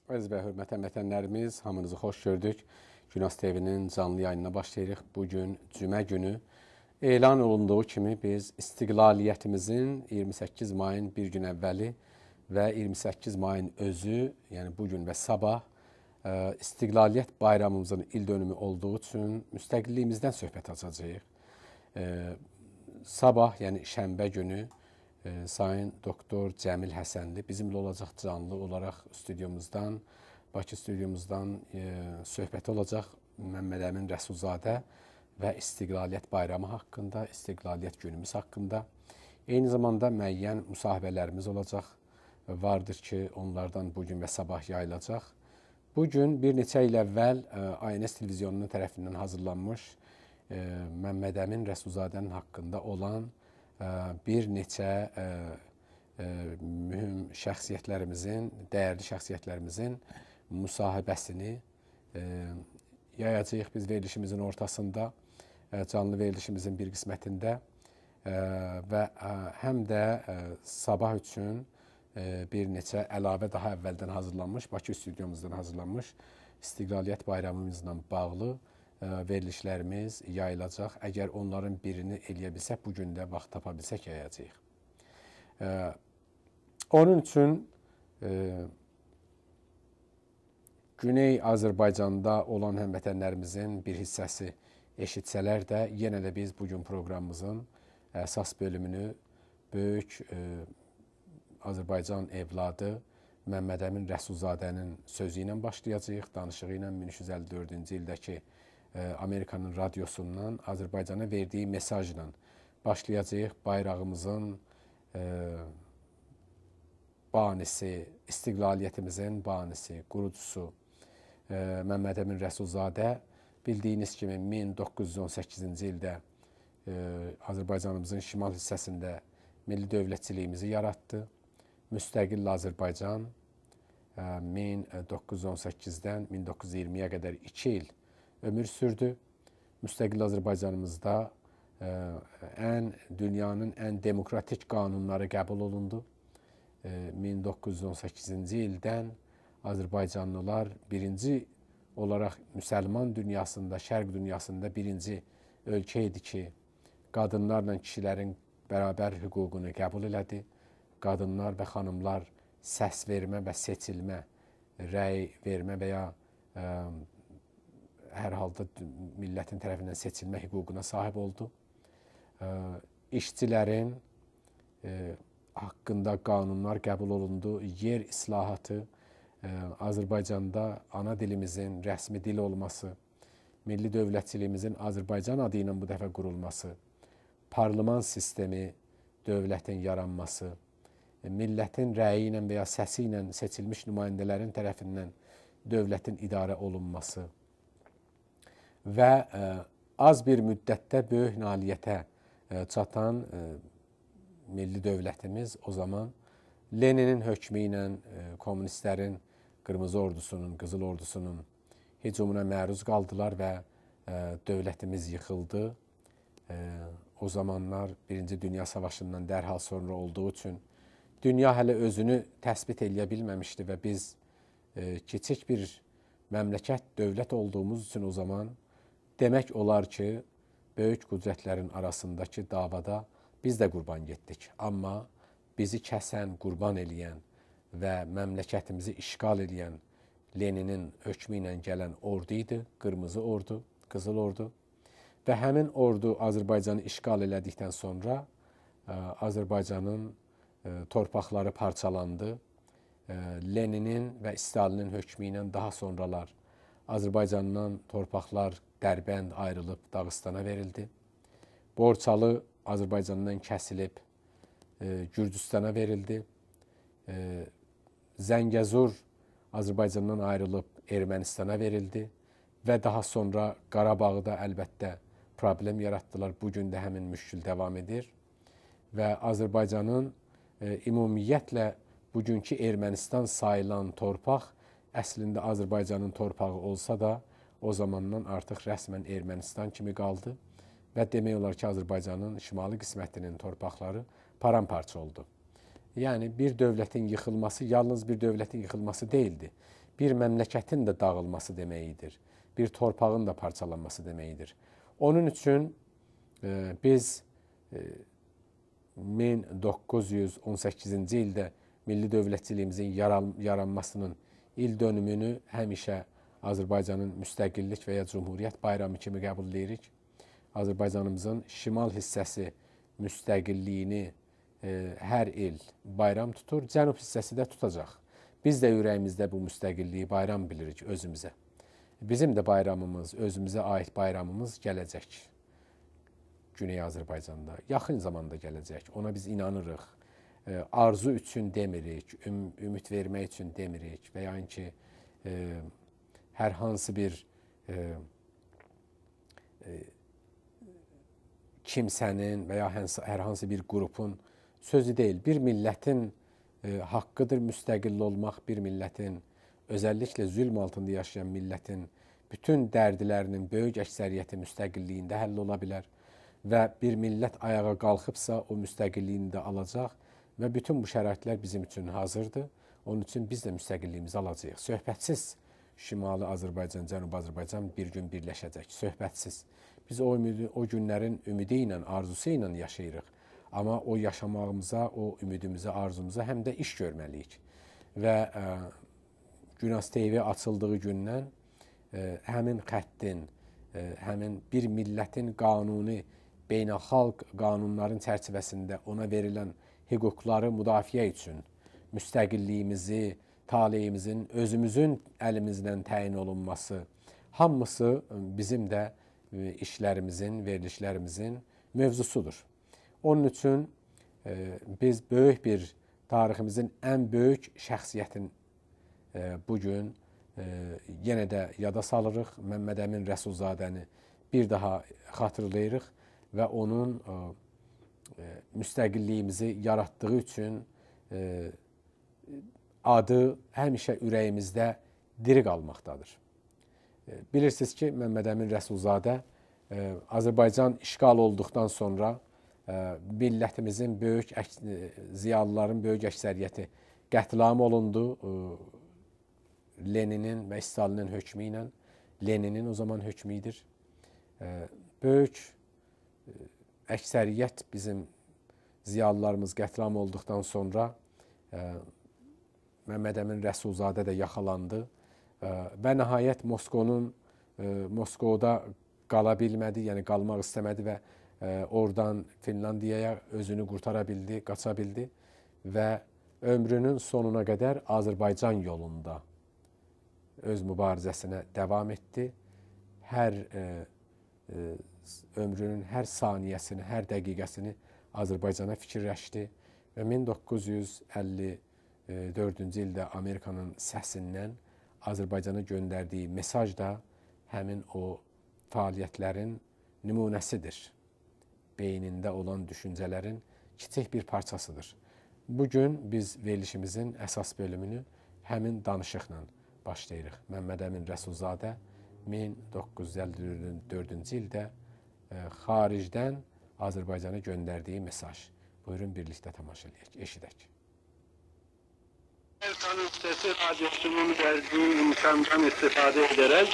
Əziz və hörmətli həmvətənlərimiz, hamınızı xoş gördük. Günas TV-nin canlı yayınına başlayırıq. Bugün cümə günü elan olunduğu kimi biz istiqlaliyyətimizin 28 mayın bir gün əvvəli və 28 mayın özü, yəni bugün və sabah istiqlaliyyət bayramımızın ildönümü olduğu üçün müstəqilliyimizdən söhbət açacağıq. Sabah, yəni şənbə günü Sayın Doktor Cəmil Həsənli bizimlə olacaq canlı olaraq stüdyomuzdan, Bakı stüdyomuzdan söhbəti olacaq Məmməd Əmin Rəsulzadə və İstiqlaliyyət bayramı haqqında, İstiqlaliyyət günümüz haqqında. Eyni zamanda müəyyən müsahibələrimiz olacaq. Vardır ki, onlardan bugün və sabah yayılacaq. Bugün bir neçə il əvvəl ANS televizyonunun tərəfindən hazırlanmış Məmməd Əmin Rəsulzadənin haqqında olan bir neçə mühüm şəxsiyyətlərimizin, dəyərli şəxsiyyətlərimizin müsahibəsini yayacağıq biz verilişimizin ortasında, canlı verilişimizin bir qismətində və həm də sabah üçün bir neçə əlavə daha əvvəldən hazırlanmış, Bakı stüdyomuzdan hazırlanmış İstiqlaliyyət bayramımızla bağlı verilişlərimiz yayılacaq. Əgər onların birini eləyə bilsək, bugün də vaxt tapa bilsək yayacağıq. Onun üçün Güney Azərbaycanda olan həmvətənlərimizin bir hissəsi eşitsələr də, yenə də biz bugün proqramımızın əsas bölümünü böyük Azərbaycan evladı Məmməd Əmin Rəsulzadənin sözü ilə başlayacağıq, danışığı ilə 1354-cü ildəki Amerikanın radiosundan Azərbaycana verdiyi mesajla başlayacağıq. Bayrağımızın banisi, istiqlaliyyətimizin banisi, qurucusu Məmməd Əmin Rəsulzadə bildiyiniz kimi 1918-ci ildə Azərbaycanımızın şimal hissəsində milli dövlətçiliyimizi yaratdı. Müstəqil Azərbaycan 1918-dən 1920-yə qədər 2 il ömür sürdü. Müstəqil Azərbaycanımızda dünyanın ən demokratik qanunları qəbul olundu. 1918-ci ildən Azərbaycanlılar birinci olaraq müsəlman dünyasında, şərq dünyasında birinci ölkə idi ki, qadınlarla kişilərin bərabər hüququnu qəbul elədi. Qadınlar və xanımlar səs vermə və seçilmə, rəy vermə və ya hər halda millətin tərəfindən seçilmə hüququna sahib oldu. İşçilərin haqqında qanunlar qəbul olundu. Yer islahatı, Azərbaycanda ana dilimizin rəsmi dil olması, milli dövlətçiliyimizin Azərbaycan adı ilə bu dəfə qurulması, parlament sistemi, dövlətin yaranması, millətin rəyi ilə və ya səsi ilə seçilmiş nümayəndələrin tərəfindən dövlətin idarə olunması və az bir müddətdə böyük nailiyyətə çatan milli dövlətimiz o zaman Leninin hökmü ilə kommunistlərin, qırmızı ordusunun, qızıl ordusunun hücumuna məruz qaldılar və dövlətimiz yıxıldı. O zamanlar Birinci Dünya Savaşından dərhal sonra olduğu üçün dünya hələ özünü təsbit eləyə bilməmişdi və biz kiçik bir məmləkət, dövlət olduğumuz üçün o zaman demək olar ki, böyük qüdrətlərin arasındakı davada biz də qurban getdik. Amma bizi kəsən, qurban eləyən və məmləkətimizi işğal eləyən Leninin hökmü ilə gələn ordu idi, qırmızı ordu, qızıl ordu. Və həmin ordu Azərbaycanı işğal elədikdən sonra Azərbaycanın torpaqları parçalandı. Leninin və Stalinin hökmü ilə daha sonralar Azərbaycandan torpaqlar Dərbənd ayrılıb Dağıstana verildi. Borçalı Azərbaycandan kəsilib Gürcüstana verildi. Zəngəzur Azərbaycandan ayrılıb Ermənistana verildi və daha sonra Qarabağda əlbəttə problem yaratdılar. Bugün də həmin müşkül davam edir və Azərbaycanın ümumiyyətlə bugünkü Ermənistan sayılan torpaq əslində Azərbaycanın torpağı olsa da o zamandan artıq rəsmən Ermənistan kimi qaldı və demək olar ki, Azərbaycanın şimali qismətinin torpaqları paramparça oldu. Yəni bir dövlətin yıxılması yalnız bir dövlətin yıxılması deyildi. bir məmləkətin də dağılması deməkdir. Bir torpağın da parçalanması deməkdir. Onun üçün biz 1918-ci ildə milli dövlətçiliyimizin yaranmasının il dönümünü həmişə Azərbaycanın müstəqillik və ya Cumhuriyyət bayramı kimi qəbul edirik. Azərbaycanımızın şimal hissəsi müstəqilliyini hər il bayram tutur, cənub hissəsi də tutacaq. Biz də ürəyimizdə bu müstəqilliyi bayram bilirik özümüzə. Bizim də bayramımız, özümüzə aid bayramımız gələcək. Güney Azərbaycanda, yaxın zamanda gələcək. Ona biz inanırıq. Arzu üçün demirik, ümid vermək üçün demirik və yəni ki, hər hansı bir kimsənin və ya hər hansı bir qrupun sözü deyil. Bir millətin haqqıdır müstəqil olmaq, bir millətin, özəlliklə zülm altında yaşayan millətin bütün dərdlərinin böyük əksəriyyəti müstəqilliyində həll ola bilər və bir millət ayağa qalxıbsa o müstəqilliyini də alacaq və bütün bu şəraitlər bizim üçün hazırdır. Onun üçün biz də müstəqilliyimizi alacağıq. Söhbətsiz Şimali Azərbaycan, Cənubi Azərbaycan bir gün birləşəcək. Söhbətsiz. Biz o günlərin ümidi ilə, arzusu ilə yaşayırıq. Amma o yaşamağımıza, o ümidimize, arzumuza həm də iş görməliyik. Və Günas TV açıldığı gündən həmin xəttin, həmin bir millətin qanuni, beynəlxalq qanunların çərçivəsində ona verilən hüquqları müdafiə üçün müstəqilliyimizi, taleyimizin özümüzün əlimizdən təyin olunması, hamısı bizim də işlərimizin, verilişlərimizin mövzusudur. Onun üçün biz böyük bir tariximizin ən böyük şəxsiyyətin bugün yenə də yada salırıq. Məmməd Əmin Rəsulzadəni bir daha xatırlayırıq və onun müstəqilliyimizi yaratdığı üçün adı həmişə ürəyimizdə diri qalmaqdadır. Bilirsiniz ki, Məmməd Əmin Rəsulzadə Azərbaycan işğal olduqdan sonra millətimizin böyük, ziyalıların böyük əksəriyyəti qətlam olundu. Leninin və Stalinin hökmü ilə, Leninin o zaman hökmü idir. Böyük əksəriyyət bizim ziyalılarımız qətlam olduqdan sonra Məmməd Əmin Rəsulzadə də yaxalandı və nəhayət Moskvada qala bilmədi, yəni qalmaq istəmədi və oradan Finlandiyaya özünü qurtara bildi, qaça bildi və ömrünün sonuna qədər Azərbaycan yolunda öz mübarizəsinə davam etdi. Ömrünün hər saniyəsini, hər dəqiqəsini Azərbaycana fikirləşdi və 1954-cü ildə Amerikanın səsindən Azərbaycana göndərdiyi mesaj da həmin o fəaliyyətlərin nümunəsidir. Beynində olan düşüncələrin kiçik bir parçasıdır. Bugün biz verilişimizin əsas bölümünü həmin danışıqla başlayırıq. Məmməd Əmin Rəsulzadə 1954-cü ildə xaricdən Azərbaycana göndərdiyi mesaj. Buyurun birlikdə tamaşa edək, eşidək. Erkan'ın Sesi Radyosu'nun verdiği imkandan istifade ederek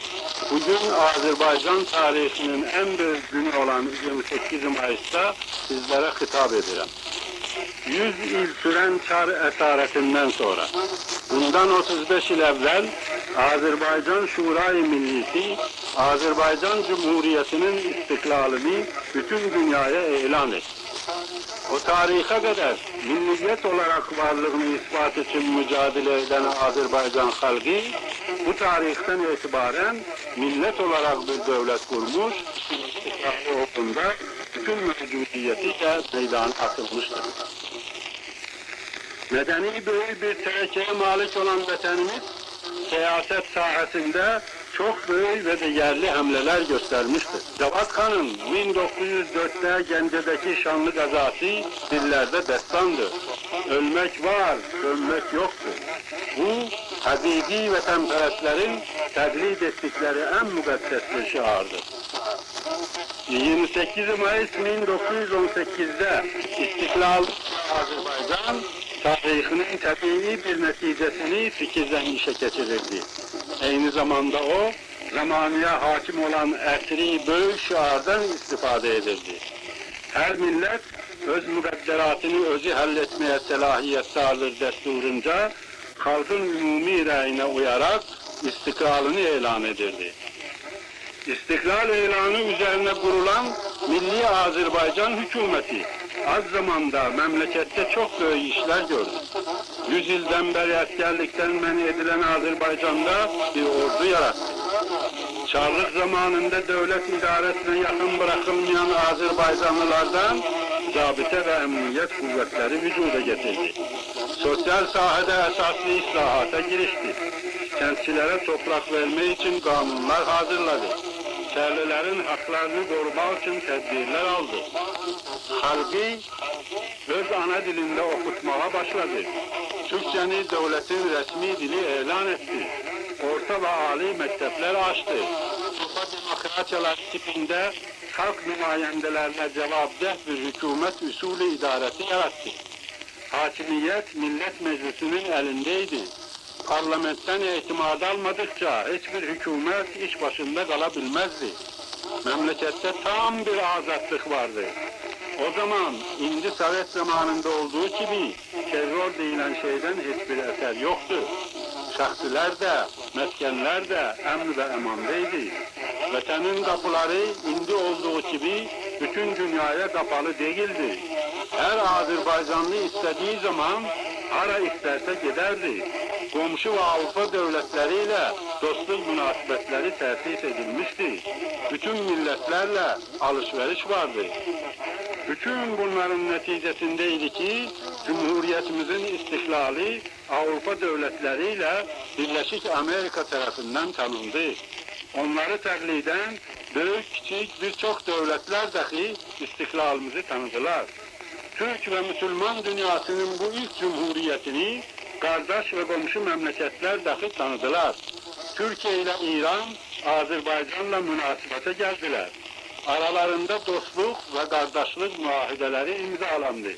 bugün Azerbaycan tarihinin en büyük günü olan 28 Mayıs'ta sizlere hitap ederim. 100 yıl süren Çar esaretinden sonra, bundan 35 yıl evvel Azerbaycan Şurayı Millisi, Azerbaycan Cumhuriyeti'nin istiklalini bütün dünyaya ilan etti. O tarihe kadar milliyet olarak varlığını ispat için mücadele eden Azerbaycan halkı, bu tarihten itibaren millet olarak bir devlet kurmuş, istikrarlı olduğunda bütün mevcudiyetiyle meydana atılmıştır. Medeni büyük bir tevekkeye malik olan vatanımız, siyaset sahasında çok büyük ve değerli hamleler göstermiştir. Cevat Kan'ın 1904'te Gence'deki şanlı gazası dillerde destandır. Ölmek var, ölmek yoktur. Bu, hakiki vatanperestlerin teklid ettikleri en mukaddes bir şiardır. 28 Mayıs 1918'de İstiklal Azerbaycan tarixinin təbii bir nəticəsini fikirdən işə keçirirdi. Eyni zamanda o, zamaniyə hakim olan əsri böyük şiardan istifadə edirdi. Hər millət öz müqəddəratını özü həll etməyə səlahiyyətdə alır dəsturunca, xalqın ümumi rəyinə uyaraq istiqlalını elan edirdi. İstiqlal elanı üzerine kurulan Milli Azerbaycan hükümeti az zamanda memlekette çok büyük işler gördü. 100 yıldan beri askerlikten men edilen Azerbaycan'da bir ordu yarattı. Çarlık zamanında devlet idaresine yakın bırakılmayan Azerbaycanlılardan zabıta ve emniyet kuvvetleri vücuda getirdi. Sosyal sahada esaslı islahata girişti. Kentçilere toprak verme için kanunlar hazırladı. Yerlilerin haklarını korumak için tedbirler aldı. Halkı öz ana dilinde okutmaya başladı. Türkçeni devletin resmi dili ilan etti. Orta ve âli mektepler açtı. Kupa demokrasiyalar tipinde halk nümayendelerine cevapdeh bir hükümet usulü idaresi yarattı. Hakimiyet Millet Meclisi'nin elindeydi. Parlamentten itimat almadıkça hiçbir hükümet iş başında kalabilmezdi. Memlekette tam bir azatlık vardı. O zaman indi Sovet zamanında olduğu gibi terör denilen şeyden hiçbir eser yoktu. Şahsiler de, meskenler de emn ve emandaydı. Vatanın kapıları indi olduğu gibi bütün dünyaya kapalı değildi. Her Azerbaycanlı istediği zaman hara isterse giderdi. Komşu ve Avrupa devletleriyle dostluk münasebetleri tesis edilmişti. Bütün milletlerle alışveriş vardı. Bütün bunların neticesindeydi ki Cumhuriyetimizin istiklali Avrupa devletleriyle Birleşik Amerika tarafından tanındı. Onları takliden büyük küçük birçok devletler dahi istiklalimizi tanıdılar. Türk ve Müslüman dünyasının bu ilk cumhuriyetini kardeş ve komşu memleketler dahi tanıdılar. Türkiye ile İran, Azerbaycan'la münasebete geldiler. Aralarında dostluk ve kardeşlik muahideleri imzalandı.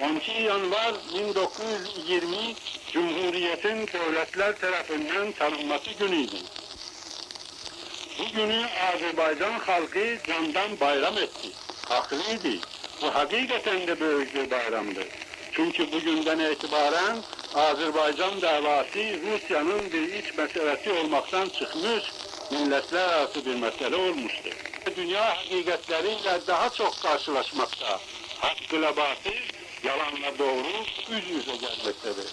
12 Yanvar 1920 Cumhuriyet'in devletler tarafından tanınması günüydü. Bu günü Azerbaycan halkı candan bayram etti. Haklıydı. Bu hakikaten de büyük bir bayramdı. Çünkü bugünden itibaren Azerbaycan davası Rusya'nın bir iç meselesi olmaktan çıkmış, milletler arası bir mesele olmuştu. Dünya hakikatleriyle daha çok karşılaşmakta, hakkıyla batıl, yalanla doğru yüz yüze gelmektedir.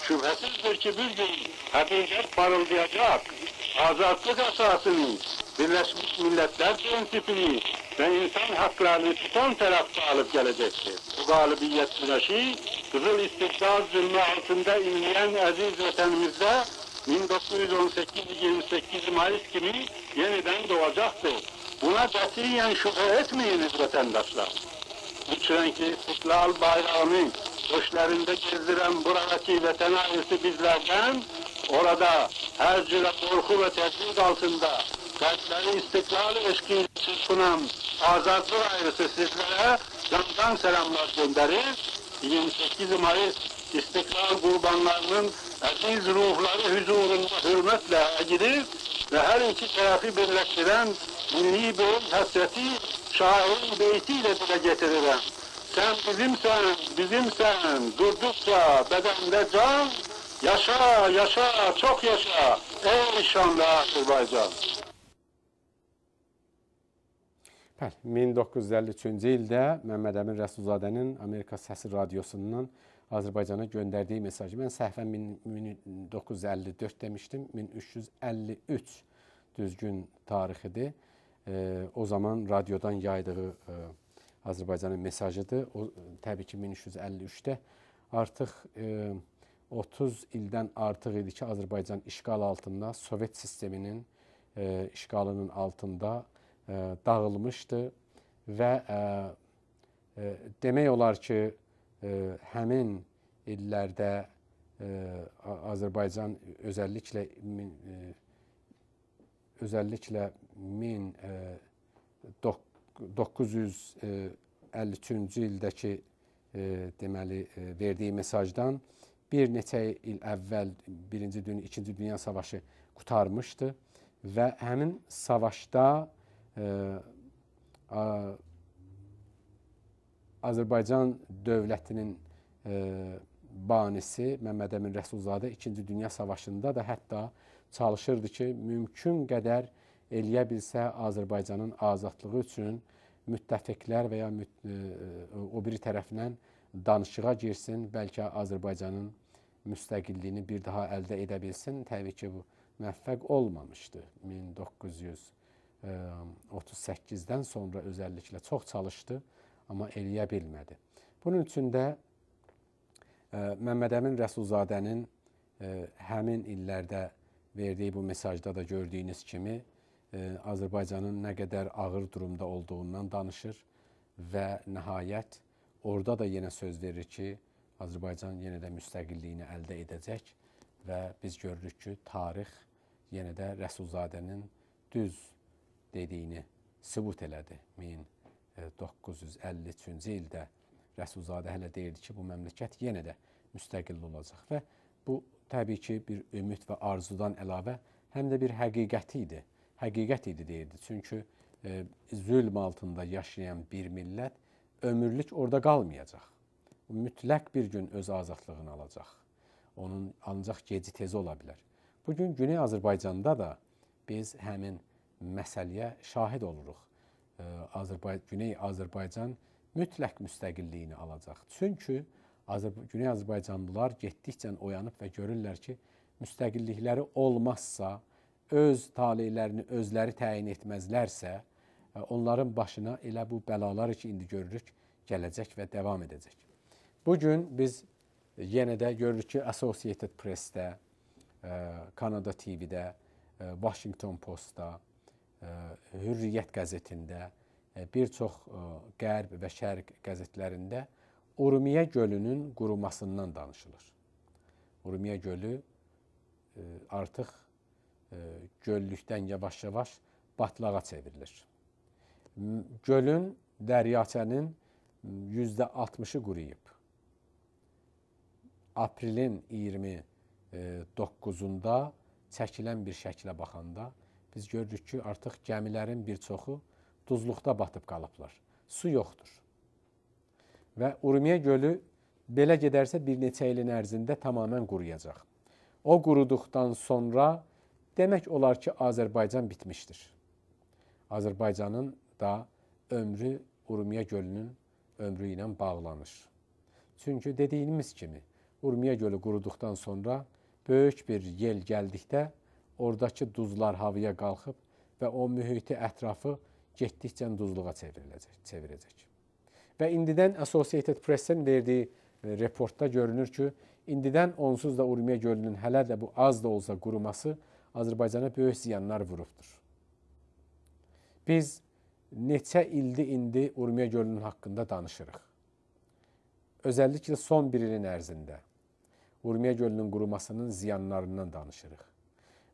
Şüphesizdir ki bir gün hakikat parıldayacak, azatlık esasını, Birleşmiş Milletler prensipini ve insan haklarını tutan tarafta alıp gelecektir. Bu galibiyet güneşi, Kızıl İstiklal zulmü altında inleyen aziz vatanımızda 1918-28 Mayıs gibi yeniden doğacaktır. Buna katiyen şüphe etmeyiniz vatandaşlar. Üç renkli İstiklal bayrağını başlarında gezdiren buradaki vatan ailesi bizlerden, orada her cüre korku ve tehdit altında kalpleri istiklal eşkiyle çırpınan azatlık ailesi sizlere candan selamlar gönderir. 28 Mayıs İstiklal kurbanlarının aziz ruhları huzurunda hürmetle eğilir ve her iki tarafı birleştiren milli bir hasreti şairin beytiyle dile getiririm. Sen bizimsen, durdukça bedende can, yaşa, yaşa, çok yaşa, ey şanlı Azerbaycan. Bəli, 1953-cü ildə Məmməd Əmin Rəsulzadənin Amerika Səsi Radiosundan Azərbaycana göndərdiyi mesajı, mən səhvən 1954 demişdim, 1353 düzgün tarixidir. O zaman radiodan yaydığı Azərbaycanın mesajıdır. O, təbii ki, 1353-də artıq 30 ildən artıq idi ki, Azərbaycan işğal altında, Sovet sisteminin işğalının altında dağılmışdı və demək olar ki, həmin illərdə Azərbaycan özəlliklə 1953-cü ildəki deməli verdiyi mesajdan bir neçə il əvvəl İkinci Dünya Savaşı qurtarmışdı və həmin savaşda Azərbaycan dövlətinin banisi Məmməd Əmin Rəsulzadə İkinci Dünya Savaşında da hətta çalışırdı ki, mümkün qədər eləyə bilsə Azərbaycanın azadlığı üçün müttəfiqlər və ya o biri tərəfindən danışığa girsin, bəlkə Azərbaycanın müstəqilliyini bir daha əldə edə bilsin. Təbii ki, bu müvəffəq olmamışdı. 1938-dən sonra özəlliklə çox çalışdı, amma eləyə bilmədi. Bunun üçün də Məmməd Əmin Rəsulzadənin həmin illərdə verdiyi bu mesajda da gördüyünüz kimi Azərbaycanın nə qədər ağır durumda olduğundan danışır və nəhayət orada da yenə söz verir ki, Azərbaycan yenə də müstəqilliyini əldə edəcək və biz görürük ki, tarix yenə də Rəsulzadənin düz dediyini sübut elədi. 1953-cü ildə Rəsulzadə hələ deyirdi ki, bu məmləkət yenə də müstəqil olacaq və bu təbii ki, bir ümid və arzudan əlavə həm də bir həqiqət idi. Həqiqət idi deyirdi. Çünki zülm altında yaşayan bir millət ömürlük orada qalmayacaq. Mütləq bir gün öz azadlığını alacaq. Onun ancaq geci tezi ola bilər. Bugün Güney Azərbaycanda da biz həmin məsələyə şahid oluruq. Güney Azərbaycan mütləq müstəqilliyini alacaq. Çünki Güney Azərbaycanlılar getdikcə oyanıb və görürlər ki, müstəqillikləri olmazsa, öz taleylərini özləri təyin etməzlərsə, onların başına elə bu bəlalar ki, indi görürük, gələcək və davam edəcək. Bugün biz yenə də görürük ki, Associated Press-də, Kanada TV-də, Washington Post-da, Hürriyyət qəzetində, bir çox qərb və şərq qəzetlərində Urmiya gölünün qurumasından danışılır. Urmiya gölü artıq göllükdən yavaş-yavaş batlağa çevrilir. Gölün, dəryachənin %60-ı quruyub. Aprelin 29-unda çəkilən bir şəklə baxanda biz görürük ki, artıq gəmilərin bir çoxu duzluqda batıb qalıblar. Su yoxdur. Və Urmiya gölü belə gedərsə bir neçə ilin ərzində tamamən quruyacaq. O quruduqdan sonra demək olar ki, Azərbaycan bitmişdir. Azərbaycanın da ömrü Urmiya gölünün ömrü ilə bağlanır. Çünki dediyimiz kimi, Urmiya gölü quruduqdan sonra böyük bir yel gəldikdə oradakı duzlar havaya qalxıb və o mühiti ətrafı getdikcə duzluğa çevirəcək. Və indidən Associated Press-in verdiyi reportda görünür ki, indidən onsuz da Urmiya gölünün hələ də bu az da olsa quruması Azərbaycana böyük ziyanlar vurubdur. Biz neçə ildir indi Urmiya gölünün haqqında danışırıq. Özəlliklə son bir ilin ərzində Urmiya gölünün qurumasının ziyanlarından danışırıq.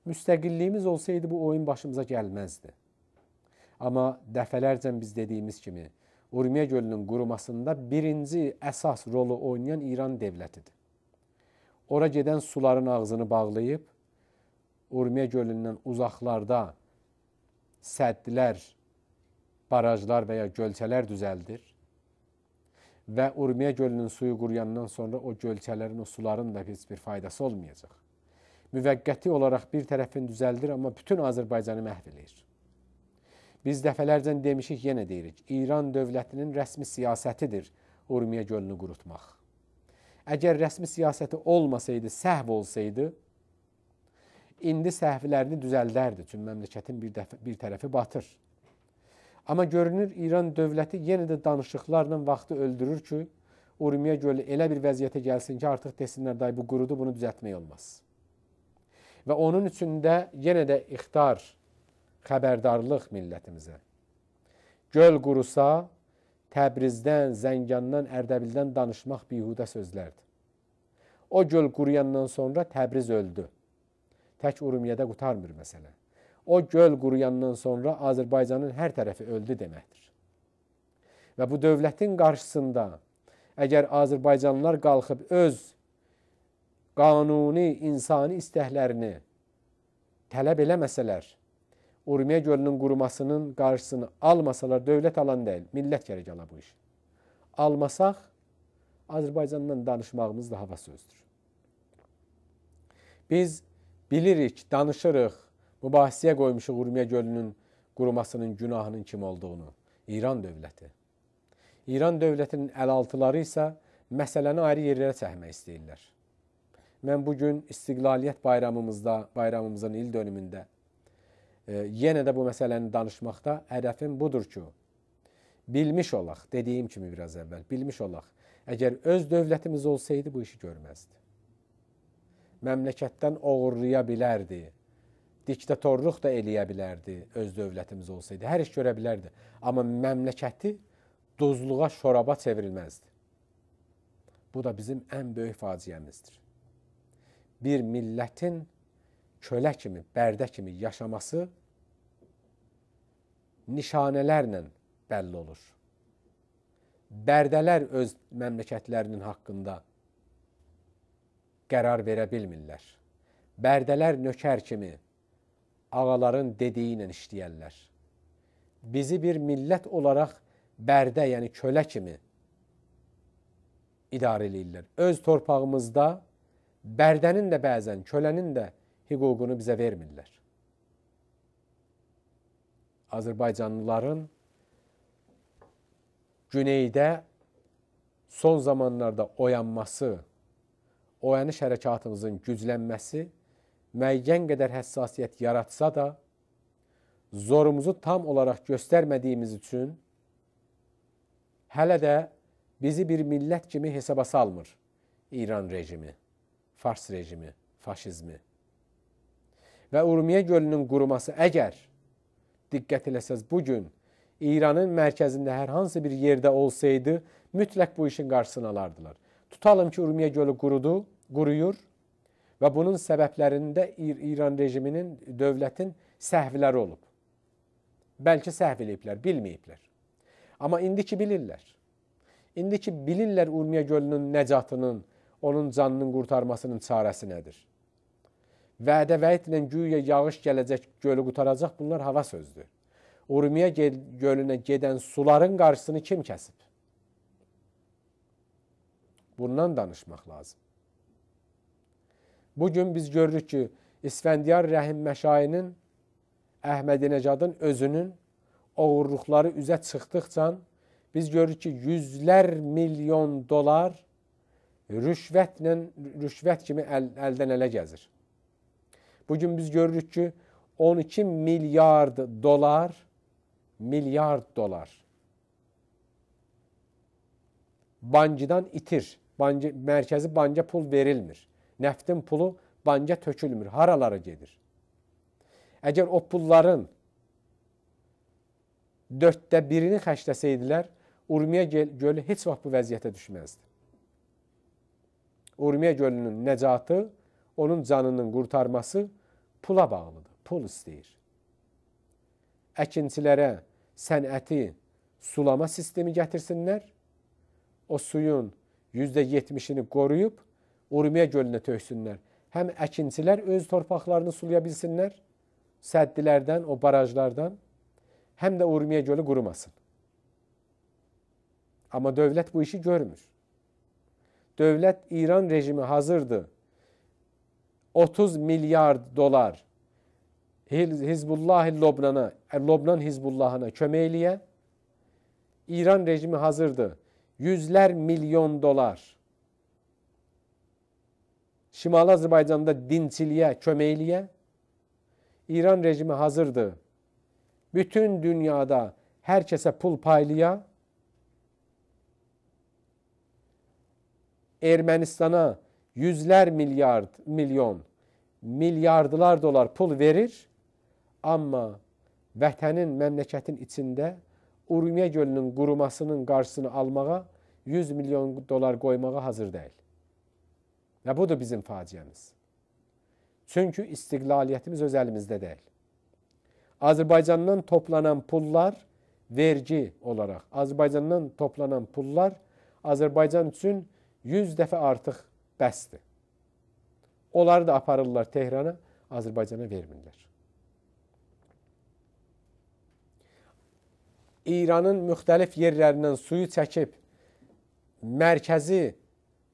Müstəqilliyimiz olsaydı bu oyun başımıza gəlməzdi. Amma dəfələrcə biz dediyimiz kimi Urmiya gölünün qurumasında birinci əsas rolu oynayan İran dövlətidir. Ora gedən suların ağzını bağlayıb, Urmiya gölündən uzaqlarda səddlər, barajlar və ya gölçələr düzəldir və Urmiya gölünün suyu quruyandan sonra o gölçələrin, o suların da heç bir faydası olmayacaq. Müvəqqəti olaraq bir tərəfin düzəldir, amma bütün Azərbaycanı məhv edir. Biz dəfələrcə demişik, yenə deyirik, İran dövlətinin rəsmi siyasətidir Urmiya gölünü qurutmaq. Əgər rəsmi siyasəti olmasaydı, səhv olsaydı, indi səhvlərini düzəldərdi. Çünki məmləkətin bir tərəfi batır. Amma görünür, İran dövləti yenə də danışıqlarla vaxtı öldürür ki, Urmiya gölü elə bir vəziyyətə gəlsin ki, artıq desinlər, day bu qurudu, bunu düzəltmək olmaz. Və onun üçün də yenə də ixtar, xəbərdarlıq millətimizə. Göl qurusa, Təbrizdən, Zəngandan, Ərdəbildən danışmaq bihudə sözlərdir. O göl quruyandan sonra Təbriz öldü. Tək Urmiyədə qutarmır məsələ. O göl quruyandan sonra Azərbaycanın hər tərəfi öldü deməkdir. Və bu dövlətin qarşısında Əgər Azərbaycanlılar qalxıb öz qanuni, insani istəklərini tələb eləməsələr, Urmiya gölünün qurumasının qarşısını almasalar, dövlət alan deyil, millət gərək ala bu iş. Almasaq, Azərbaycandan danışmağımız da hava sözdür. Biz bilirik, danışırıq, mübahisəyə qoymuşuq Urmiya gölünün qurumasının günahının kim olduğunu. İran dövləti. İran dövlətinin əlaltıları isə məsələni ayrı yerlərə çəkmək istəyirlər. Mən bugün İstiqlaliyyət bayramımızın il dönümündə yenə də bu məsələni danışmaqda hədəfim budur ki, bilmiş olaq, dediyim kimi biraz əvvəl, bilmiş olaq, əgər öz dövlətimiz olsaydı bu işi görməzdi. Məmləkətdən oğurlaya bilərdi, diktatorluq da eləyə bilərdi öz dövlətimiz olsaydı, hər iş görə bilərdi. Amma məmləkəti duzluğa, şoraba çevrilməzdi. Bu da bizim ən böyük faciəmizdir. Bir millətin kölə kimi, bərdə kimi yaşaması nişanələrlə bəlli olur. Bərdələr öz məmləkətlərinin haqqında qərar verə bilmirlər. Bərdələr nökər kimi ağaların dediyi ilə işləyərlər. Bizi bir millət olaraq bərdə, yəni kölə kimi idarə edirlər. Öz torpağımızda bərdənin də bəzən, kölənin də hüququnu bizə vermirlər. Azərbaycanlıların güneydə son zamanlarda oyanması, oyanış hərəkatımızın güclənməsi müəyyən qədər həssasiyyət yaratsa da, zorumuzu tam olaraq göstərmədiyimiz üçün hələ də bizi bir millət kimi hesaba salmır İran rejimi, Fars rejimi, faşizmi. Və Urmiya gölünün quruması əgər, diqqət eləsəz, bugün İranın mərkəzində hər hansı bir yerdə olsaydı, mütləq bu işin qarşısını alardılar. Tutalım ki, Urmiya gölü quruyur və bunun səbəblərində İran rejiminin, dövlətin səhvləri olub. Bəlkə səhv eləyiblər, bilməyiblər. Amma indiki bilirlər. İndiki bilirlər Urmiya gölünün nəcatının, onun canının qurtarmasının çarəsi nədir. Vədə vəidlə güya yağış gələcək, gölü qurtaracaq, bunlar hava sözdür. Urmiya gölünə gedən suların qarşısını kim kəsib? Bundan danışmaq lazım. Bugün biz görürük ki, İsfəndiyar Rəhim Məşayinin, Əhmədinəcadın özünün oğurluqları üzə çıxdıqca biz görürük ki, yüzlər milyon dolar rüşvət kimi əldən ələ gəzir. Bugün biz görürük ki, 12 milyard dolar bancıdan itir. Mərkəzi banca pul verilmir. Nəftin pulu banca tökülmür. Haralara gedir? Əgər o pulların 1/4-ni xərcləsəydilər, Urmiya gölü heç vaxt bu vəziyyətə düşməzdi. Urmiya gölünün nəcatı, onun canının qurtarması pula bağlıdır. Pul istəyir. Əkinçilərə sənəti sulama sistemi gətirsinlər, o suyun %70'ini qoruyub Urmiya gölünə töksünlər. Həm əkinçilər öz torpaqlarını sulaya bilsinlər, səddilərdən, o barajlardan, həm də Urmiya gölü qurumasın. Amma dövlət bu işi görmür. Dövlət, İran rejimi hazırdır 30 milyard dolar Hizbullahi Lobnana, Lobnan Hizbullahına kömək eləyə. İran rejimi hazırdır yüzlər milyon dolar Şimali Azərbaycanda dinçiliyə kömək eləyə. İran rejimi hazırdır bütün dünyada hər kəsə pul paylaya. Ermənistana yüzlər milyardlar dolar pul verir. Amma vətənin, məmləkətin içində Urmiya gölünün qurumasının qarşısını almağa 100 milyon dolar qoymağa hazır deyil. Və budur bizim faciəmiz. Çünki istiqlaliyyətimiz öz əlimizdə deyil. Azərbaycandan toplanan pullar vergi olaraq, Azərbaycandan toplanan pullar Azərbaycan üçün 100 dəfə artıq bəsdir. Onları da aparırlar Tehrana, Azərbaycana vermirlər. İranın müxtəlif yerlərindən suyu çəkib, mərkəzi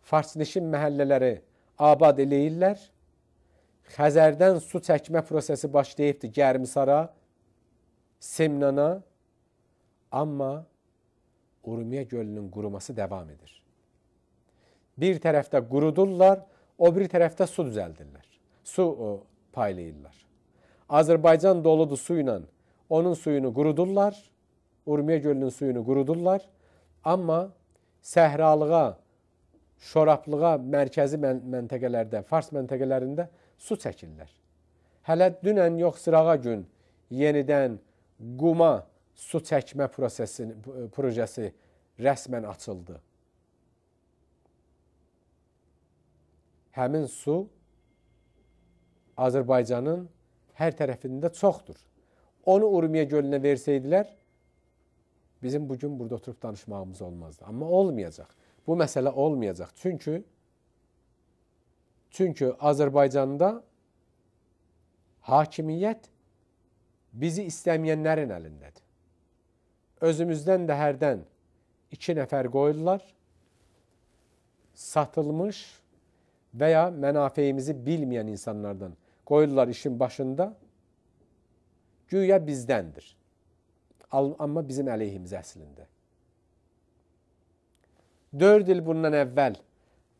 farsnişin məhəllələri abad eləyirlər. Xəzərdən su çəkmə prosesi başlayıbdır Gərmisara, Semnana, amma Urmiya gölünün quruması davam edir. Bir tərəfdə qurudurlar, o bir tərəfdə su düzəldirlər. Su paylayırlar. Azərbaycan doludur suyla, onun suyunu qurudurlar, Urmiya gölünün suyunu qurudurlar, amma səhralığa, şoraplığa, mərkəzi məntəqələrdə, Fars məntəqələrində su çəkirlər. Hələ dünən yox, sırağa gün yenidən quma su çəkmə projesi rəsmən açıldı. Həmin su Azərbaycanın hər tərəfində çoxdur. Onu Urmiya gölünə versəydilər, bizim bugün burada oturub danışmağımız olmazdı. Amma olmayacaq. Bu məsələ olmayacaq. Çünki Azərbaycanda hakimiyyət bizi istəməyənlərin əlindədir. Özümüzdən də hərdən 2 nəfər qoyurlar, satılmış və ya mənafeyimizi bilməyən insanlardan qoyurlar işin başında, güya bizdəndir. Amma bizim əleyhimiz əslində. 4 il bundan əvvəl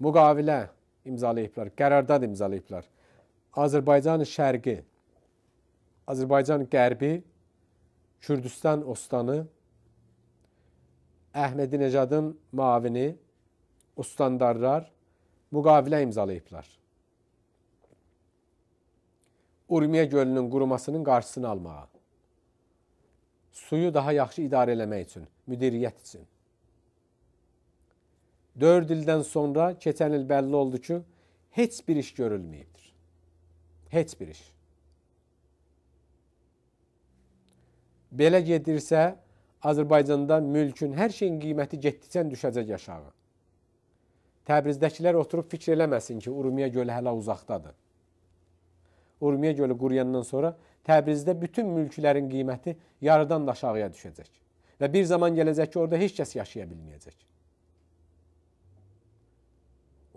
müqavilə imzalayıblar, qərardad imzalayıblar. Azərbaycan şərqi, Azərbaycan qərbi, Kürdistan ostanı, Əhmədinəcadın mavini, ustandarlar müqavilə imzalayıblar. Urmiya gölünün qurumasının qarşısını almağa, suyu daha yaxşı idarə eləmək üçün, müdiriyyət üçün. 4 ildən sonra keçən il bəlli oldu ki, heç bir iş görülməyibdir. Heç bir iş. Belə gedirsə, Azərbaycanda mülkün, hər şeyin qiyməti getdikcə düşəcək aşağı. Təbrizdəkilər oturub fikir eləməsin ki, Urmiya gölü hələ uzaqdadır. Urmiya gölü quruyandan sonra Təbrizdə bütün mülklərin qiyməti yarıdan da aşağıya düşəcək. Və bir zaman gələcək ki, orada heç kəs yaşaya bilməyəcək.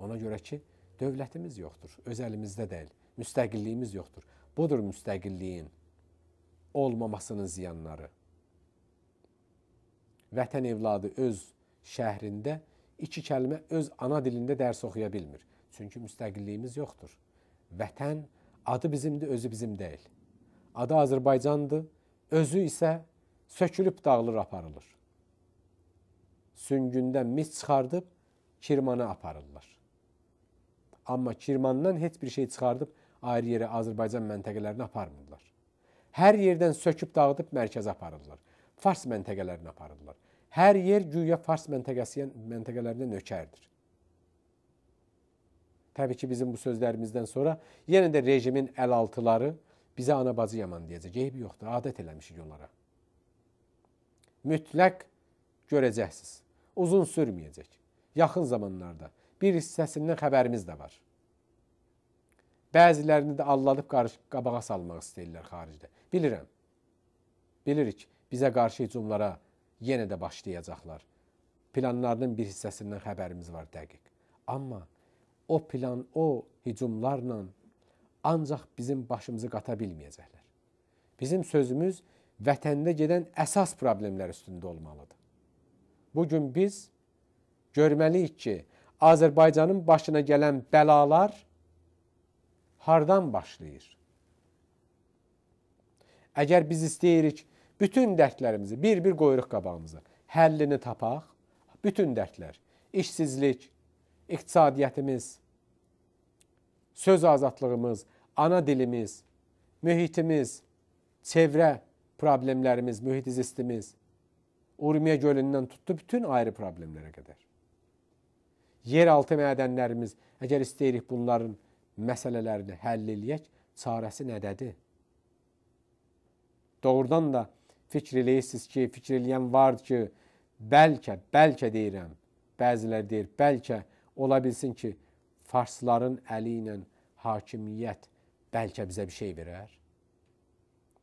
Ona görə ki, dövlətimiz yoxdur, öz əlimizdə deyil, müstəqilliyimiz yoxdur. Budur müstəqilliyin olmamasının ziyanları. Vətən evladı öz şəhrində 2 kəlmə öz ana dilində dərs oxuya bilmir. Çünki müstəqilliyimiz yoxdur. Vətən adı bizimdir, özü bizim deyil. Adı Azərbaycandır, özü isə sökülüb dağılır, aparılır. Süngündən mis çıxardıb Kirmana aparırlar. Amma Kirmandan heç bir şey çıxardıb ayrı yerə Azərbaycan məntəqələrini aparmırlar. Hər yerdən söküb dağıdıb mərkəzə aparırlar. Fars məntəqələrini aparırlar. Hər yer güya Fars məntəqələrinə nökərdir. Təbii ki, bizim bu sözlərimizdən sonra yenə də rejimin əlaltıları bizə ana-bacı yaman deyəcək. Eybi yoxdur, adət eləmişik onlara. Mütləq görəcəksiniz. Uzun sürməyəcək. Yaxın zamanlarda bir hissəsindən xəbərimiz də var. Bəzilərini də alladıb qabağa salmaq istəyirlər xaricdə. Bilirəm. Bilirik, bizə qarşı hücumlara yenə də başlayacaqlar. Planlarının bir hissəsindən xəbərimiz var dəqiq. Amma o plan, o hücumlarla ancaq bizim başımızı qata bilməyəcəklər. Bizim sözümüz vətəndə gedən əsas problemlər üstündə olmalıdır. Bugün biz görməliyik ki, Azərbaycanın başına gələn bəlalar hardan başlayır? Əgər biz istəyirik bütün dərdlərimizi bir-bir qoyuruq qabağımıza, həllini tapaq, bütün dərdlər, işsizlik, iqtisadiyyətimiz, söz azadlığımız, ana dilimiz, mühitimiz, çevrə problemlərimiz, mühit-zistimiz, Urmiya gölündən tutdu bütün ayrı problemlərə qədər. Yeraltı mədənlərimiz, əgər istəyirik bunların məsələlərini həll eləyək, çarəsi nədədir? Doğrudan da fikr eləyirsiniz ki, fikr eləyən var ki, bəlkə deyirəm, bəziləri deyir, bəlkə ola bilsin ki, farsların əli ilə hakimiyyət bəlkə bizə bir şey verər.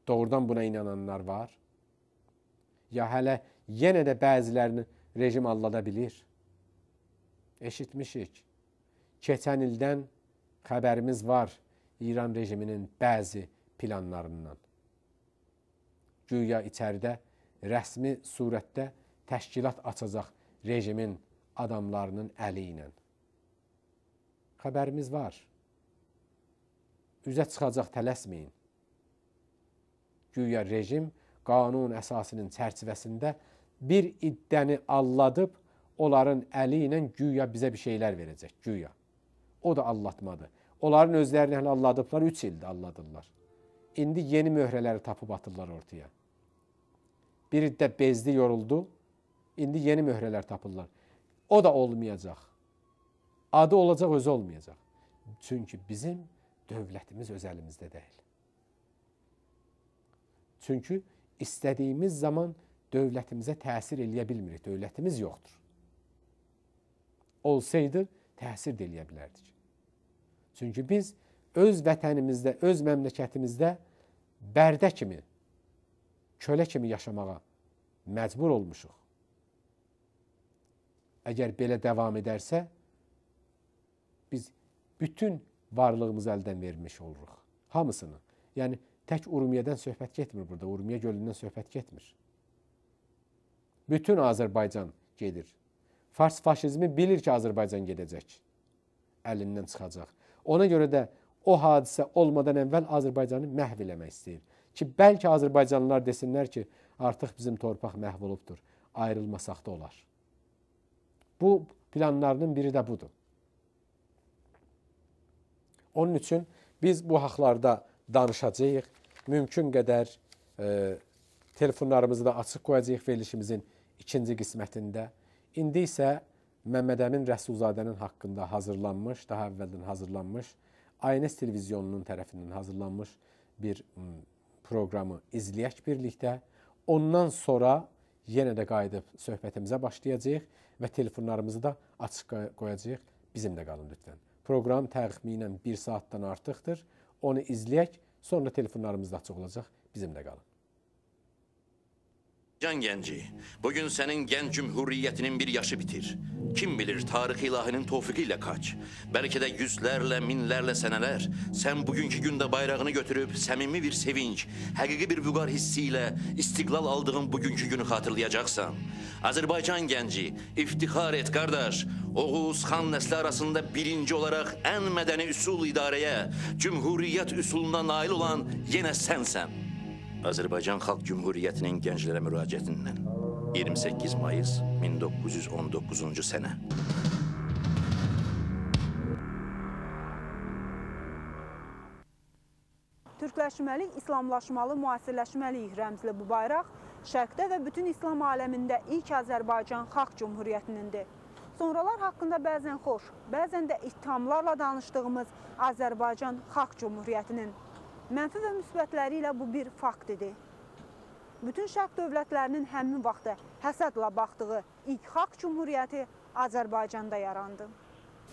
Doğrudan buna inananlar var. Ya hələ yenə də bəzilərini rejim allada bilir. Eşitmişik. Keçən ildən xəbərimiz var İran rejiminin bəzi planlarından. Güya içəridə rəsmi surətdə təşkilat açacaq rejimin adamlarının əli ilə. Xəbərimiz var. Üzə çıxacaq, tələsməyin. Güya rejim qanun əsasının çərçivəsində bir iddəni alladıb, onların əli ilə güya bizə bir şeylər verəcək, güya. O da allatmadır. Onların özlərini hələ alladıblar, 3 ildə alladırlar. İndi yeni möhrələri tapıb atırlar ortaya. Bir iddə bezdi, yoruldu, indi yeni möhrələr tapırlar. O da olmayacaq. Adı olacaq, özü olmayacaq. Çünki bizim dövlətimiz öz əlimizdə deyil. Çünki istədiyimiz zaman dövlətimizə təsir eləyə bilmirik. Dövlətimiz yoxdur. Olsaydı, təsir də eləyə bilərdik. Çünki biz öz vətənimizdə, öz məmləkətimizdə bərdə kimi, kölə kimi yaşamağa məcbur olmuşuq. Əgər belə davam edərsə, biz bütün varlığımızı əldən vermiş oluruq. Hamısını. Yəni, tək Urmiyədən söhbət getmir burada. Urmiyə gölündən söhbət getmir. Bütün Azərbaycan gedir. Fars faşizmi bilir ki, Azərbaycan gedəcək. Əlindən çıxacaq. Ona görə də o hadisə olmadan əvvəl Azərbaycanı məhv eləmək istəyir. Ki, bəlkə Azərbaycanlılar desinlər ki, artıq bizim torpaq məhv olubdur. Ayrılmasaq da olar. Bu planlarının biri də budur. Onun üçün biz bu haqlarda danışacağıq. Mümkün qədər telefonlarımızı da açıq qoyacağıq verilişimizin ikinci qismətində. İndi isə Məmməd Əmin Rəsulzadənin haqqında hazırlanmış, daha əvvəldən hazırlanmış, ANS televizyonunun tərəfindən hazırlanmış bir proqramı izləyək birlikdə. Ondan sonra yenə də qayıdıb söhbətimizə başlayacağıq və telefonlarımızı da açıq qoyacağıq. Bizimlə qalın lütfən. Proqram təxminən 1 saatdan artıqdır. Onu izləyək, sonra telefonlarımız da açıq olacaq. Bizimlə qalın. Can Genci, bugün senin genç cumhuriyetinin bir yaşı bitir. Kim bilir tarih ilahinin tevfikiyle kaç. Belki de yüzlerle, minlerle seneler sen bugünkü günde bayrağını götürüp samimi bir sevinç, hakiki bir vügar hissiyle istiklal aldığın bugünkü günü hatırlayacaksan. Azerbaycan genci, iftihar et kardeş. Oğuz Han nesli arasında birinci olarak en medeni usul idareye, cumhuriyet usuluna nail olan yine sensen. Azərbaycan Xalq Cümhuriyyətinin gənclərə müraciətindən 28 Mayıs 1919-cu sənə. Türkləşməli, İslamlaşmalı, müasirləşməliyik rəmzli bu bayraq Şərqdə və bütün İslam aləmində ilk Azərbaycan Xalq Cümhuriyyətinindir. Sonralar haqqında bəzən xoş, bəzən də ittihamlarla danışdığımız Azərbaycan Xalq Cümhuriyyətinin mənfi və müsbətləri ilə bu bir fakt idi. Bütün şərq dövlətlərinin həmin vaxtda həsədlə baxdığı ilk xalq cümhuriyyəti Azərbaycanda yarandı.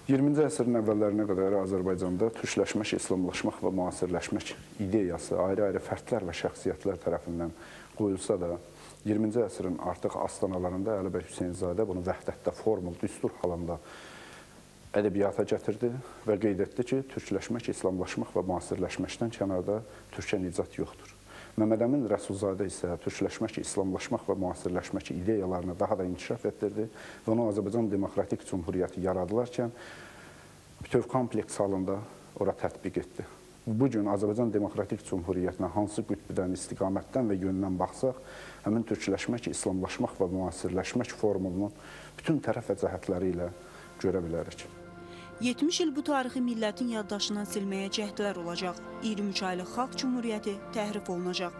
20-ci əsrin əvvəllərinə qədər Azərbaycanda türkləşmək, islamlaşmaq və müasirləşmək ideyası ayrı-ayrı fərdlər və şəxsiyyətlər tərəfindən qoyulsa da, 20-ci əsrin artıq astanalarında Əli bəy Hüseynzadə bunu vəhdətdə, formul, düstur halında ədəbiyyata gətirdi və qeyd etdi ki, türkləşmək, islamlaşmaq və müasirləşməkdən kənarda türkə nicat yoxdur. Məmməd Əmin Rəsulzadə isə türkləşmək, islamlaşmaq və müasirləşmək ideyalarını daha da inkişaf etdirdi və onu Azərbaycan Demokratik Cümhuriyyəti yaradılarkən bütöv kompleks halında ora tətbiq etdi. Bugün Azərbaycan Demokratik Cümhuriyyətinə hansı qütbdən, istiqamətdən və yöndən baxsaq, həmin türkləşmək, islamlaşmaq və müasirləşmək formulunun bütün tərəf və cəhətləri ilə görə bilərik. 70 il bu tarixi millətin yaddaşından silməyə cəhdlər olacaq. 23 aylıq xalq cümhuriyyəti təhrif olunacaq.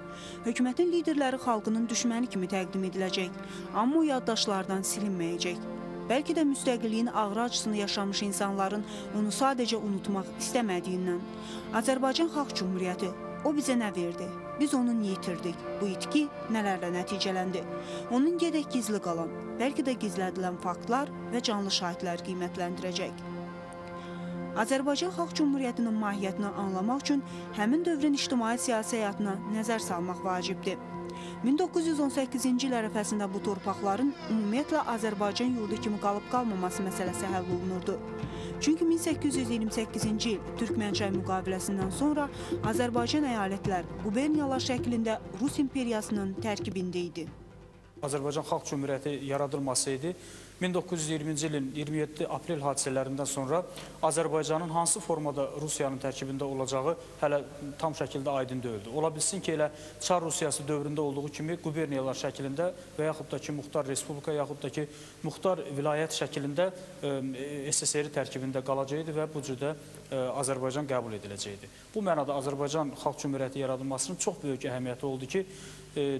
Hökumətin liderləri xalqının düşməni kimi təqdim ediləcək. Amma o yaddaşlardan silinməyəcək. Bəlkə də müstəqilliyin ağrı acısını yaşamış insanların onu sadəcə unutmaq istəmədiyindən. Azərbaycan Xalq Cümhuriyyəti O bizə nə verdi? Biz onu yitirdik. Bu itki nələrlə nəticələndi? Onun gedək gizli qalan, bəlkə də gizlədilən faktlar və canlı şahidlər qiymətləndirəcək. Azərbaycan Xalq Cümhuriyyətinin mahiyyətini anlamaq üçün həmin dövrün ictimai-siyasi həyatına nəzər salmaq vacibdir. 1918-ci il ərəfəsində bu torpaqların ümumiyyətlə Azərbaycan yurdu kimi qalıb-qalmaması məsələsi həll olunurdu. Çünki 1828-ci il Türkmənçay müqaviləsindən sonra Azərbaycan əyalətlər quberniyalar şəklində Rus imperiyasının tərkibində idi. Azərbaycan Xalq Cümhuriyyəti yaradılmasaydı, 1920-ci ilin 27 aprel hadisələrindən sonra Azərbaycanın hansı formada Rusiyanın tərkibində olacağı hələ tam şəkildə aydın deyildi. Ola bilsin ki, elə Çar Rusiyası dövründə olduğu kimi quberniyalar şəklində və yaxud da ki, muxtar respublika, yaxud da ki, muxtar vilayət şəklində SSR tərkibində qalacaqdı və bu cürdə Azərbaycan qəbul ediləcəkdi. Bu mənada Azərbaycan Xalq Cümhuriyyəti yaradılmasının çox böyük əhəmiyyəti oldu ki,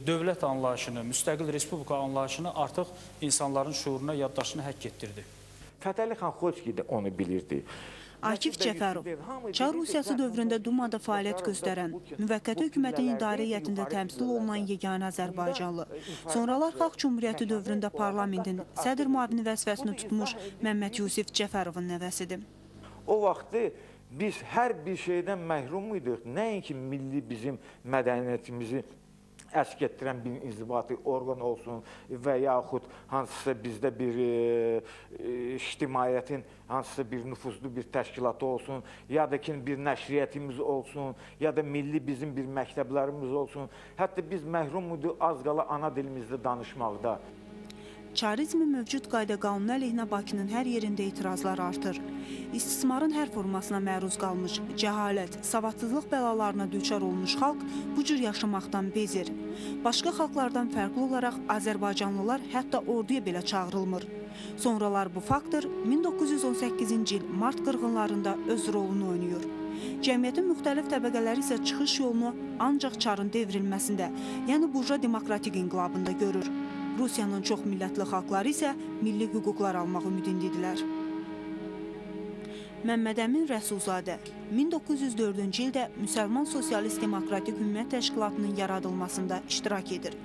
dövlət anlayışını, müstəqil respublika anlayışını artıq insanların şuuruna, yaddaşına həkk etdirdi. Fətəli xan Xoçki də onu bilirdi. Akif Cəfərov, Çar Rusiyası dövründə Dumada fəaliyyət göstərən, müvəqqəti hökumətin idarə heyətində təmsil olunan yeganə Azərbaycanlı, sonralar Xalq Cümhuriyyəti dövründə parlamentin sədr müavini vəzifəsini tutmuş Məmməd Yusif Cəfərovun nəvəsidir. O vaxtı biz hər bir şeydən məhrum idik. Nəinki milli bizim mədəniyyətimizi əsk etdirən bir inzibati orqan olsun və yaxud hansısa bizdə bir ictimaiyyətin hansısa bir nüfuzlu bir təşkilatı olsun, ya da ki bir nəşriyyətimiz olsun, ya da milli bizim bir məktəblərimiz olsun. Hətta biz məhrum idik az qala ana dilimizdə danışmaqda. Çarizmin mövcud qayda qanunu əleyhinə Bakının hər yerində etirazlar artır. İstismarın hər formasına məruz qalmış, cəhalət, savadsızlıq bəlalarına düçar olmuş xalq bu cür yaşamaqdan bezir. Başqa xalqlardan fərqli olaraq Azərbaycanlılar hətta orduya belə çağırılmır. Sonralar bu faktor 1918-ci il mart qırğınlarında öz rolunu oynayır. Cəmiyyətin müxtəlif təbəqələri isə çıxış yolunu ancaq Çarın devrilməsində, yəni burja demokratik inqilabında görür. Rusiyanın çox millətli xalqları isə milli hüquqlar almaq ümidindidilər. Məmməd Əmin Rəsulzadə 1904-cü ildə Müsəlman Sosialist Demokratik Hümmət Təşkilatının yaradılmasında iştirak edir.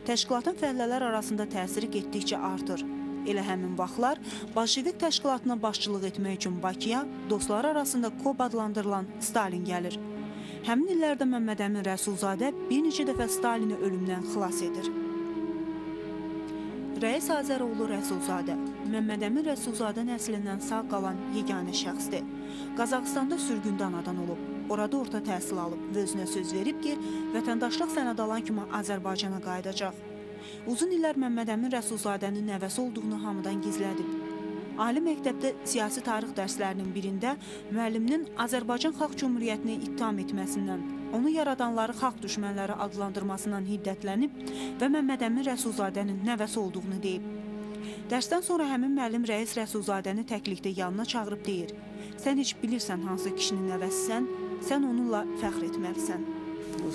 Təşkilatın fəhlələr arasında təsiri getdikcə artır. Elə həmin vaxtlar Bolşevik təşkilatına başçılıq etmək üçün Bakıya dostlar arasında KOB adlandırılan Stalin gəlir. Həmin illərdə Məmməd Əmin Rəsulzadə bir neçə dəfə Stalini ölümdən xilas edir. Rəis Azəroğlu Rəsulzadə, Məmməd Əmin Rəsulzadə nəslindən sağ qalan yeganə şəxsdir. Qazaxıstanda sürgündə anadan olub, orada orta təhsil alıb və özünə söz verib ki, vətəndaşlıq sənəd alan kimi Azərbaycana qayıdacaq. Uzun illər Məmməd Əmin Rəsulzadənin nəvəsi olduğunu hamıdan gizlədib. Ali məktəbdə siyasi tarix dərslərinin birində müəlliminin Azərbaycan Xalq Cümhuriyyətini ittiham etməsindən, onu yaradanları xalq düşmənləri adlandırmasından hiddətlənib və Məmməd Əmin Rəsulzadənin nəvəsi olduğunu deyib. Dərsdən sonra həmin müəllim Rəis Rəsulzadəni təklikdə yanına çağırıb deyir: "Sən heç bilirsən hansı kişinin nəvəsisən, sən onunla fəxr etməlisən."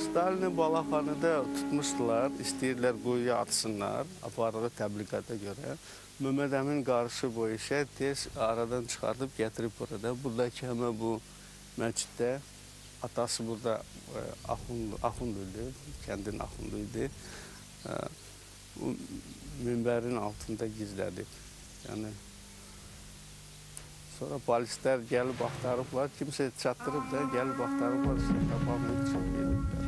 Stalini Balaxanıda tutmuşdular, istəyirlər quyuya atsınlar, apardığı təbliğata görə. Məmməd Əmin qarşı bu işə tez aradan çıxardıb gətirib burada. Buradakı həmə bu məsciddə, atası burada axund idi, kəndin axundu idi. Bu minbərin altında gizlədib. Yəni, sonra polislər gəlib axtarıblar, kimsə çatdırıb da gəlib axtarıblar, işte tapamıyıb çıxıb gediblər.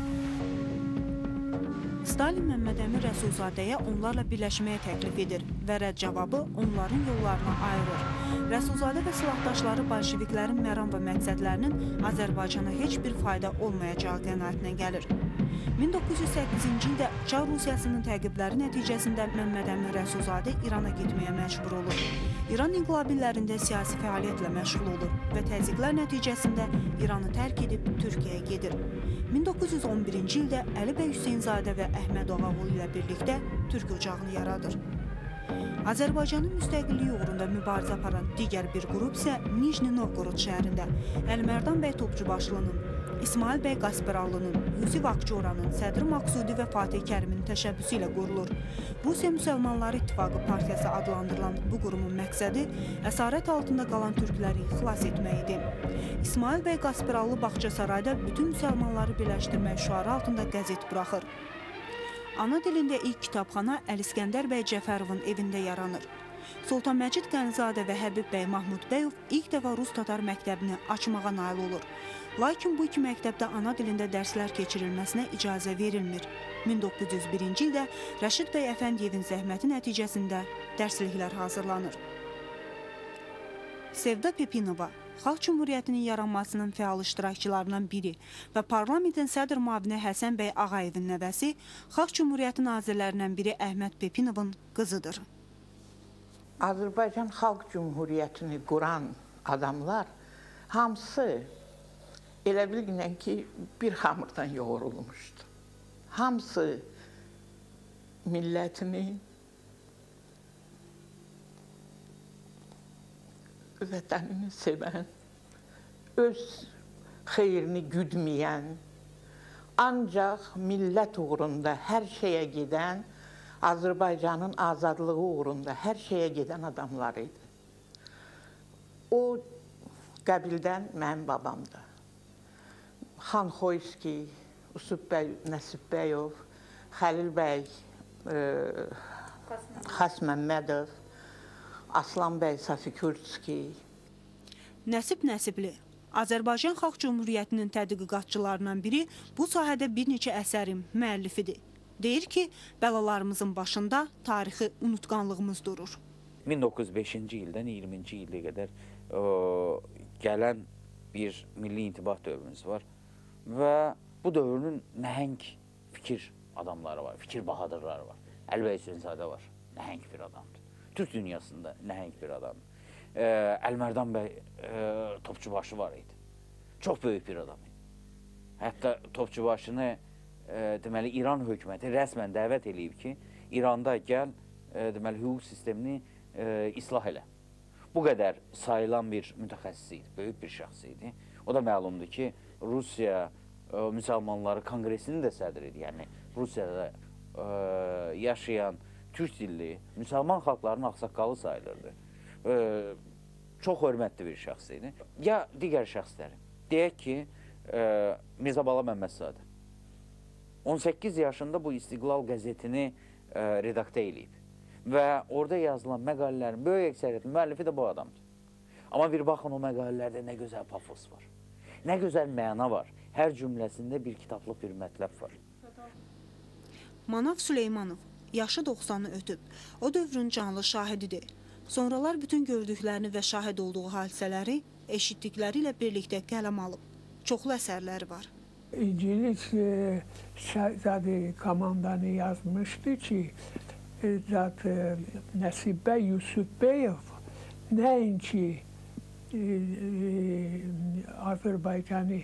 Stalin Məmməd Əmin Rəsulzadəyə onlarla birləşməyə təklif edir və rədd cavabı onların yollarına ayırır. Rəsulzadə və silahdaşları bolşeviklərin məram və məqsədlərinin Azərbaycana heç bir fayda olmayacağı qənaətinə gəlir. 1908-ci ildə Çar Rusiyasının təqibləri nəticəsində Məmməd Əmin Rəsulzadə İrana getməyə məcbur olur. İran inqilabilərində siyasi fəaliyyətlə məşğul olur və təzyiqlər nəticəsində İranı tərk edib Türkiyəyə gedir. 1911-ci ildə Əli bəy Hüseynzadə və Əhməd Ağaoğlu ilə birlikdə Türk ocağını yaradır. Azərbaycanın müstəqilliyi uğrunda mübarizə aparan digər bir qrup isə Nijni Novgorod şəhərində Əlimərdan bəy Topçubaşlının, İsmail bəy Qaspiralı'nın, Yusif Akçoranın, Sədri Maqsudi və Fatih Kərimin təşəbbüsü ilə qurulur. Rusiya Müsəlmanları İttifaqı Partiyası adlandırılan bu qurumun məqsədi əsarət altında qalan türkləri xilas etmək idi. İsmail bəy Qaspiralı Bağçasarayda bütün müsəlmanları birləşdirmək şüarı altında qəzet buraxır. Ana dilində ilk kitabxana Əliskəndər bəy Cəfərovun evində yaranır. Sultan Məcid Qənizadə və Həbib bəy Mahmudbəyov ilk dəfə Rus-Tatar məktəbini açmağa nail olur. Lakin bu iki məktəbdə ana dilində dərslər keçirilməsinə icazə verilmir. 1901-ci ildə Rəşid bəy Əfəndiyevin zəhməti nəticəsində dərsliklər hazırlanır. Sevda Pepinova Xalq Cümhuriyyətinin yaranmasının fəal iştirakçılarından biri və parlamentin sədr müavini Həsən bəy Ağayevin nəvəsi, Xalq Cümhuriyyəti nazirlərindən biri Əhməd Pepinovun qızıdır. Azərbaycan Xalq Cümhuriyyətini quran adamlar hamısı elə bilginən ki, bir xamırdan yoğurulmuşdu. Hamısı millətini, vətənini sevən, öz xeyrini güdməyən, ancaq millət uğrunda hər şeyə gedən, Azərbaycanın azadlığı uğrunda hər şeyə gedən adamlar idi. O qəbildən mənim babamdır. Xan Xoyski, Usub bəy Nəsibbəyov, Xəlil bəy Xas Məmmədov, Aslan bəy Safikurski. Nəsib Nəsibli, Azərbaycan Xalq Cümhuriyyətinin tədqiqatçılarından biri, bu sahədə bir neçə əsərin müəllifidir. Deyir ki, bəlalarımızın başında tarixi unutqanlığımız durur. 1905-ci ildən 20-ci ilə qədər gələn bir milli intibah dövrümüz var və bu dövrün nəhəng fikir adamları var, fikir bahadırları var. Əlbəy Hüseynzadə var, nəhəng bir adamdır. Türk dünyasında nəhəng bir adamdır. Əlmərdan bəy Topçubaşı var idi. Çox böyük bir adam idi. Hətta Topçubaşını deməli, İran hökuməti rəsmən dəvət edib ki, İranda gəl, deməli, hüquq sistemini islah elə. Bu qədər sayılan bir mütəxəssis idi, böyük bir şəxs idi. O da məlumdur ki, Rusiya Müsəlmanları Konqresinin də sədri idi. Yəni, Rusiyada yaşayan türk dilli müsəlman xalqlarının ağsaqqalı sayılırdı. Çox hörmətli bir şəxs idi. Ya digər şəxsləri. Deyək ki, Mirzə Bala Məmmədzadə 18 yaşında bu İstiqlal qəzetini redaktə edib və orada yazılan məqalələrin böyük əksəriyyətinin müəllifi də bu adamdır. Amma bir baxın o məqalələrdə nə gözəl pafos var, nə gözəl məna var, hər cümləsində bir kitablıq, bir mətləb var. Manav Süleymanov yaşı 90'ı ötüb, o dövrün canlı şahididir. Sonralar bütün gördüklərini və şahid olduğu hadisələri eşitdikləri ilə birlikdə qələm alıb. Çoxlu əsərləri var. İngiliz Şəhzadə komandanı yazmışdı ki, Nəsibbə Yusufbəyev nəinki Azərbaycanı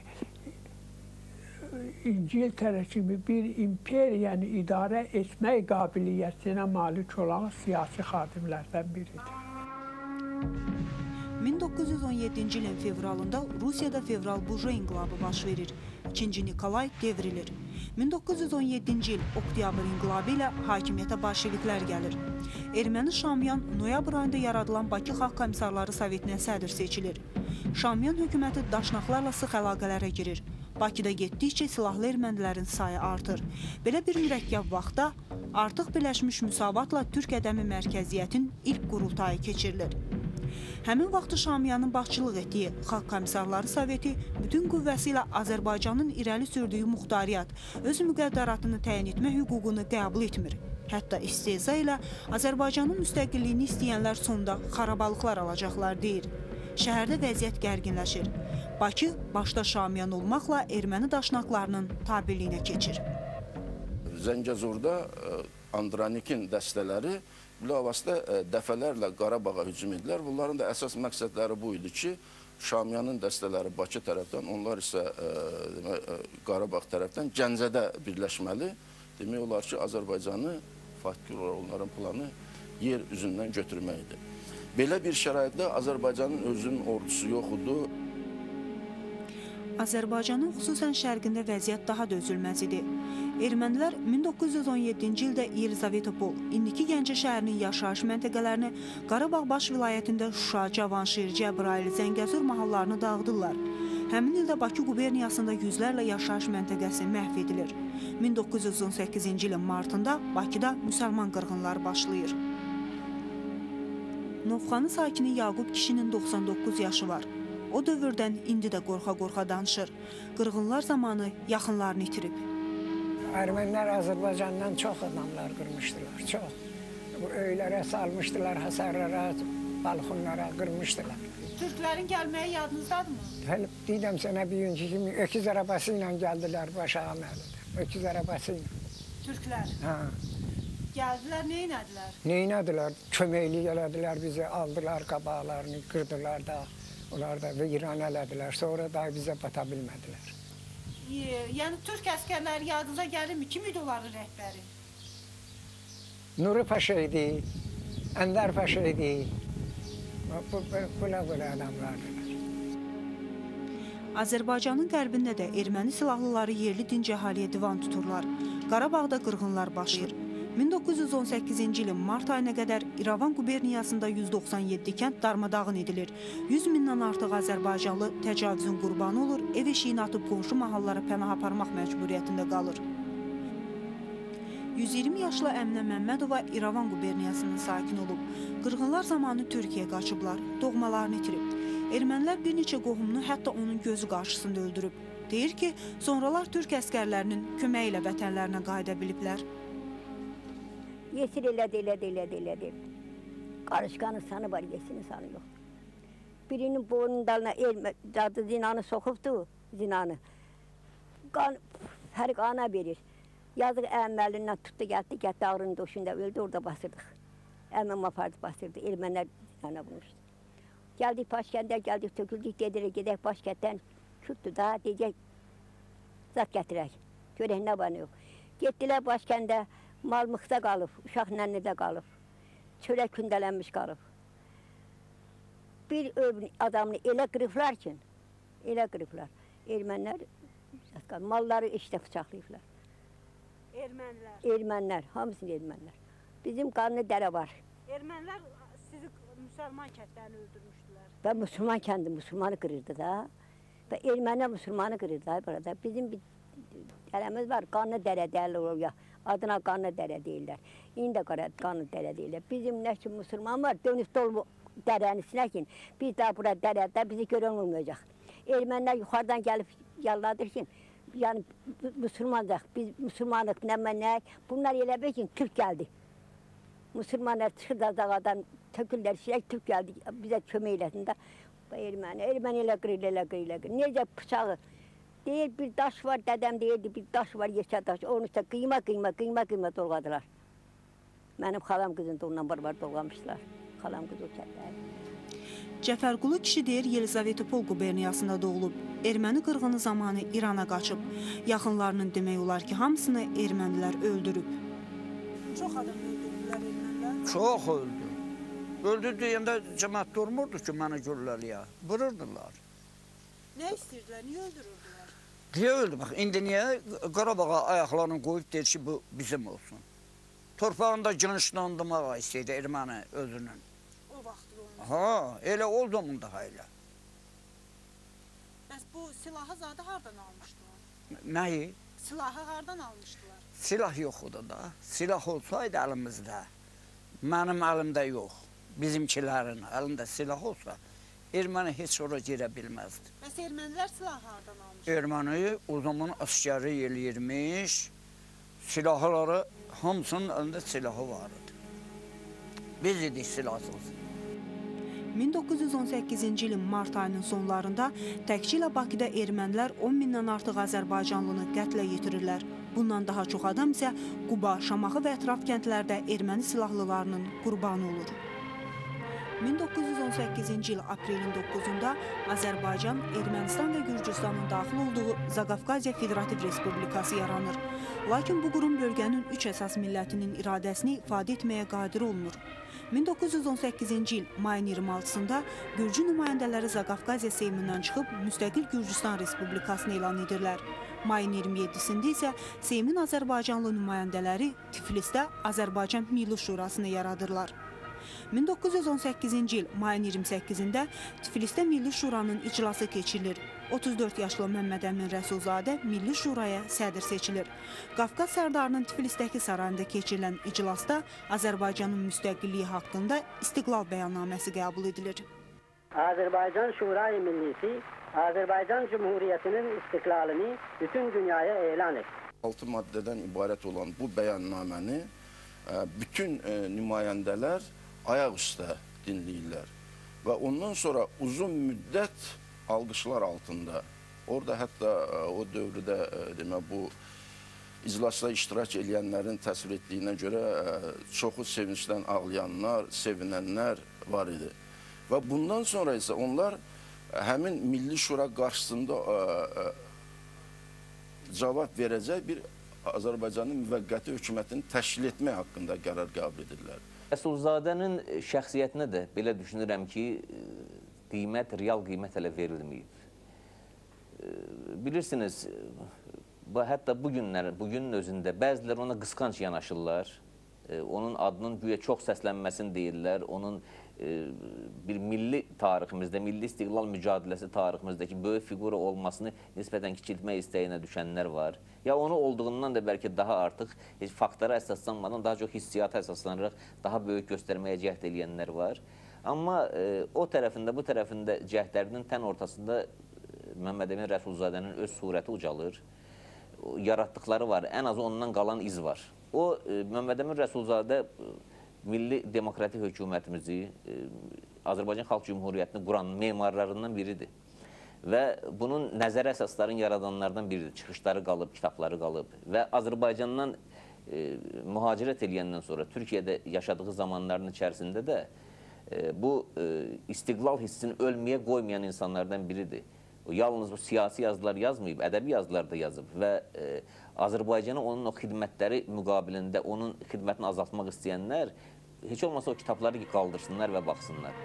İngiltərə kimi bir imperiyanı idarə etmək qabiliyyətinə malik olan siyasi xadimlərdən biridir. 1917-ci ilin fevralında Rusiyada fevral burjua inqilabı baş verir. 2. Nikolay devrilir. 1917-ci il oktyabr inqilabı ilə hakimiyyətə bolşeviklər gəlir. Erməni Şamyan noyabr ayında yaradılan Bakı Xalq Komissarları Sovetinə sədr seçilir. Şamyan hökuməti daşnaqlarla sıx əlaqələrə girir. Bakıda getdikcə silahlı ermənilərin sayı artır. Belə bir mürəkkəb vaxtda artıq Birləşmiş Müsavatla Türk Ədəmi Mərkəziyyətin ilk qurultayı keçirilir. Həmin vaxtı Şamiyanın başçılıq etdiyi Xalq Komissarları Soveti bütün qüvvəsi ilə Azərbaycanın irəli sürdüyü muxtariyyat, öz müqəddəratını təyin etmə hüququnu qəbul etmir. Hətta istehza ilə Azərbaycanın müstəqilliyini istəyənlər sonda xarabalıqlar alacaqlar deyir. Şəhərdə vəziyyət gərginləşir. Bakı başda Şamiyan olmaqla erməni daşnaqlarının tabeliyinə keçir. Zəngəzurda Andranikin dəstələri bilavasitə dəfələrlə Qarabağa hücum edilər. Bunların da əsas məqsədləri bu idi ki, Şamiyanın dəstələri Bakı tərəfdən, onlar isə Qarabağ tərəfdən Gəncədə birləşməli. Demək olar ki, Azərbaycanı, fakir onların planı yer üzündən götürməkdir. Belə bir şəraitdə Azərbaycanın özünün ordusu yox idi. Azərbaycanın xüsusən şərqində vəziyyət daha da üzülməz idi. Ermənilər 1917-ci ildə Yelizavetopol, indiki Gəncə şəhərinin yaşayış məntəqələrini, Qarabağ-Baş vilayətində Şuşa, Cavanşir, Cəbrayıl, Zəngəzur mahallarını dağıdırlar. Həmin ildə Bakı quberniyasında yüzlərlə yaşayış məntəqəsi məhv edilir. 1918-ci ilin martında Bakıda müsəlman qırğınları başlayır. Novxanı sakini Yaqub kişinin 99 yaşı var. O dövrdən indi də qorxa-qorxa danışır. Qırğınlar zamanı yaxınlarını itirib. Ermənilər Azərbaycandan çox adamlar qırmışdılar, çox. Öylərə salmışdılar, hasarlara, balxonlara qırmışdılar. Türklərin gəlməyi yadınızdadır mı? Deyirəm sənə bir günkü kimi öküz arabası ilə gəldilər Başağa məlidə. Öküz arabası ilə. Türklər? Hə. Gəldilər, neynədilər? Neynədilər? Köməklik elədilər bizi, aldılar qabaqlarını, qırdılar da. Onlar da viran elədilər, sonra da bizə bata bilmədilər. Yəni Türk əskərləri yadınıza gəlirmi? Kim idi onların rəhbəri? Nuri Paşa idi, Əndər Paşa idi. Belə adamlardılar. Azərbaycanın qərbində də erməni silahlıları yerli dinc əhaliyə divan tuturlar. Qarabağda qırğınlar başlayır. 1918-ci ilin mart ayına qədər İrəvan quberniyasında 197 kənd darmadağın edilir. 100 mindən artıq Azərbaycanlı təcavüzün qurbanı olur, ev eşiyini atıb qonşu mahallara pənah aparmaq məcburiyyətində qalır. 120 yaşlı Əminə Məmmədova İrəvan quberniyasının sakini olub. Qırğınlar zamanı Türkiyəyə qaçıblar, doğmalarını itirib. Ermənilər bir neçə qohumunu hətta onun gözü qarşısında öldürüb. Deyir ki, sonralar Türk əskərlərinin köməyi ilə vətənlərinə qayıda biliblər. Yesir elədi. Qarışqanın sanı var, yesinin sanı yox. Birinin boynunun dalına dadı zinanı soxubdu, zinanı. Hər qana verir. Yazıq əməlindən tutdu, gəldi ağrının döşündə öldü, orada basırdıq. Əməm apardı, basırdı, ermənlər zinana vurmuşdu. Gəldik başkəndə, töküldük, dedirik, gedək başkətdən kürdü da, deyəcək, zat gətirək, görək nə var, nə yox. Getdilər başkəndə, mal mıxda qalıb, uşaq nənnidə qalıb, çörək kündələnmiş qalıb. Bir adamını elə qırıblar ki, ermənilər malları işdə bıçaqlayıblar. Ermənilər, hamısını ermənilər. Bizim qanlı dərə var. Ermənilər sizi müsəlman kəndlərini öldürmüşdülər. Və müsəlman kəndi müsəlmanı qırırdı da. Və ermənilər müsəlmanı qırırdı da burada. Bizim bir dərəmiz var, qanlı dərə deyirlər ya. Adına qanlı dərə deyirlər. İndi də qanlı dərə deyirlər. Bizim nə ki müsəlman var, dönüb dolu dərənin içinə ki, biz də bura dərədə bizi görən olmayacaq. Ermənilər yuxarıdan gəlib yalladır ki, yəni müsəlmanıq, biz müsəlmanıq, nəmənək, bunlar elə bir ki, Türk gəldi. Müsəlmanlar çıxır da dağadan, tökürlər, Türk gəldi, bizə kömək eləsin də. Erməni elə qırır. Necə bıçağı? Deyir, bir daş var, dədəm deyirdi, bir daş var, yeşə daş, onun üstə qıyma dolğadılar. Mənim xalam qızını da ondan var dolğamışdılar. Xalam qızı o kətlər. Cəfərqulu kişi deyir, Yelizavetopol quberniyasında doğulub. Erməni qırğını zamanı İrana qaçıb. Yaxınlarının demək olar ki, hamısını ermənilər öldürüb. Çox adam öldürdülər ermənilər. Çox öldü. Öldü deyəndə cəmaət durmurdu ki, mənə görürlər, vururdular. Nə istəyirdilər, niyə öldürürdülər? Deyə öldü, bax, indi niyə Qarabağa ayaqlarını qoyub deyir ki, bu bizim olsun. Torpağında genişlandırmağa istəyirdi erməni özünün. O vaxt olmadı. Ha, elə o zamanda elə. Bəs bu silahı zadı hardan almışdılar? Nəyi? Silahı hardan almışdılar? Silah yox idi da. Silah olsaydı əlimizdə, mənim əlimdə yox, bizimkilərin əlində silah olsa, erməni heç ora girə bilməzdi. Bəs ermənilər silahı hardan almışdılar? Erməni o zaman askəri eləyirmiş, silahları hamısının əlində silahı var idi. Biz idik silahsız. 1918-ci ilin mart ayının sonlarında təkcə ilə Bakıda ermənilər 10 mindən artıq Azərbaycanlını qətlə yetirirlər. Bundan daha çox adam isə Quba, Şamaxı və ətraf kəndlərdə erməni silahlılarının qurbanı olur. 1918-ci il aprelin 9-da Azərbaycan, Ermənistan və Gürcüstanın daxil olduğu Zaqafqaziya Federativ Respublikası yaranır. Lakin bu qurum bölgənin 3 əsas millətinin iradəsini ifadə etməyə qadir olmur. 1918-ci il mayın 26-sında Gürcü nümayəndələri Zaqafqaziya Seymindən çıxıb müstəqil Gürcüstan Respublikasını elan edirlər. Mayın 27-sində isə Seymin Azərbaycanlı nümayəndələri Tiflisdə Azərbaycan Milli Şurasını yaradırlar. 1918-ci il mayın 28-də Tiflisdə Milli Şuranın iclası keçirilir. 34 yaşlı Məmməd Əmin Rəsulzadə Milli Şuraya sədr seçilir. Qafqaz Sərdarının Tiflisdəki sarayında keçirilən iclasda Azərbaycanın müstəqilliyi haqqında İstiqlal bəyannaməsi qəbul edilir. Azərbaycan Şurayı Millisi Azərbaycan Cumhuriyyətinin istiqlalını bütün dünyaya elan etdi. 6 maddədən ibarət olan bu bəyannaməni bütün nümayəndələr ayaq üstə dinləyirlər. Və ondan sonra uzun müddət alqışlar altında, orada hətta o dövrdə bu iclasda iştirak edənlərin təsvir etdiyinə görə çoxu sevincdən ağlayanlar, sevinənlər var idi. Və bundan sonra isə onlar həmin Milli Şura qarşısında cavab verəcək bir Azərbaycanın müvəqqəti hökumətini təşkil etmək haqqında qərar qəbul edirlər. Rəsulzadənin şəxsiyyətinə də belə düşünürəm ki, qiymət, real qiymət hələ verilməyib. Bilirsiniz, hətta bugünün özündə bəziləri ona qısqanc yanaşırlar. Onun adının güya çox səslənməsini deyirlər. Onun bir milli tariximizdə, milli istiqlal mücadiləsi tariximizdəki böyük fiqura olmasını nisbətən kiçiltmək istəyinə düşənlər var. Ya onu olduğundan da bəlkə daha artıq faktlara əsaslanmadan, daha çox hissiyata əsaslanaraq daha böyük göstərməyə cəhd edənlər var. Amma o tərəfində, bu tərəfində cəhdlərinin tən ortasında Məmməd Əmin Rəsulzadənin öz surəti ucalır. Yaratdıqları var, ən azı ondan qalan iz var. O, Məmməd Əmin Rəsulzadə milli demokratik hökumətimizi, Azərbaycan Xalq Cumhuriyyətini quran memarlarından biridir. Və bunun nəzəri əsasların yaradanlardan biridir. Çıxışları qalıb, kitabları qalıb və Azərbaycandan mühacirət edəndən sonra Türkiyədə yaşadığı zamanların içərisində də bu istiqlal hissini ölməyə qoymayan insanlardan biridir. O, yalnız bu siyasi yazılar yazmayıb, ədəbi yazılar da yazıb və Azərbaycana onun o xidmətləri müqabilində onun xidmətini azaltmaq istəyənlər heç olmasa o kitabları qaldırsınlar və baxsınlar.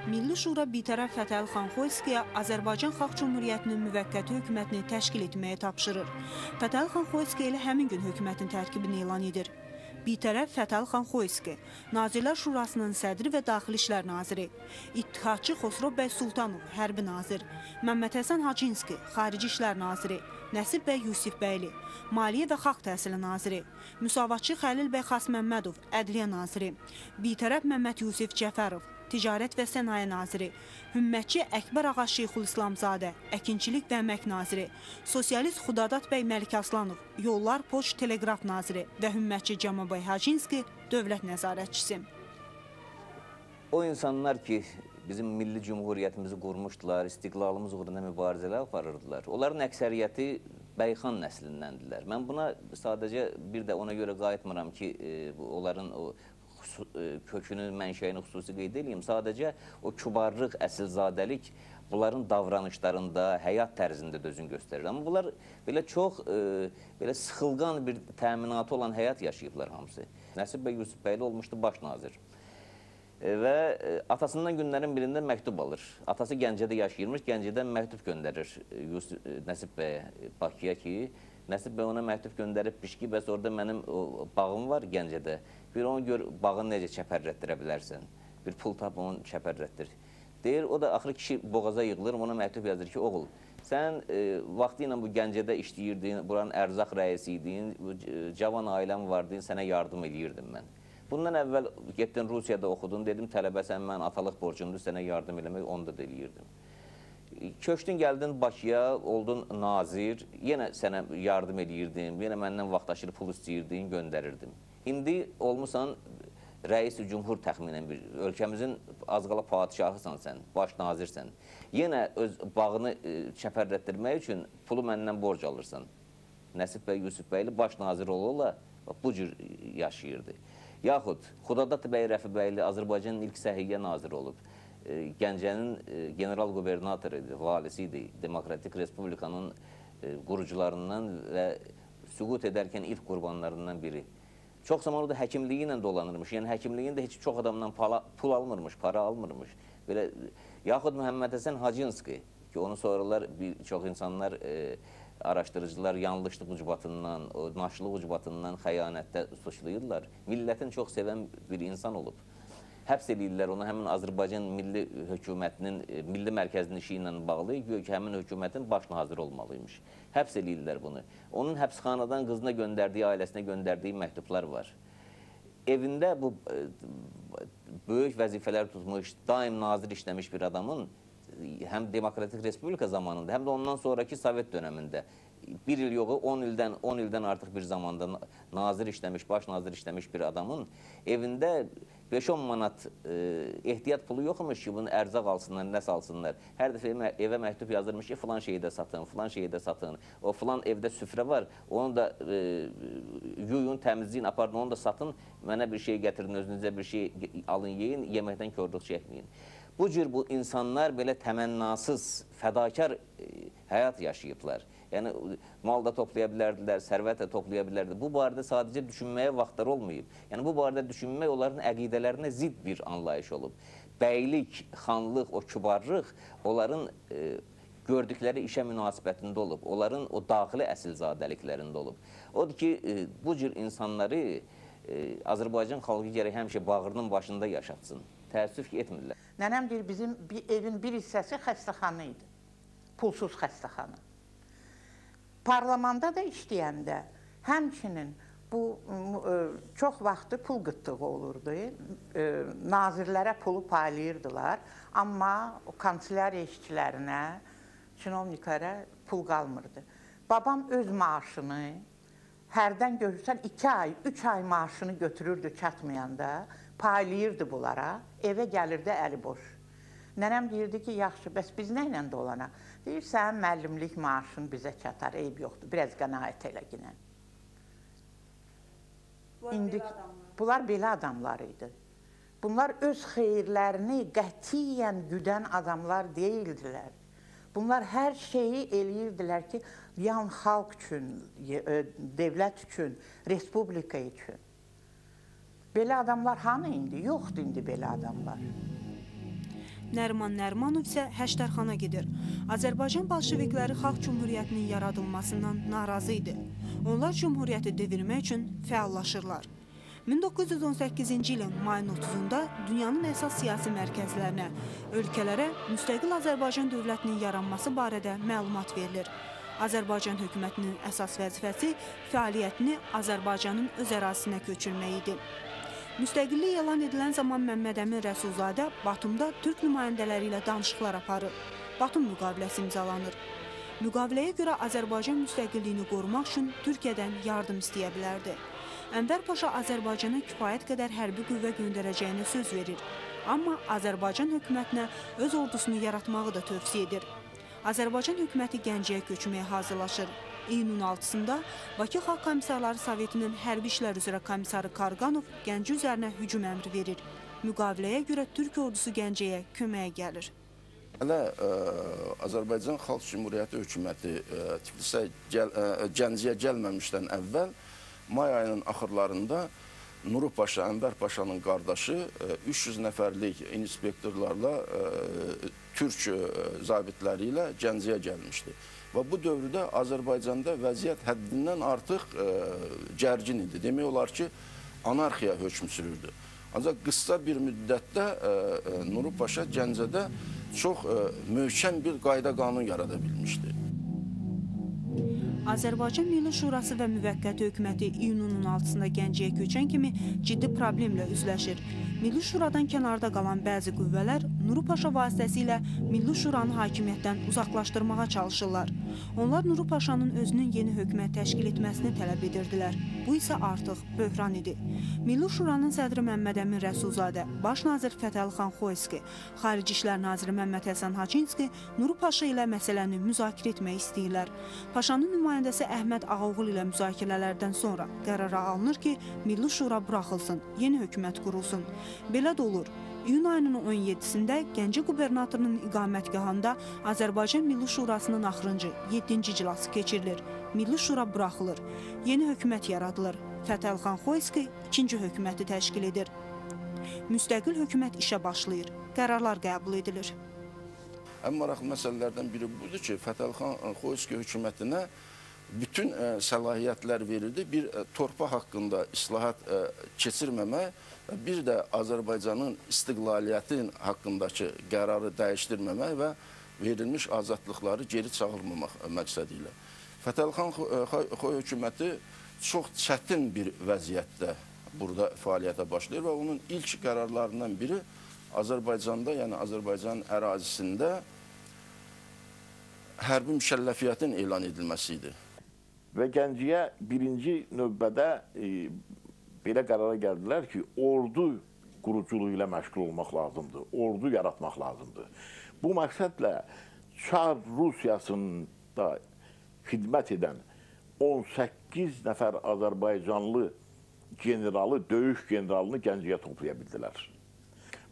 Milli Şura bitərəf Fətəli xan Xoyskiyə Azərbaycan Xalq Cumhuriyyətinin müvəqqəti hökumətini təşkil etməyə tapşırır. Fətəli xan Xoyski ilə həmin gün hökumətin tərkibini elan edir. Bitərəf Fətəli xan Xoyski, Nazirlər Şurasının sədri və Daxili İşlər Naziri, İttihadçı Xosrov bəy Sultanov, Hərbi Nazir, Məmməd Həsən Hacınski, Xarici İşlər Naziri, Nəsib bəy Yusifbəyli, Maliyyə və Xalq Təhsili Naziri, Müsavatçı Xəlil bəy Xasməmmədov, Ədliyyə Naziri, Bitərəf Məmməd Yusif Cəfərov, Ticarət və Sənaye Naziri, Hümmətçi Əkbər Ağa Şeyxülislamzadə, Əkinçilik və Əmək Naziri, Sosialist Xudadat bəy Məlik Aslanov, Yollar, Poçt, Teleqraf Naziri və Hümmətçi Cəmabəy Hacınski dövlət nəzarətçisi. O insanlar ki, bizim milli cumhuriyyətimizi qurmuşdular, istiqlalımız uğrunda mübarizələr aparırdılar. Onların əksəriyyəti Bəyxan nəslindəndirlər. Mən buna sadəcə bir də ona görə qayıtmıram ki, onların o kökünün, mənşəyini xüsusi qeyd edeyim. Sadəcə o kübarlıq, əsilzadəlik bunların davranışlarında, həyat tərzində də özünü göstərir. Amma bunlar belə çox sıxılğan bir təminatı olan həyat yaşayıblar hamısı. Nəsib bəy Yusifbəyli olmuşdu baş nazir. Və atasından günlərin birində məktub alır. Atası Gəncədə yaşayırmış, Gəncədən məktub göndərir Nəsib bəyə Bakıya ki, Nəsib bəy ona məktub göndəribmiş ki, bəs orada mənim bağım var Gəncədə. Bir onu gör, bağını necə çəpərlətdirə bilərsən. Bir pul tap, onu çəpərlətdir. Deyir, o da axırı kişi boğaza yığılır, ona məktub yazır ki, oğul, sən vaxtı ilə bu Gəncədə işləyirdin, buranın ərzaq rəisi idin, cavan ailəm vardı, sənə yardım edirdim mən. Bundan əvvəl getdin Rusiyada oxudun, dedim, tələbəsən, mən atalıq borcumdur, sənə yardım eləmək, onu da eləyirdim. Köçdün, gəldin Bakıya, oldun nazir, yenə sənə yardım edirdim, yenə məndən vaxtaşırı pul istəyirdin, göndərirdim. İndi olmusan rəis-i cümhur təxminən bir, ölkəmizin az qala padişahısan sən, baş nazirsən. Yenə öz bağını çəpərlətdirmək üçün pulu məndən borc alırsan. Nəsib bəy Yusifbəyli baş nazir ola bu cür yaşayırdı. Yaxud Xudadat bəy Rəfibəyli Azərbaycanın ilk səhiyyə naziri olub. Gəncənin general qubernatoru idi, valisi idi, Demokratik Respublikanın qurucularından və süqut edərkən ilk qurbanlarından biri. Çox zaman o da həkimliyi ilə dolanırmış. Yəni həkimliyində heç çox adamdan pul almırmış, para almırmış. Belə yaxud Məhəmməd Həsən Hacınski ki, onu sonralar bir çox insanlar araşdırıcılar yanlışlıq ucbatından, naşlıq ucbatından xəyanətdə suçlayırlar. Millətin çox sevən bir insan olub. Həbs edirlər onu həmin Azərbaycan Milli Hökumətinin, Milli Mərkəzinin işi ilə bağlı, ki, həmin hökumətin baş naziri olmalıymış. Həbs edirlər bunu. Onun həbsxanadan qızına göndərdiyi, ailəsinə göndərdiyi məktublar var. Evində bu böyük vəzifələr tutmuş, daim nazir işləmiş bir adamın həm Demokratik Respublika zamanında, həm də ondan sonraki Sovet dönəmində bir il yoxu 10 ildən artıq bir zamanda nazir işləmiş, baş nazir işləmiş bir adamın evində 5-10 manat ehtiyat pulu yoxmuş ki, bunu ərzaq alsınlar, nə salsınlar. Hər dəfə evə məktub yazırmış ki, filan şeyi də satın, filan şeyi də satın. O filan evdə süfrə var, onu da yuyun, təmizləyin, aparın, onu da satın, mənə bir şey gətirin, özünüzə bir şey alın, yeyin, yeməkdən korluq çəkməyin. Bu cür bu insanlar belə təmənnasız, fədakar həyat yaşayıblar. Yəni, mal da toplaya bilərdilər, sərvət də toplaya bilərdilər. Bu barədə sadəcə düşünməyə vaxtları olmayıb. Yəni, bu barədə düşünmək onların əqidələrinə zidd bir anlayış olub. Bəylik, xanlıq, o kübarlıq onların gördükləri işə münasibətində olub. Onların o daxili əsilzadəliklərində olub. Odur ki, bu cür insanları Azərbaycan xalqı gərək həmişə bağrının başında yaşatsın. Təəssüf ki, etmirlər. Nənəm deyir, bizim evin bir hissəsi xəstəxana idi. Pulsuz xəstəxana. Parlamenda da işləyəndə həmçinin bu çox vaxtı pul qıtlığı olurdu. Nazirlərə pulu paylayırdılar, amma kanselyariya işçilərinə, çinovniklərə pul qalmırdı. Babam öz maaşını hərdən görürsən 2 ay, 3 ay maaşını götürürdü çatmayanda, paylayırdı bunlara, evə gəlirdi əli boş. Nənəm deyirdi ki, yaxşı, bəs biz nə ilə dolanaq? Deyir, sənin müəllimlik maaşın bizə çatar, eyb yoxdur, biraz qənaət elə ginən. Bunlar belə adamlar idi. Bunlar öz xeyirlərini qətiyyən güdən adamlar deyildilər. Bunlar hər şeyi eləyirdilər ki, yan xalq üçün, devlət üçün, respublika üçün. Belə adamlar hanı indi? Yoxdur indi belə adamlar. Nəriman Nərimanov isə Həştərxana gedir. Azərbaycan bolşevikləri Xalq Cümhuriyyətinin yaradılmasından narazı idi. Onlar Cümhuriyyəti devirmək üçün fəallaşırlar. 1918-ci ilin mayın 30-da dünyanın əsas siyasi mərkəzlərinə, ölkələrə müstəqil Azərbaycan dövlətinin yaranması barədə məlumat verilir. Azərbaycan hökumətinin əsas vəzifəsi fəaliyyətini Azərbaycanın öz ərazisinə köçürmək idi. Müstəqillik elan edilən zaman Məmməd Əmin Rəsulzadə Batumda türk nümayəndələri ilə danışıqlar aparır. Batum müqaviləsi imzalanır. Müqaviləyə görə Azərbaycan müstəqilliyini qorumaq üçün Türkiyədən yardım istəyə bilərdi. Ənvər Paşa Azərbaycana kifayət qədər hərbi qüvvə göndərəcəyinə söz verir. Amma Azərbaycan hökumətinə öz ordusunu yaratmağı da tövsiyə edir. Azərbaycan hökuməti Gəncəyə köçməyə hazırlaşır. İyunun 6-sında Bakı Xalq Komissarları Sovetinin hərbi işlər üzrə komissarı Karqanov Gəncə üzərinə hücum əmri verir. Müqaviləyə görə Türk ordusu Gəncəyə köməyə gəlir. Hələ Azərbaycan Xalq Cümhuriyyəti hökuməti Tiflisə Gəncəyə gəlməmişdən əvvəl may ayının axırlarında Nuru Paşa, Ənvər Paşanın qardaşı 300 nəfərlik inspektorlarla türk zabitləri ilə Gəncəyə gəlmişdi. Və bu dövrdə Azərbaycanda vəziyyət həddindən artıq gərgin idi. Demək olar ki, anarxiya hökm sürürdü. Ancaq qısa bir müddətdə Nuru Paşa Gəncədə çox möhkəm bir qayda-qanun yarada bilmişdi. Azərbaycan Milli Şurası və Müvəqqəti Hökuməti iyunun 16-sında Gəncəyə köçən kimi ciddi problemlə üzləşir. Milli Şuradan kənarda qalan bəzi qüvvələr Nuru Paşa vasitəsilə Milli Şuranı hakimiyyətdən uzaqlaşdırmağa çalışırlar. Onlar Nuru Paşanın özünün yeni hökumət təşkil etməsini tələb edirdilər. Bu isə artıq böhran idi. Milli Şuranın sədri Məmməd Əmin Rəsulzadə, baş nazir Fətəli xan Xoyski, Xarici İşlər naziri Məmməd Həsən Hacınski Nuru Paşa ilə məsələni müzakirə etmək istəyirlər. Paşanın nümayəndəsi Əhməd Ağaoğlu ilə müzakirələrdən sonra qərara alınır ki, Milli Şura buraxılsın, yeni hökumət qurulsun. Belə də olur. İyun ayının 17-sində Gəncə qubernatorunun iqamətgahında Azərbaycan Milli Şurasının axırıncı 7-ci iclası keçirilir. Milli Şura buraxılır, yeni hökumət yaradılır. Fətəlxan Xoyski ikinci hökuməti təşkil edir. Müstəqil hökumət işə başlayır, qərarlar qəbul edilir. Ən maraqlı məsələlərdən biri budur ki, Fətəlxan Xoyski hökumətinə bütün səlahiyyətlər verildi. Bir torpaq haqqında islahat keçirməmək və bir də Azərbaycanın istiqlaliyyətin haqqındakı qərarı dəyişdirməmək və verilmiş azadlıqları geri çağırmamaq məqsədi ilə. Fətəlxan Xoy hökuməti çox çətin bir vəziyyətdə burada fəaliyyətə başlayır və onun ilk qərarlarından biri Azərbaycanda, yəni Azərbaycan ərazisində hərbi mükəlləfiyyətin elan edilməsi idi. Və Gəncəyə birinci növbədə belə qərara gəldilər ki, ordu quruculuğu ilə məşğul olmaq lazımdır, ordu yaratmaq lazımdır. Bu məqsədlə Çar Rusiyasında xidmət edən 18 nəfər Azərbaycanlı generalı, döyüş generalını Gəncəyə toplaya bildilər.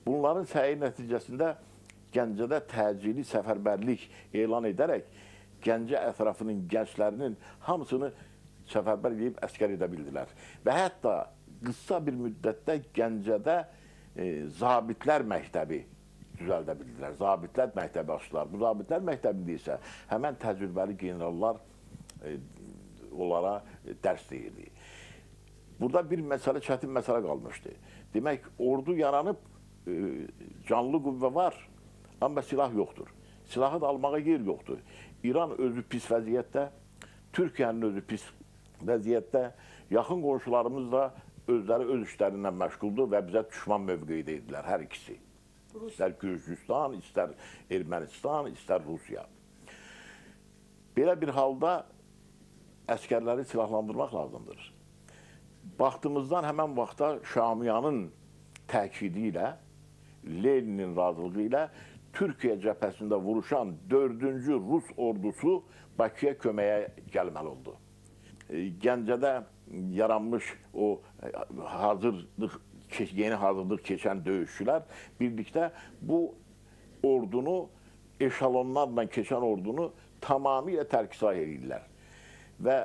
Bunların səyi nəticəsində Gəncədə təcili səfərbərlik elan edərək Gəncə ətrafının gənclərinin hamısını səfərbər edib əskər edə bildilər. Və hətta qısa bir müddətdə Gəncədə zabitlər məktəbi düzəldə bildilər. Zabitlər məktəbi açdılar. Bu zabitlər məktəbində isə həmən təcrübəli generallar onlara dərs deyirdi. Burada bir məsələ, çətin məsələ qalmışdı. Demək, ordu yaranıb, canlı qüvvə var, amma silah yoxdur. Silahı da almağa yer yoxdur. İran özü pis vəziyyətdə, Türkiyənin özü pis vəziyyətdə, yaxın qonşularımız da özləri öz işlərindən məşğuldur və bizə düşman mövqeyidə idilər hər ikisi. İstər Gürcüstan, istər Ermənistan, istər Rusiya. Belə bir halda əskərləri silahlandırmaq lazımdır. Baxdığımızdan həmən vaxtda Şamiyanın təkidi ilə, Leninin razılığı ilə Türkiyə cəbhəsində vuruşan 4-cü Rus ordusu Bakıya köməyə gəlməli oldu. Gəncədə yaranmış o yeni hazırlıq keçən döyüşçülər birlikdə bu ordunu, eşalonlarla keçən ordunu tamamilə tərkisay edirlər. Və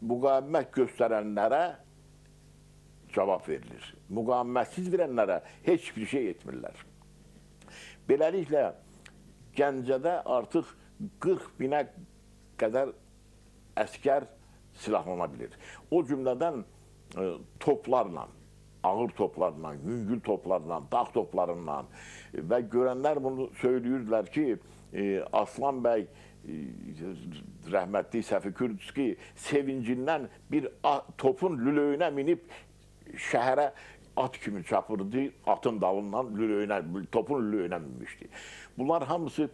müqavimət göstərənlərə cavab verilir. Müqavimətsiz verənlərə heç bir şey etmirlər. Beləliklə, Gəncədə artıq 40 binə qədər əskər silahlana bilir. O cümlədən toplarla, ağır toplarla, yüngül toplarla, dağ toplarla və görənlər bunu söylüyürdülər ki, Aslan bəy, rəhmətli Səfi Kürdüski sevincindən bir topun lülöyünə minib şəhərə at kimi çapırdı, atın dalından topun lülöyünə minmişdi. Bunlar hamısı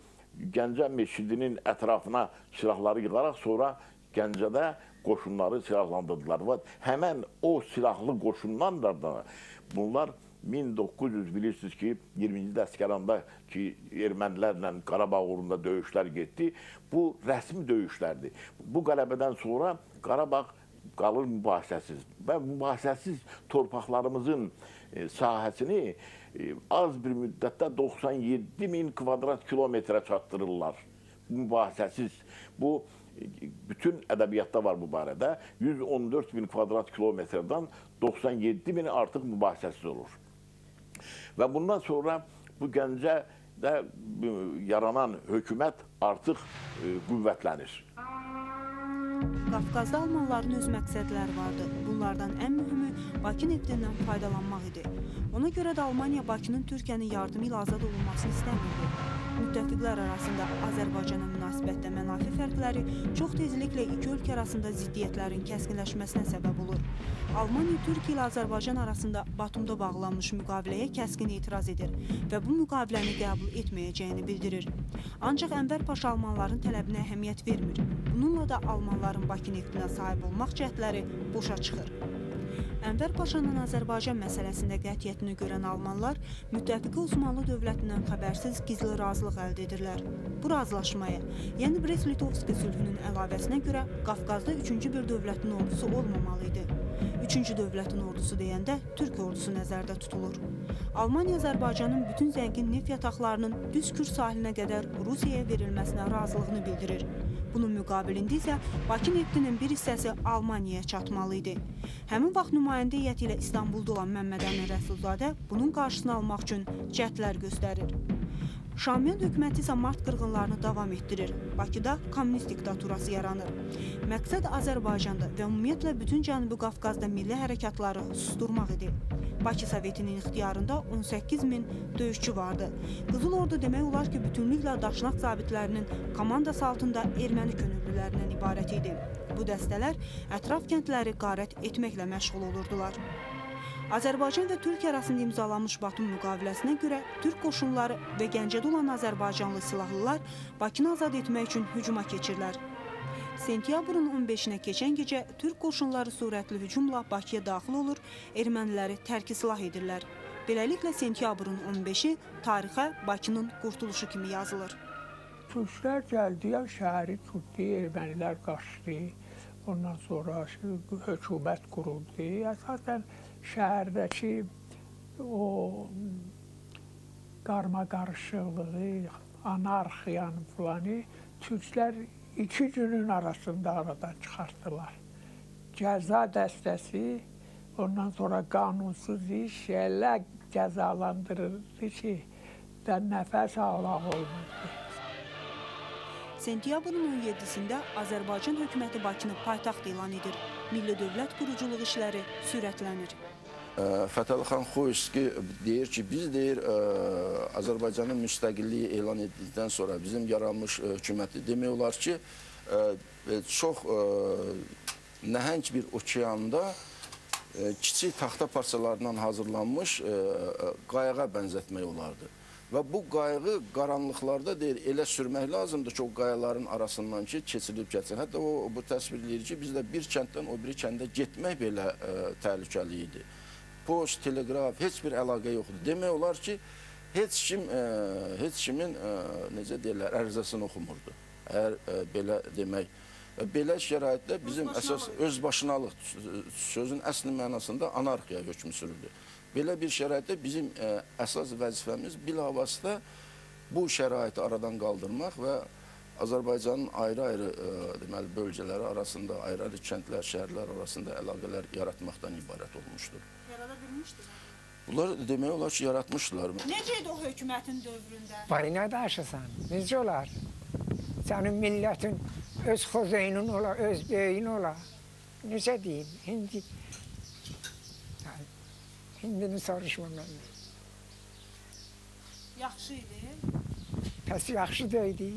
Gəncə meşidinin ətrafına silahları yığaraq sonra Gəncədə qoşunları silahlandırdılar. Həmən o silahlı qoşunlarla da bunlar 1900 bilirsiniz ki, 20-ci dəstəkəranda ki, ermənilərlə Qarabağ uğrunda döyüşlər getdi. Bu rəsmi döyüşlərdir. Bu qələbədən sonra Qarabağ qalır mübahisəsiz və mübahisəsiz torpaqlarımızın sahəsini az bir müddətdə 97 min kvadrat kilometrə çatdırırlar. Mübahisəsiz. Bu, bütün ədəbiyyatda var bu barədə. 114 min kvadrat kilometrdən 97 min artıq mübahisəsiz olur. Və bundan sonra bu Gəncədə yaranan hökumət artıq qüvvətlənir. Qafqazda almanların öz məqsədləri vardı. Bunlardan ən mühümü Bakı neftindən faydalanmaq idi. Ona görə də Almaniya Bakının Türkiyənin yardımı ilə azad olunmasını istəmirdi. Müttəfiqlər arasında Azərbaycana münasibətdə mənafi fərqləri çox tezliklə iki ölkə arasında ziddiyyətlərin kəskinləşməsinə səbəb olur. Almaniya Türkiyə ilə Azərbaycan arasında Batumda bağlanmış müqaviləyə kəskin etiraz edir və bu müqaviləni qəbul etməyəcəyini bildirir. Ancaq Ənvər Paşa almanların tələbinə əhəmiyyət vermir. Bununla da almanların Bakı neftinə sahib olmaq cəhdləri boşa çıxır. Ənvər Paşanın Azərbaycan məsələsində qətiyyətini görən almanlar müttəfiqi Osmanlı dövlətindən xəbərsiz gizli razılıq əldə edirlər. Bu razılaşmaya, yəni Brest-Litovski sülhünün əlavəsinə görə Qafqazda üçüncü bir dövlətin ordusu olmamalı idi. Üçüncü dövlətin ordusu deyəndə Türk ordusu nəzərdə tutulur. Almaniya Azərbaycanın bütün zəngin neft yataqlarının düz Kür sahilinə qədər Rusiyaya verilməsinə razılığını bildirir. Bunun müqabilində isə Bakı neftinin bir hissəsi Almaniyaya çatmalı idi. Həmin vaxt nümayəndə heyəti ilə İstanbulda olan Məmməd Əmin Rəsulzadə bunun qarşısını almaq üçün cəhdlər göstərir. Şamiyan hökuməti isə mart qırğınlarını davam etdirir. Bakıda kommunist diktaturası yaranır. Məqsəd Azərbaycanda və ümumiyyətlə bütün Cənubi Qafqazda milli hərəkatları susturmaq idi. Bakı Sovetinin ixtiyarında 18 min döyüşçü vardı. Qızıl Ordu demək olar ki, bütünlüklə Daşnaq zabitlərinin komandası altında erməni könüllülərindən ibarət idi. Bu dəstələr ətraf kəndləri qarət etməklə məşğul olurdular. Azərbaycan və Türkiyə arasında imzalanmış Batum müqaviləsinə görə Türk qoşunları və Gəncədə olan Azərbaycanlı silahlılar Bakını azad etmək üçün hücuma keçirlər. Sentyabrın 15-nə keçən gecə Türk qoşunları sürətli hücumla Bakıya daxil olur, erməniləri tərk silah edirlər. Beləliklə Sentyabrın 15-i tarixə Bakının qurtuluşu kimi yazılır. Türklər gəldi, şəhəri tutdu, ermənilər qaçdı. Ondan sonra hökumət quruldu. Əsasən şəhərdəki o qarma-qarışıqlığı, anarxiyanı filanı türklər 2 günün arasında aradan çıxartdılar. Cəza dəstəsi ondan sonra qanunsuz iş elə cəzalandırıldı ki, nəfəs alaq olmadı. Sentyabrın 17-sində Azərbaycan hökuməti Bakını paytaxt elan edir. Milli dövlət quruculuq işləri sürətlənir. Fətəli Xoyski deyir ki, biz deyir Azərbaycanın müstəqilliyi elan etdikdən sonra bizim yaranmış hökuməti demək olar ki, çox nəhəng bir okeanda kiçik taxta parçalarından hazırlanmış qayığa bənzətmək olardı. Və bu qayığı qaranlıqlarda deyir, elə sürmək lazımdır ki, o qayaların arasından ki, keçirilib geçsin. Hətta o bu təsvir edir ki, bizdə bir kənddən o biri kəndə getmək belə təhlükəli idi. Poçt, teleqraf, heç bir əlaqə yoxdur. Demək olar ki, heç kimin, necə deyirlər, ərizəsini oxumurdu. Əgər belə demək. Belə şəraitdə bizim əsas özbaşınalıq sözün əsli mənasında anarxiya hökmü sürüldü. Belə bir şəraitdə bizim əsas vəzifəmiz bilavasitə bu şəraiti aradan qaldırmaq və Azərbaycanın ayrı-ayrı bölgələri arasında, ayrı-ayrı kəndlər, şəhərlər arasında əlaqələr yaratmaqdan ibarət olmuşdur. Yarada bilmişdir. Bunlar demək olar ki, yaratmışdılar. Necə idi o hökumətin dövründə? Bayına daşısan, necə olar? Sənin millətin öz xozeynin ola, öz beyin ola. Necə deyim, hindini soruşma məndən. Yaxşı idi. Pəs yaxşı deyildi.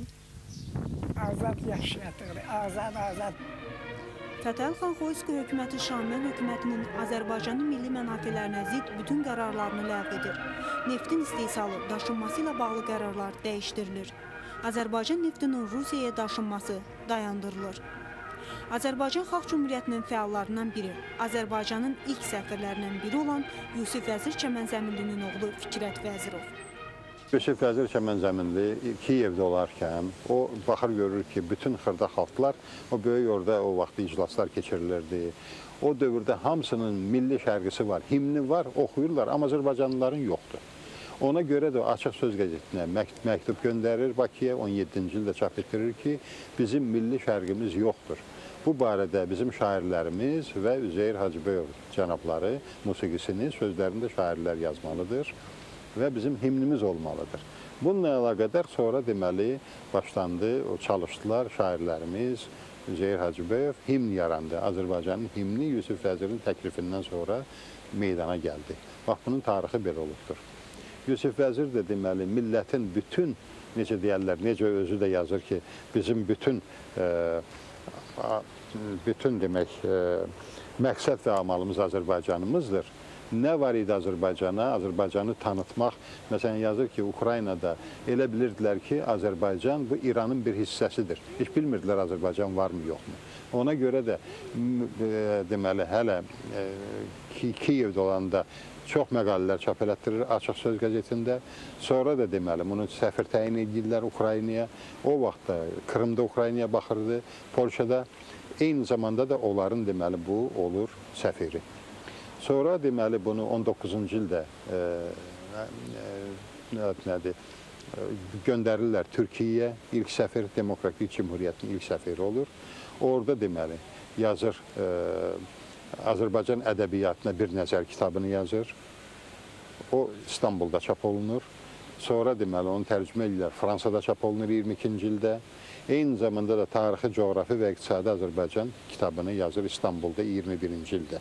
Azad yaşayatır, azad. Fətəli Xoyski hökuməti Şamiyan hökumətinin Azərbaycanın milli mənafələrinə zidd bütün qərarlarını ləğv edir. Neftin istehsalı, daşınması ilə bağlı qərarlar dəyişdirilir. Azərbaycan neftinin Rusiyaya daşınması dayandırılır. Azərbaycan Xalq Cümhuriyyətinin fəallarından biri, Azərbaycanın ilk səfirlərindən biri olan Yusif Vəzir Çəmənzəminlinin oğlu Fikrət Vəzirov. Yusif Vəzir Çəmənzəminli Kiyevdə olarkən, o baxır görür ki, bütün xırda xalqlar, o böyük orada o vaxt iclaslar keçirilirdi. O dövrdə hamısının milli şərqisi var, himni var, oxuyurlar, amma Azərbaycanlıların yoxdur. Ona görə də Açıq Söz qəzetinə məktub göndərir Bakıya, 17-ci ildə çap etdirir ki, bizim milli şərqimiz yoxdur. Bu barədə bizim şairlərimiz və Üzeyir Hacıbəyov cənabları musiqisini, sözlərində şairlər yazmalıdır və bizim himnimiz olmalıdır. Bununla əlaqədar sonra deməli başlandı, o çalışdılar şairlərimiz, Üzeyir Hacıbəyov himn yarandı. Azərbaycanın himni Yusif Vəzirin təklifindən sonra meydana gəldi. Bax, bunun tarixi belə olubdur. Yusif Vəzir də deməli millətin bütün, necə deyərlər, necə özü də yazır ki, bizim bütün demək, məqsəd və amalımız Azərbaycanımızdır. Nə var idi Azərbaycana? Azərbaycanı tanıtmaq. Məsələn, yazır ki, Ukraynada elə bilirdilər ki, Azərbaycan bu İranın bir hissəsidir. Heç bilmirdilər Azərbaycan varmı, yoxmu. Ona görə də deməli, hələ Kiyevdə olanda çox məqalələr çap elətdirir Açıq Söz qəzetində. Sonra da deməli, bunu səfir təyin edirlər Ukraynaya. O vaxtda Krımda Ukraynaya baxırdı, Polşada. Eyni zamanda da onların deməli, bu olur səfiri. Sonra deməli, bunu 19-cu ildə göndərirlər Türkiyəyə. İlk səfir Demokratik Cümhuriyyətin ilk səfiri olur. Orada deməli yazır, Azərbaycan ədəbiyyatına bir nəzər kitabını yazır. O İstanbulda çap olunur. Sonra deməli onu tərcümə edirlər. Fransada çap olunur 22-ci ildə. Eyni zamanda da tarixi, coğrafi və iqtisadi Azərbaycan kitabını yazır İstanbulda 21-ci ildə.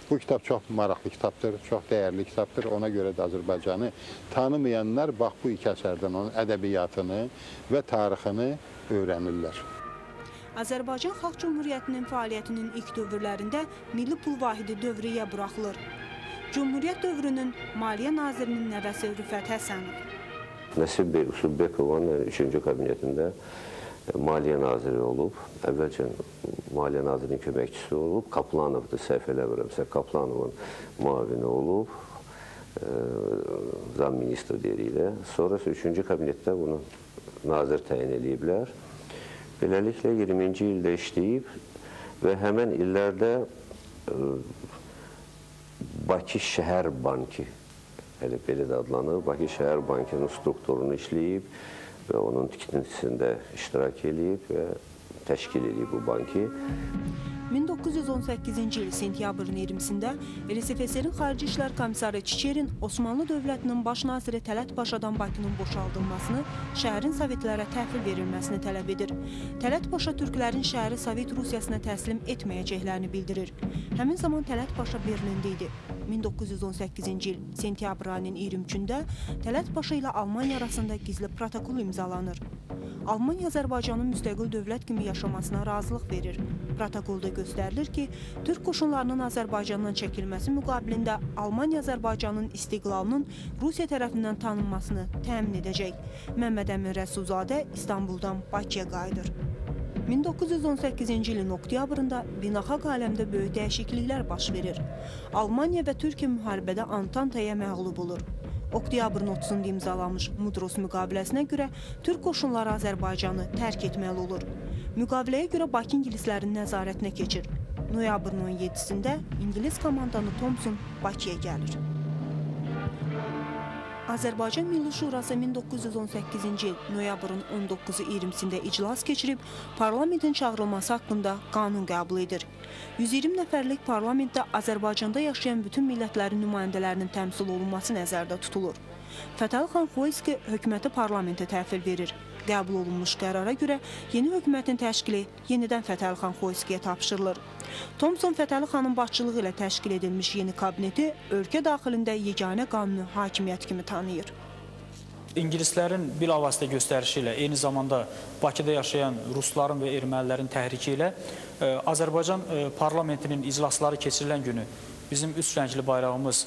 Bu kitab çox maraqlı kitabdır, çox dəyərli kitabdır. Ona görə də Azərbaycanı tanımayanlar bax bu iki əsərdən onun ədəbiyyatını və tarixini öyrənirlər. Azərbaycan Xalq Cümhuriyyətinin fəaliyyətinin ilk dövrlərində milli pul vahidi dövriyyə buraxılır. Cümhuriyyət dövrünün Maliyyə Nazirinin nəvəsi Rüfət Həsənov. Nəsib bəy Usulbekovun 3-cü kabinetində Maliyyə Naziri olub. Əvvəlcə Maliyyə Nazirinin köməkçisi olub. Kaplanovdur, səhv eləmirəmsə, Kaplanovun müavini olub. Zam ministri deyiriklə. Sonrası 3-cü kabinetdə bunu nazir təyin ediblər. Beləliklə 20-ci ildə işləyib və həmən illərdə Bakı Şəhər Bankı, belə də adlanır, Bakı Şəhər Bankının strukturunu işləyib və onun tikintisində iştirak edib və təşkil edib bu bankı. 1918-ci il sentyabrın 20-sində RSFSR-in Xarici İşlər Komissarı Çiçerin Osmanlı Dövlətinin baş naziri Tələt Paşadan Bakının boşaldılmasını, şəhərin Sovetlərə təhvil verilməsini tələb edir. Tələt Paşa türklərin şəhəri Sovet Rusiyasına təslim etməyəcəklərini bildirir. Həmin zaman Tələt Paşa Berlində idi. 1918-ci il sentyabr ayının 23-də Tələt Paşa ilə Almaniya arasında gizli protokol imzalanır. Almaniya Azərbaycanın müstəqil dövlət kimi yaşamasına razılıq verir. Protokolda göstərilir ki, Türk qoşunlarının Azərbaycandan çəkilməsi müqabilində Almaniya Azərbaycanın istiqlalının Rusiya tərəfindən tanınmasını təmin edəcək. Məmməd Əmin Rəsulzadə İstanbuldan Bakıya qayıdır. 1918-ci ilin oktyabrında beynəlxalq aləmdə böyük dəyişikliklər baş verir. Almaniya və Türkiyə müharibədə Antantaya məğlub olur. Oktyabrın 30-da imzalanmış Mudros müqaviləsinə görə Türk qoşunları Azərbaycanı tərk etməli olur. Müqaviləyə görə Bakı ingilislərinin nəzarətinə keçir. Noyabrın 17-sində İngilis komandanı Thompson Bakıya gəlir. Azərbaycan Milli Şurası 1918-ci il noyabrın 19-u 20-sində iclas keçirib, parlamentin çağırılması haqqında qanun qəbul edir. 120 nəfərlik parlamentdə Azərbaycanda yaşayan bütün millətlərin nümayəndələrinin təmsil olunması nəzərdə tutulur. Fətəli xan Xoyski hökuməti parlamentə təhvil verir. Qəbul olunmuş qərara görə yeni hökumətin təşkili yenidən Fətəli xan Xoyskiyə tapşırılır. Thompson Fətəli xanın başçılığı ilə təşkil edilmiş yeni kabineti ölkə daxilində yeganə qanuni hakimiyyət kimi tanıyır. İngilislərin bilavasitə göstərişi ilə, eyni zamanda Bakıda yaşayan rusların və ermənilərin təhriki ilə Azərbaycan parlamentinin iclasları keçirilən günü bizim üç rəngli bayrağımız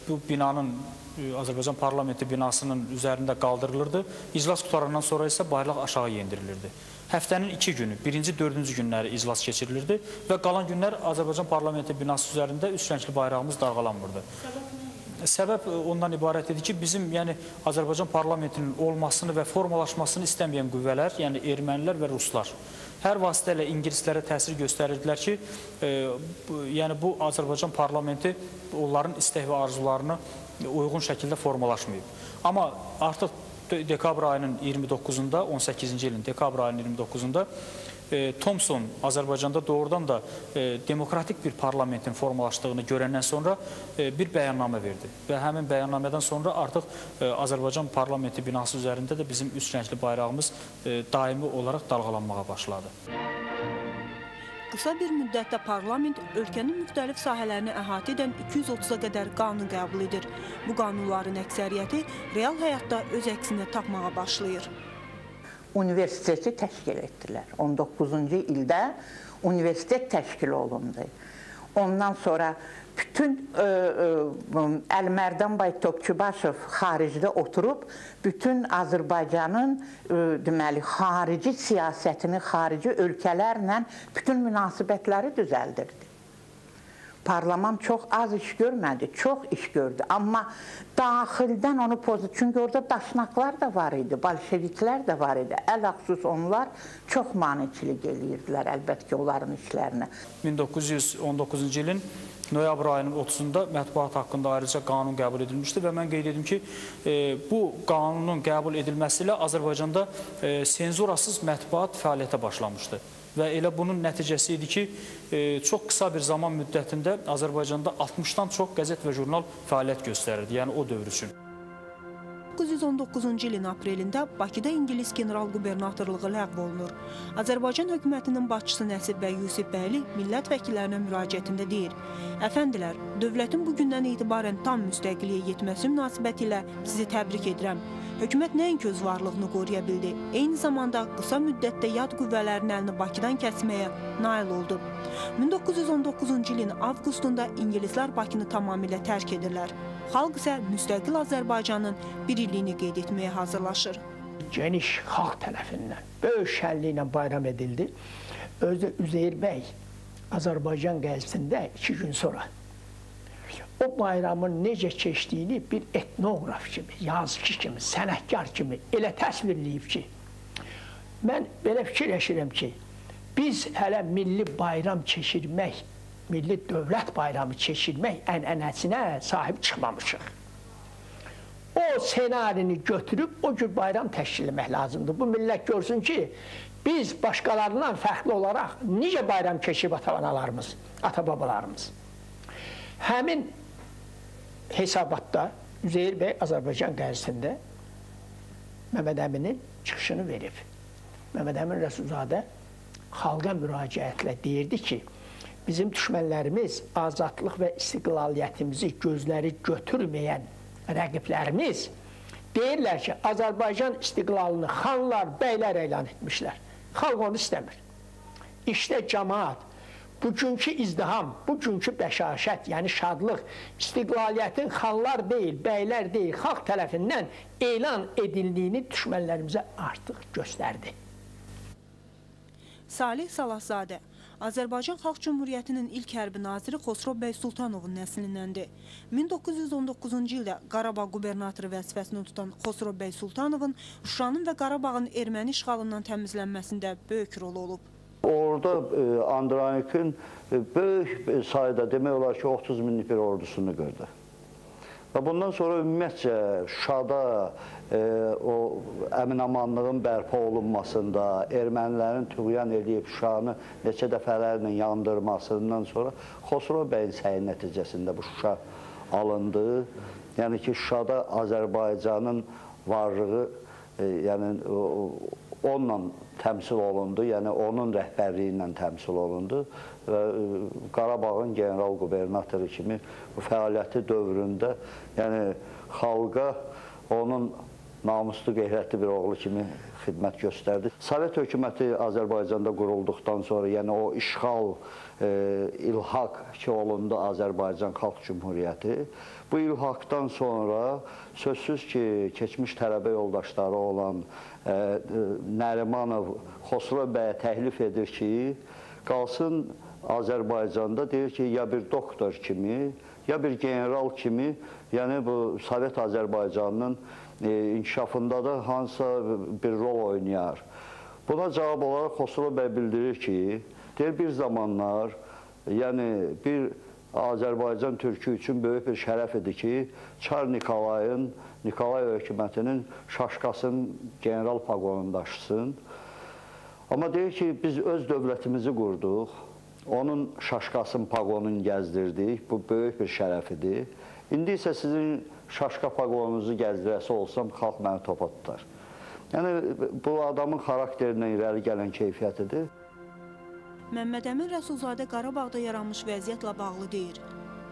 bu binanın Azərbaycan parlamenti binasının üzərində qaldırılırdı. İclas qutarandan sonra isə bayraq aşağı yendirilirdi. Həftənin 2 günü, 1-ci, 4-cü günləri iclas keçirilirdi və qalan günlər Azərbaycan parlamenti binası üzərində üç rəngli bayrağımız dalğalanmırdı. Səbəb ondan ibarət idi ki, bizim Azərbaycan parlamentinin olmasını və formalaşmasını istəməyən qüvvələr, yəni ermənilər və ruslar, hər vasitə ilə ingilislərə təsir göstərirdilər ki, bu Azərbaycan parlamenti onların istək və arzularını uyğun şəkildə formalaşmayıb. Amma artıq dekabr ayının 29-unda, 18-ci ilin dekabr ayının 29-unda Thompson Azərbaycanda doğrudan da demokratik bir parlamentin formalaşdığını görəndən sonra bir bəyannamə verdi. Və həmin bəyannamədən sonra artıq Azərbaycan parlamenti binası üzərində də bizim üç rəngli bayrağımız daimi olaraq dalğalanmağa başladı. Qısa bir müddətdə parlament ölkənin müxtəlif sahələrini əhatə edən 230-a qədər qanun qəbul edir. Bu qanunların əksəriyyəti real həyatda öz əksini tapmağa başlayır. Universiteti təşkil etdilər. 19-cu ildə universitet təşkil olundu. Ondan sonra bütün Əlimərdan bəy Topçubaşov xaricdə oturub, bütün Azərbaycanın xarici siyasətini, xarici ölkələrlə bütün münasibətləri düzəldirdi. Parlament çox az iş görmədi, çox iş gördü. Amma daxildən onu pozdu. Çünki orada daşnaqlar da var idi, bolşeviklər də var idi. Ələxsus onlar çox maniçilik eləyirdilər, əlbəttə ki, onların işlərinə. 1919-cu ilin noyabr ayının 30-da mətbuat haqqında ayrıca qanun qəbul edilmişdi və mən qeyd edim ki, bu qanunun qəbul edilməsi ilə Azərbaycanda senzurasız mətbuat fəaliyyətə başlamışdı. Və elə bunun nəticəsi idi ki, çox qısa bir zaman müddətində Azərbaycanda 60-dan çox qəzet və jurnal fəaliyyət göstərirdi, yəni o dövr üçün. 1919-cu ilin aprelində Bakıda İngilis general-qubernatorluğu ləğv olunur. Azərbaycan hökumətinin başçısı Nəsib bəy Yusifbəyli millət vəkillərinə müraciətində deyir: Əfəndilər, dövlətin bugündən etibarən tam müstəqilliyə yetməsi münasibətilə sizi təbrik edirəm. Hökumət nəinki öz varlığını qoruya bildi, eyni zamanda qısa müddətdə yad qüvvələrin əlini Bakıdan kəsməyə nail oldu. 1919-cu ilin avqustunda İngilislər Bakını tamamilə tərk edirlər. Xalq isə müstəqil Azərbaycanın bir illiyini qeyd etməyə hazırlaşır. Geniş xalq tərəfindən böyük şənliklə bayram edildi. Özü Üzeyir bəy Azərbaycan qəzisində 2 gün sonra o bayramın necə keçdiyini bir etnoqraf kimi, yazıcı kimi, sənətkar kimi elə təsvirləyib ki, mən belə fikirləşirəm ki, biz hələ milli bayram keçirmək, milli dövlət bayramı keçirmək ənənəsinə sahib çıxmamışıq. O senarini götürüb o cür bayram təşkil etmək lazımdır. Bu millət görsün ki, biz başqalarından fərqli olaraq necə bayram keçirib ata-analarımız, ata-babalarımız. Həmin hesabatda Üzeyir bəy Azərbaycan qəzisində Məmməd Əminin çıxışını verib. Məmməd Əmin Rəsulzadə xalqa müraciətlə deyirdi ki, bizim düşmənlərimiz, azadlıq və istiqlaliyyətimizi gözləri götürməyən rəqiblərimiz deyirlər ki, Azərbaycan istiqlalını xanlar, bəylər elan etmişlər. Xalq onu istəmir. İşte cəmaat, bugünkü izdiham, bugünkü bəşaşət, yəni şadlıq, istiqlaliyyətin xanlar deyil, bəylər deyil, xalq tərəfindən elan edildiyini düşmənlərimizə artıq göstərdi. Salih Salahzadə Azərbaycan Xalq Cümhuriyyətinin ilk hərbi naziri Xosrov bəy Sultanovun nəslindəndir. 1919-cu ildə Qarabağ qubernatoru vəzifəsini tutan Xosrov bəy Sultanovun Şuşanın və Qarabağın erməni işğalından təmizlənməsində böyük rolu olub. Orada Andranik'in böyük sayıda, demək olar ki, 30 minlik bir ordusunu qırdı. Və bundan sonra ümumiyyətcə Şuşada o əmin-amanlığın bərpa olunmasında, ermənilərin tüğyan edib Şuşanı neçə dəfələrlə yandırmasından sonra Xosrov bəyin səyi nəticəsində bu Şuşa alındı. Yəni ki, Şuşada Azərbaycanın varlığı, yəni onunla təmsil olundu, yəni onun rəhbərliyi ilə təmsil olundu və Qarabağın general-qubernatoru kimi bu fəaliyyəti dövründə yəni xalqa onun namuslu, qeyrətli bir oğlu kimi xidmət göstərdi. Sovet hökuməti Azərbaycanda qurulduqdan sonra, yəni o işğal, ilhaq ki olundu Azərbaycan Xalq Cümhuriyyəti. Bu ilhaqdan sonra sözsüz ki, keçmiş tələbə yoldaşları olan Nərimanov Xosrov bəyə təklif edir ki, qalsın Azərbaycanda, deyir ki, ya bir doktor kimi, ya bir general kimi, yəni bu Sovet Azərbaycanının inkişafında da hansısa bir rol oynayar. Buna cavab olaraq Xosrov bəy bildirir ki, deyir, bir zamanlar, yəni bir Azərbaycan türkü üçün böyük bir şərəf idi ki, Çar Nikolay hökumətinin şaşqasının general paqonunu daşısın. Amma deyir ki, biz öz dövlətimizi qurduq, onun şaşqasının paqonunu gəzdirdik, bu böyük bir şərəf idi. İndi isə sizin şaşqa paqonunuzu gəzdirəsi olsam, xalq məni topa tutar. Yəni, bu adamın xarakterindən irəli gələn keyfiyyətidir. Məmməd Əmin Rəsulzadə Qarabağda yaranmış vəziyyətlə bağlı deyir.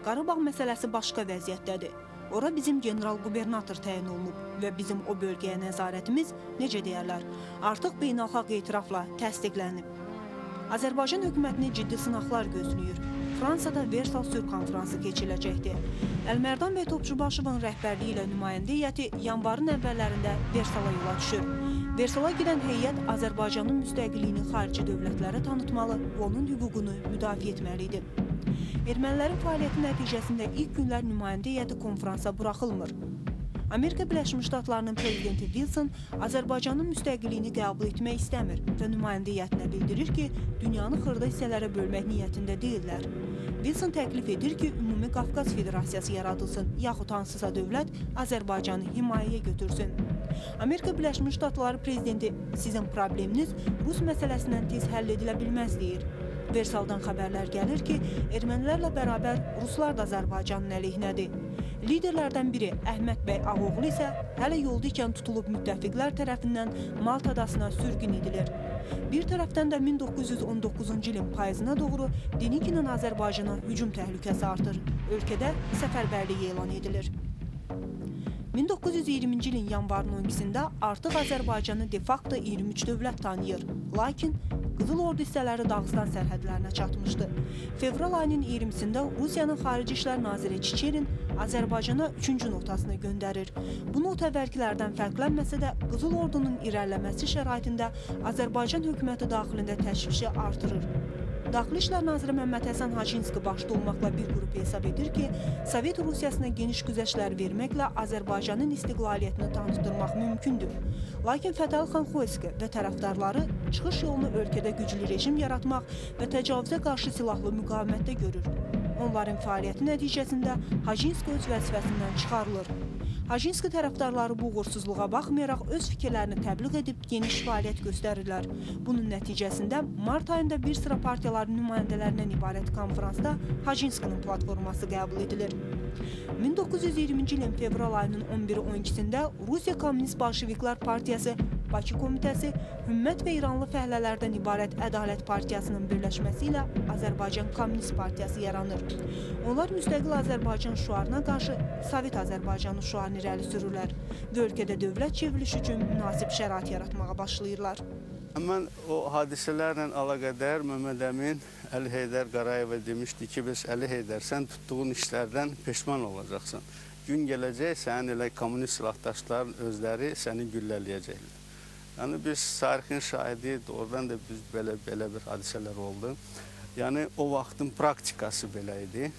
Qarabağ məsələsi başqa vəziyyətdədir. Ora bizim general-qubernator təyin olunub və bizim o bölgəyə nəzarətimiz, necə deyərlər, artıq beynəlxalq etirafla təsdiqlənib. Azərbaycan hökumətini ciddi sınaqlar gözləyir. Fransada Versal sülh konfransı keçiriləcəkdir. Əlmərdan bəy Topçubaşovun rəhbərliyi ilə nümayəndə heyəti yanvarın əvvəllərində Versala yola düşür. Versala gedən heyət Azərbaycanın müstəqilliyini xarici dövlətlərə tanıtmalı və onun hüququnu müdafiə etməlidir. Ermənilərin fəaliyyəti nəticəsində ilk günlər nümayəndə heyəti konfransa buraxılmır. Amerika Birləşmiş Ştatlarının prezidenti Wilson Azərbaycanın müstəqilliyini qəbul etmək istəmir və nümayəndə heyətinə bildirir ki, dünyanı xırda hissələrə bölmək niyyətində deyirlər. Wilson təklif edir ki, Ümumi Qafqaz Federasiyası yaradılsın, yaxud hansısa dövlət Azərbaycanı himayəyə götürsün. Amerika Birləşmiş Ştatları prezidenti sizin probleminiz Rus məsələsindən tez həll edilə bilməz deyir. Versaldan xəbərlər gəlir ki, ermənilərlə bərabər Ruslar da Azərbaycanın əleyhinədir. Liderlərdən biri Əhməd bəy Ağoğlu isə hələ yolda ikən tutulub müttəfiqlər tərəfindən Malta adasına sürgün edilir. Bir tərəfdən də 1919-cu ilin payızına doğru Denikinin Azərbaycana hücum təhlükəsi artır. Ölkədə səfərbərlik elan edilir. 1920-ci ilin yanvarın 12-sində artıq Azərbaycanı de facto 23 dövlət tanıyır. Lakin Qızıl Ordu hissələri Dağıstan sərhədlərinə çatmışdı. Fevral ayının 20-sində Rusiyanın Xarici İşlər Naziri Çiçerin Azərbaycana 3-cü notasını göndərir. Bu not əvvəlkilərdən fərqlənməsə də Qızıl Ordunun irəliləməsi şəraitində Azərbaycan hökuməti daxilində təşvişi artırır. Daxili İşlər Naziri Məmməd Həsən Hacınski başda olmaqla bir qrup hesab edir ki, Sovet Rusiyasına geniş güzəştlər verməklə Azərbaycanın istiqlaliyyətini tanıtdırmaq mümkündür. Lakin Fətəli xan Xoyski və tərəfdarları çıxış yolunu ölkədə güclü rejim yaratmaq və təcavüzə qarşı silahlı müqavimətdə görür. Onların fəaliyyəti nəticəsində Hacınski öz vəzifəsindən çıxarılır. Hacınski tərəfdarları bu uğursuzluğa baxmayaraq öz fikirlərini təbliğ edib geniş fəaliyyət göstərirlər. Bunun nəticəsində mart ayında bir sıra partiyaların nümayəndələrindən ibarət konferansda Hacınskinin platforması qəbul edilir. 1920-ci ilin fevral ayının 11-12-sində Rusiya Komünist Bolşeviklər Partiyası, Bakı Komitəsi, Hümmət və İranlı fəhlələrdən ibarət Ədalət Partiyasının birləşməsi ilə Azərbaycan Komünist Partiyası yaranır. Onlar müstəqil Azərbaycan şüarına qarşı Sovet Azərbaycanı şüarını irəli sürürlər və ölkədə dövlət çevrilişi üçün münasib şərait yaratmağa başlayırlar. Mən o hadisələrlə əlaqədar Mehmet Əmin Əli Heydər Qarayeva demişdi ki, biz Əli Heydər, sən tutduğun işlərdən peşman olacaqsan. Gün gələcək, sənin elə kommunist silahdaşların özləri səni güllələyəcəklər. Yəni, biz tarixin şahidi, oradan da biz belə bir hadisələr oldu. Yəni, o vaxtın praktikası belə idi.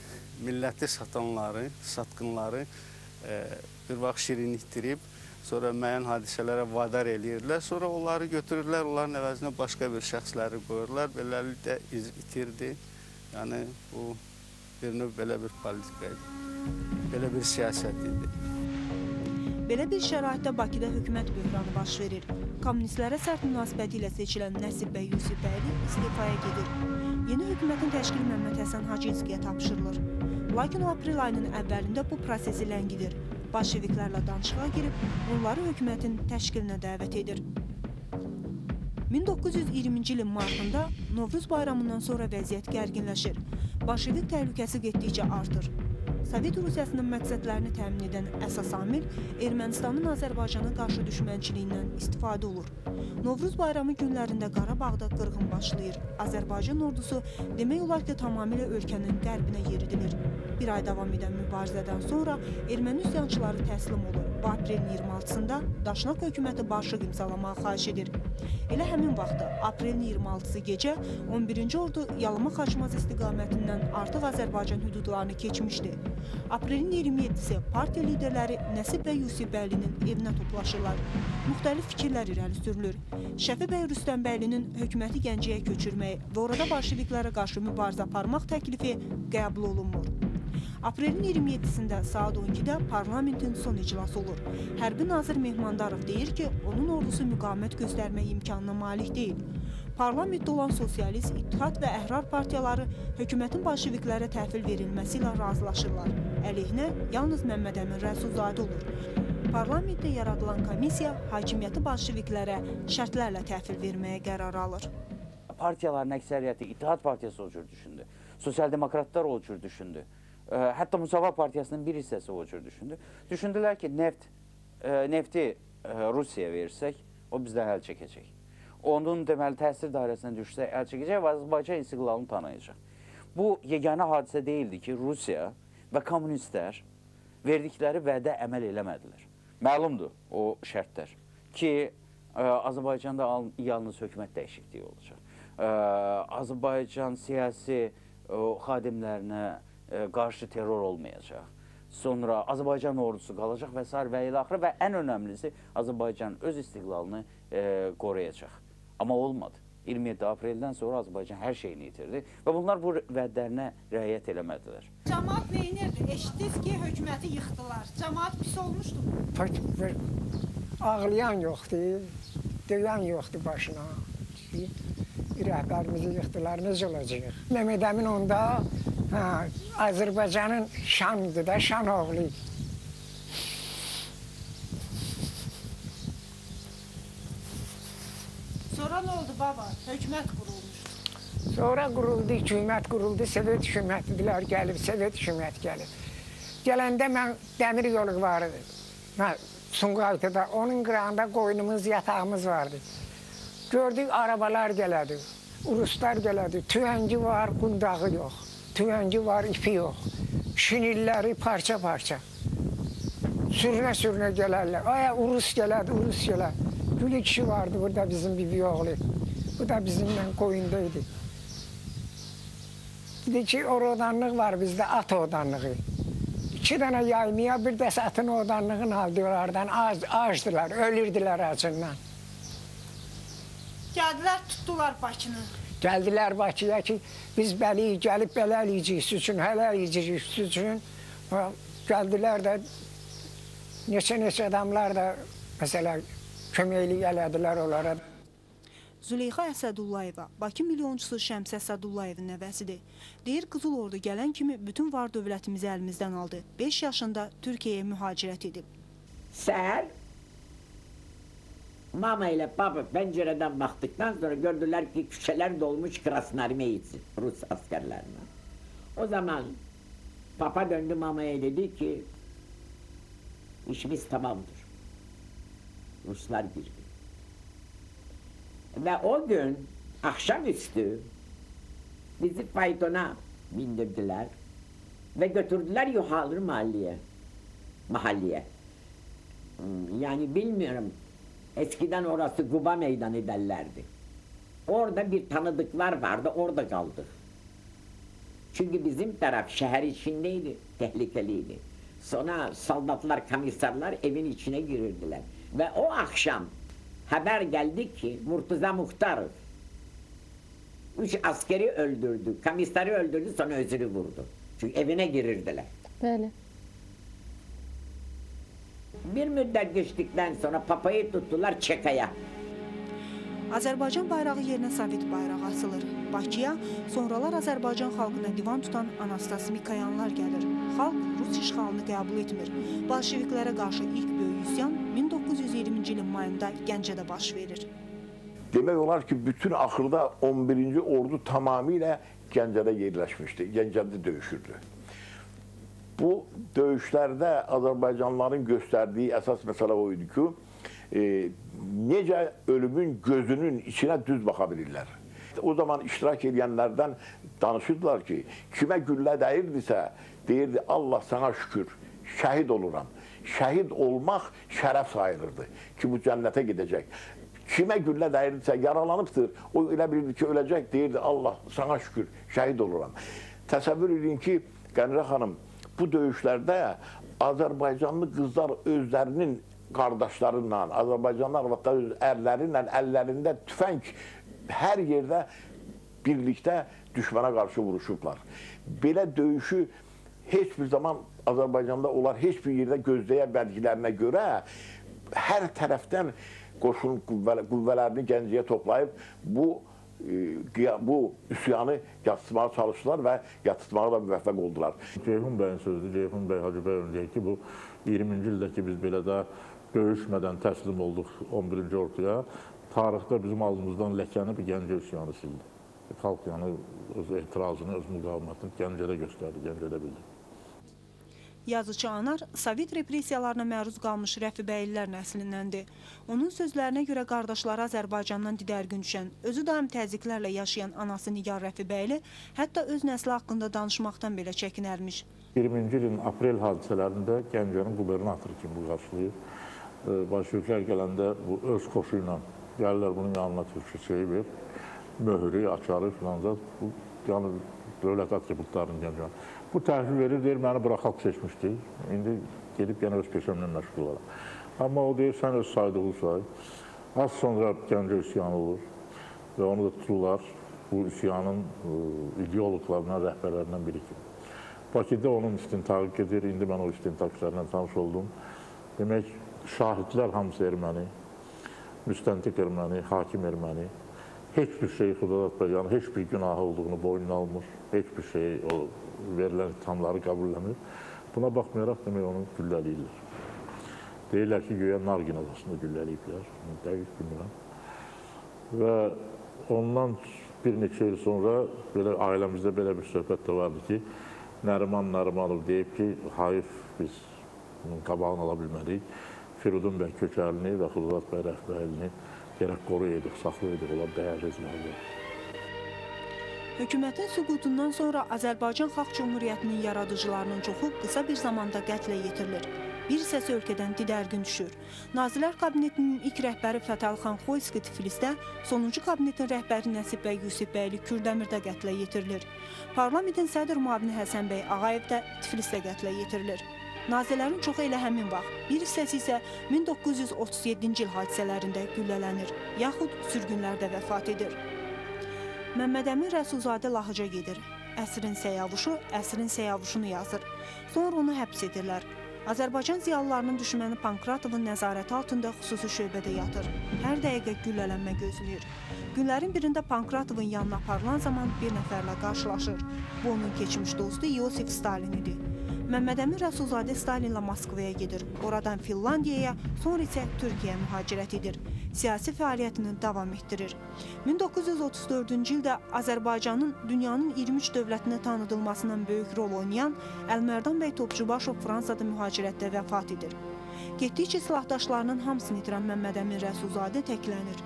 Milləti satanları, satqınları bir vaxt şirinlikdirib, sonra müəyyən hadisələrə vadar eləyirlər, sonra onları götürürlər, onların əvəzinə başqa bir şəxsləri qoyurlar, beləliklə itirdi. Yəni, bu bir növ belə bir politika idi, belə bir siyasət idi. Belə bir şəraitdə Bakıda hökumət böhranı baş verir. Kommunistlərə sərt münasibəti ilə seçilən Nəsib bəy Yusifbəyli istifaya gedir. Yeni hökumətin təşkili Məmməd Həsən Hacınskiyə tapşırılır. Lakin o aprel ayının əvvəlində bu prosesi ləngidir. Bolşeviklərlə danışığa girib, onları hökumətin təşkilinə dəvət edir. 1920-ci ilin martında Novruz bayramından sonra vəziyyət gərginləşir. Bolşevik təhlükəsi getdikcə artır. Sovet Rusiyasının məqsədlərini təmin edən əsas amil Ermənistanın Azərbaycana qarşı düşmənçiliyindən istifadə olur. Novruz bayramı günlərində Qarabağda qırğın başlayır. Azərbaycan ordusu demək olar ki, tamamilə ölkənin qərbinə yeridilir. Bir ay davam edən mübarizədən sonra erməni üsyançıları təslim olur. Bu aprelin 26-sında Daşnak hökuməti barışıq imzalamağı xahiş edir. Elə həmin vaxtda aprelin 26-sı gecə 11-ci ordu Yalımaq-Xaçmaz istiqamətindən artıq Azərbaycan hüdudlarını keçmişdi. Aprelin 27-si partiya liderləri Nəsib bəy Yusifbəylinin evinə toplaşırlar. Müxtəlif fikirlər irəli sürülür. Şəfi bəy Rüstəmbəylinin hökuməti Gəncəyə köçürməyi və orada bolşeviklərə qarşı mübarizə aparmaq təklifi qəbul olunmur. Aprelin 27-sində saat 12-də parlamentin son iclası olur. Hərbi nazir Mehmandarov deyir ki, onun ordusu müqavimət göstərmək imkanına malik deyil. Parlamentdə olan Sosialist, İttihat və Əhrar partiyaları hökumətin bolşeviklərə təhvil verilməsi ilə razılaşırlar. Əleyhinə yalnız Məmməd Əmin Rəsulzadə olur. Parlamentdə yaradılan komissiya hakimiyyəti bolşeviklərə şərtlərlə təhvil verməyə qərar alır. Partiyaların əksəriyyəti İttihat Partiyası o cür düşündü. Sosial-demokratlar o cür düşündü. Hətta Müsavat Partiyasının bir hissəsi o cür düşündü. Düşündülər ki, nefti Rusiyaya versək, o bizdən əl çəkəcək. Onun deməli təsir dairəsindən düşsək, əl çəkəcək və Azərbaycan istiqlalını tanıyacaq. Bu, yeganə hadisə deyildi ki, Rusiya və kommunistlər verdikləri vədə əməl eləmədilər. Məlumdur o şərtlər ki, Azərbaycanda yalnız hökumət dəyişikliyi olacaq. Azərbaycan siyasi xadimlərinə qarşı terror olmayacaq. Sonra Azərbaycan ordusu qalacaq və s. və ilə axırı və ən önəmlisi Azərbaycan öz istiqlalını qoruyacaq. Amma olmadı. 27 apreldən sonra Azərbaycan hər şeyini itirdi və bunlar bu vədlərinə riayət eləmədilər. Cəmaat neynirdi? Eşitdiniz ki, hökuməti yıxdılar. Cəmaat pis olmuşdu. Ağlayan yoxdur, döyən yoxdur başına. Rəhbərimizi yıxdılar, necə olacaq? Mehmet Əmin onda Azərbaycanın şanıdır da, şan oğlu. Sonra ne oldu baba? Hükümet kurulmuş. Sonra quruldu, hükümət quruldu, Sovet hükümətidirlər gəlib, Sovet hükümət gəlib. Gələndə mən dəmir yolu vardı, Sumqayıtıda, onun qırağında qoynumuz, yatağımız vardı. Gördük, arabalar gələdi, Uruslar gələdi, tüvəngi var, qundağı yox, tüvəngi var, ipi yox, şinilləri parça-parça. Sürünə-sürünə gələrlər, aya Urus gələdi, Urus gələdi. Gülü kişi vardı burada bizim bibi oğlu. Bu da bizimle koyundaydı. Dedi ki odanlıq var bizde, at odanlığı. 2 tane yaymaya bir de atın odanlığını aldılardan ağızdılar, ölürdüler acından. Geldiler tuttular Bakını. Geldiler Bakıya ki biz bəli gelip belə eləyəcəyik üçün, hələ eləyəcəyik üçün. Geldiler de neçə adamlar da mesela köməklik elədilər onlara. Züleyxa Əsədullayeva, Bakı milyonçusu Şəms Əsədullayevin nəvəsidir. Deyir, Qızıl Ordu gələn kimi bütün var dövlətimizi əlimizdən aldı. 5 yaşında Türkiyəyə mühacirət edib. Səhər mama ilə baba pəncərədən baxdıktan sonra gördülər ki, küçələr dolmuş Krasnarmey için, Rus askerlerine. O zaman papa döndü mamaya dedi ki, işimiz tamamdır. Ruslar girdi. Ve o gün akşamüstü bizi faytona bindirdiler ve götürdüler Yuhalı mahalleye. Yani bilmiyorum, eskiden orası Kuba Meydanı derlerdi. Orada bir tanıdıklar vardı, orada kaldık. Çünkü bizim taraf şehir içindeydi, tehlikeliydi. Sonra soldatlar, komisarlar evin içine girirdiler. Ve o akşam haber geldi ki Murtuza Muhtarov 3 askeri öldürdü, komisarı öldürdü, sonra özünü vurdu. Çünkü evine girirdiler. Böyle. Bir müddet geçtikten sonra papayı tuttular Çekaya. Azərbaycan bayrağı yerinə Sovet bayrağı asılır. Bakıya sonralar Azərbaycan xalqına divan tutan Anastas Mikoyanlar gəlir. Xalq Rus işğalını qəbul etmir. Bolşeviklərə qarşı ilk böyük üsyan 1920-ci ilin mayında Gəncədə baş verir. Demək olar ki, bütün axırda 11-ci ordu tamamilə Gəncədə yerləşmişdi, Gəncədə döyüşürdü. Bu döyüşlərdə Azərbaycanlıların göstərdiyi əsas məsələ o idi ki, necə ölümün gözünün içinə düz baxa bilirlər. O zaman iştirak edənlərdən danışırdılar ki, kimə güllə dəyirdisə, deyirdi, Allah sana şükür, şəhid oluram. Şəhid olmaq şərəf sayılırdı ki, bu cənnətə gedəcək. Kimə güllə dəyirdisə, yaralanıbdır, o elə bilirdi ki, öləcək, deyirdi, Allah sana şükür, şəhid oluram. Təsəvvür edin ki, Qənirə xanım, bu döyüşlərdə Azərbaycanlı qızlar özlərinin qardaşlarıyla, Azərbaycanlı arvadlar öz ərlərinlə, əllərində tüfəng hər yerdə birlikdə düşmana qarşı vuruşublar. Belə döyüşü heç bir zaman Azərbaycanda onlar heç bir yerdə gözləyə bildiklərinə görə hər tərəfdən qoşun qüvvələrini Gəncəyə toplayıb bu üsyanı yatsıtmağa çalışdılar və yatsıtmağa da müvəffəq oldular. Ceyhun bəyin sözü, Ceyhun bəy Hacıbəyov deyir ki, bu 20-ci ildə ki, biz belə də döyüşmədən təslim olduq 11-ci orduya, tarixdə bizim alnımızdan ləkəni bir Gəncə üsyanı sildi. Xalq yəni öz etirazını, öz müqavimətini Gəncədə göstərdi, Gəncədə bildi. Yazıcı Anar Sovet repressiyalarına məruz qalmış Rəfibəylilər nəslindəndir. Onun sözlərinə görə qardaşları Azərbaycandan didərgin düşən, özü daim təzyiqlərlə yaşayan anası Nigar Rəfibəyli hətta öz nəsli haqqında danışmaqdan belə çəkinərmiş. 20-ci ilin aprel hadisələrində Gəncənin qubernatoru kimi qarşılayıb. Bolşeviklər gələndə bu öz xoşu ilə gəlirlər bunun yanına türkçe şeyi ver, möhürü, açarı filan da bu yəni dövlət atributlarının Gəncənin. Bu təhvil verir, deyir, məni buraxaq seçmişdik. İndi gedib yenə öz peşəmlə məşğul olaraq. Amma o deyir, sən öz saydığını say. Az sonra Gəncə üsyanı olur. və onu da tuturlar bu üsyanın ideoloqlarından, rəhbərlərindən biri kimi. Bakıda onun istintaqı gedir, indi mən o istintaqçılarla tanış oldum. Demək, şahidlər hamısı erməni, müstəntiq erməni, hakim erməni. Heç bir şey Xudavənd bəy, heç bir günahı olduğunu boynuna almır, heç bir şey o verilən ithamları qəbulləmir. Buna baxmayaraq demək onu güllələyirlər. Deyirlər ki, göyə Nargin adasında güllələyiblər, dəqiq bilmirəm. Və ondan bir neçə il sonra belə ailəmizdə belə bir söhbət də vardı ki, Nəriman Nərimanov deyib ki, hayf biz bunun qabağını ala bilmədik. Firidun bəy Köçərlini və Xudavənd bəy Rəfbəylini gərək qoruyuq, saxlayıq, onlar dəyərli izlərdir. Hökumətin süqutundan sonra Azərbaycan Xalq Cümhuriyyətinin yaradıcılarının çoxu qısa bir zamanda qətlə yetirilir. Bir hissəsi ölkədən didərgin düşür. Nazirlər Kabinetinin ilk rəhbəri Fətəlxan Xoyski Tiflisdə, sonuncu kabinetin rəhbəri Nəsib bəy Yusif bəyli Kürdəmirdə qətlə yetirilir. Parlamentin sədr müavini Həsən bəy Ağayev də Tiflisdə qətlə yetirilir. Nazirlərin çoxu elə həmin vaxt, bir hissəsi isə 1937-ci il hadisələrində güllələnir, yaxud sürgünlərdə vəfat edir. Məmməd Əmin Rəsulzadə Lahıca gedir. Əsrin Səyavuşu, əsrin Səyavuşunu yazır. Sonra onu həbs edirlər. Azərbaycan ziyalılarının düşməni Pankratovun nəzarəti altında xüsusi şöbədə yatır. Hər dəqiqə güllələnmə gözləyir. Günlərin birində Pankratovun yanına aparılan zaman bir nəfərlə qarşılaşır. Bu onun keçmiş dostu Yosif Stalin idi. Məmməd Əmin Rəsulzadə Stalinlə Moskvaya gedir. Oradan Finlandiyaya, sonra isə Türkiyəyə mühacirət edir. Siyasi fəaliyyətini davam etdirir. 1934-cü ildə Azərbaycanın dünyanın 23 dövlətinə tanıdılmasından böyük rol oynayan Əlmərdan bəy Topçubaşov Fransada mühacirətdə vəfat edir. Getdikcə silahdaşlarının hamısını itirən Məmməd Əmin Rəsulzadə təklənir.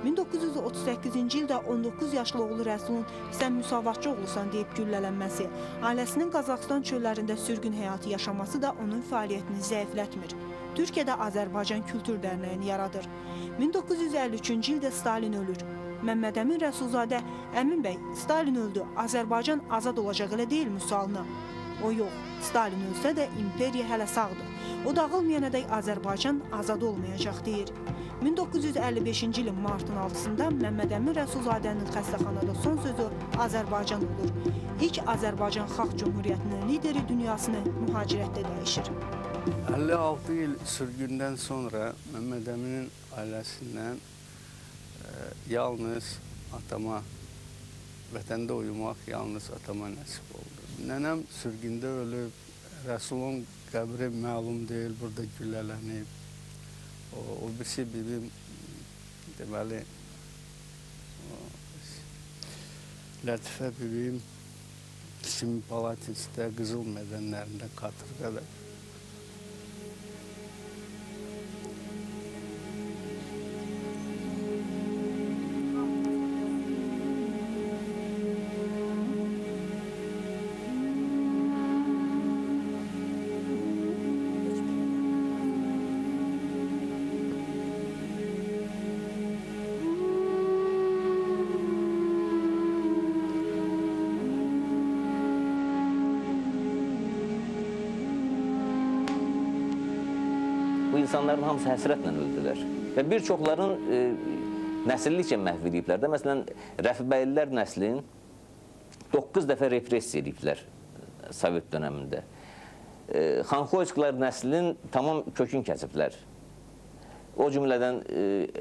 1938-ci ildə 19 yaşlı oğlu Rəsulun sən müsavatçı oğlusan deyib güllələnməsi, ailəsinin Qazaxıstan çöllərində sürgün həyatı yaşaması da onun fəaliyyətini zəiflətmir. Türkiyədə Azərbaycan Kültür Dərnəyini yaradır. 1953-cü ildə Stalin ölür. Məmməd Əmin Rəsulzadə, Əmin bəy, Stalin öldü, Azərbaycan azad olacaq elə deyilmi sualına? O yox, Stalin ölsə də imperiya hələ sağdır. O dağılmayana dək Azərbaycan azad olmayacaq deyir. 1955-ci ilin martın 6-sında Məmməd Əmin Rəsulzadənin xəstəxanada son sözü Azərbaycan olur. İlk Azərbaycan Xalq Cümhuriyyətinin lideri dünyasını mühacirətdə dəyişir. 56 il sürgündən sonra Məmməd Əminin ailəsindən yalnız atama, vətəndə uyumaq yalnız atama nəsib oldu. Nənəm sürgündə ölüb, Rəsulun qəbri məlum deyil, burada güllələnib. O birisi bibim, deməli, Lətifə bibim Simipalatinsdə, qızıl mədənlərində, Qatırqada. İnsanların hamısı həsrətlə öldülər. Və bir çoxların nəsillikcə məhv ediblər də. Məsələn, Rəfibəylilər nəslin 9 dəfə repressiya ediblər Sovet dönəmində. Xanxoysklar nəslin tamam kökün kəsiblər. O cümlədən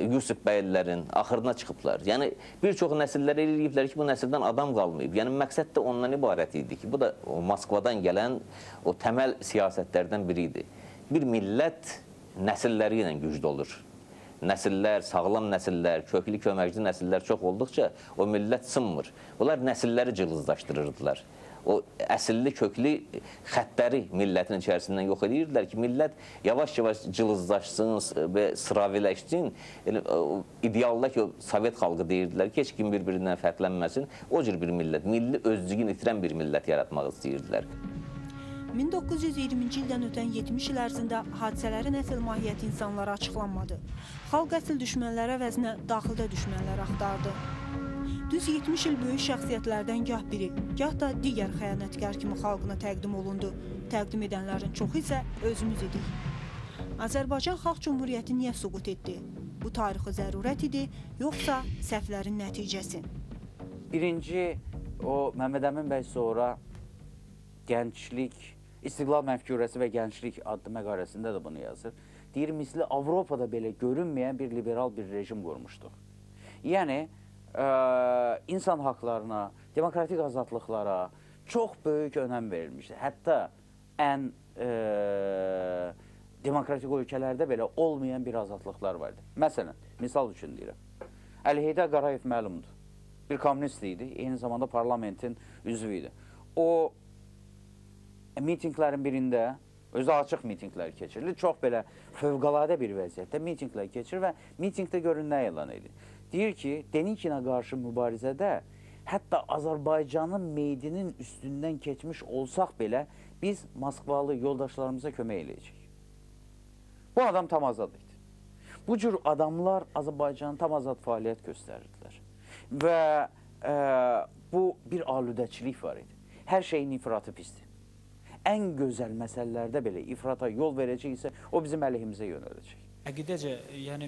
Yusif bəylilərin axırına çıxıblar. Yəni, bir çox nəsillər eləyiblər ki, bu nəsildən adam qalmayıb. Yəni, məqsəd də ondan ibarət idi ki, bu da Moskvadan gələn o təməl siyasətlərdən biri idi. Bir millət nəsilləri ilə güclü olur. Nəsillər, sağlam nəsillər, köklü köməkçi nəsillər çox olduqca o millət sınmır. Onlar nəsilləri cılızlaşdırırdılar. O əsilli, köklü xəttləri millətin içərisindən yox edirdilər ki, millət yavaş-yavaş cılızlaşsın və sıraviləşsin. İdealdakı o Sovet xalqı deyirdilər ki, heç kim bir-birindən fərqlənməsin. O cür bir millət, milli özlüyünü itirən bir millət yaratmaq istəyirdilər. 1920-ci ildən ötən 70 il ərzində hadisələrin əsl mahiyyəti insanlara açıqlanmadı. Xalq əsl düşmənlər əvəzinə daxildə düşmənlər axtardı. Düz 70 il böyük şəxsiyyətlərdən gah biri, gah da digər xəyanətkar kimi xalqına təqdim olundu. Təqdim edənlərin çoxu isə özümüz idik. Azərbaycan Xalq Cümhuriyyəti niyə süqut etdi? Bu tarixi zərurət idi, yoxsa səhvlərin nəticəsi? Birinci, o Məmməd Əmin bəy sonra gənclik, İstiqlal məfkurəsi və gənclik adlı məqaləsində də bunu yazır. Deyir, misli Avropada belə görünməyən bir liberal bir rejim qurmuşduq. Yəni, insan haqlarına, demokratik azadlıqlara çox böyük önəm verilmişdir. Hətta ən demokratik ölkələrdə belə olmayan bir azadlıqlar vardır. Məsələn, misal üçün deyirəm, Əli Heydər Qarayev məlumdur. Bir kommunist idi, eyni zamanda parlamentin üzvü idi. O, mitinglərin birində, özü açıq mitinglər keçirilir, çox belə fövqəladə bir vəziyyətdə mitinglər keçirir və mitingdə görün nə elan edir. Deyir ki, Denikinə qarşı mübarizədə hətta Azərbaycanın meydinin üstündən keçmiş olsaq belə biz Moskvalı yoldaşlarımıza kömək eləyəcək. Bu adam tam azad idi. Bu cür adamlar Azərbaycanın tam azad fəaliyyət göstərirdilər. Və bu bir aludəçilik var idi. Hər şeyin ifratı pisdir. Ən gözəl məsələlərdə belə ifrata yol verəcəksə, o bizim əleyhimizə yönələcək. Əqidəcə, yəni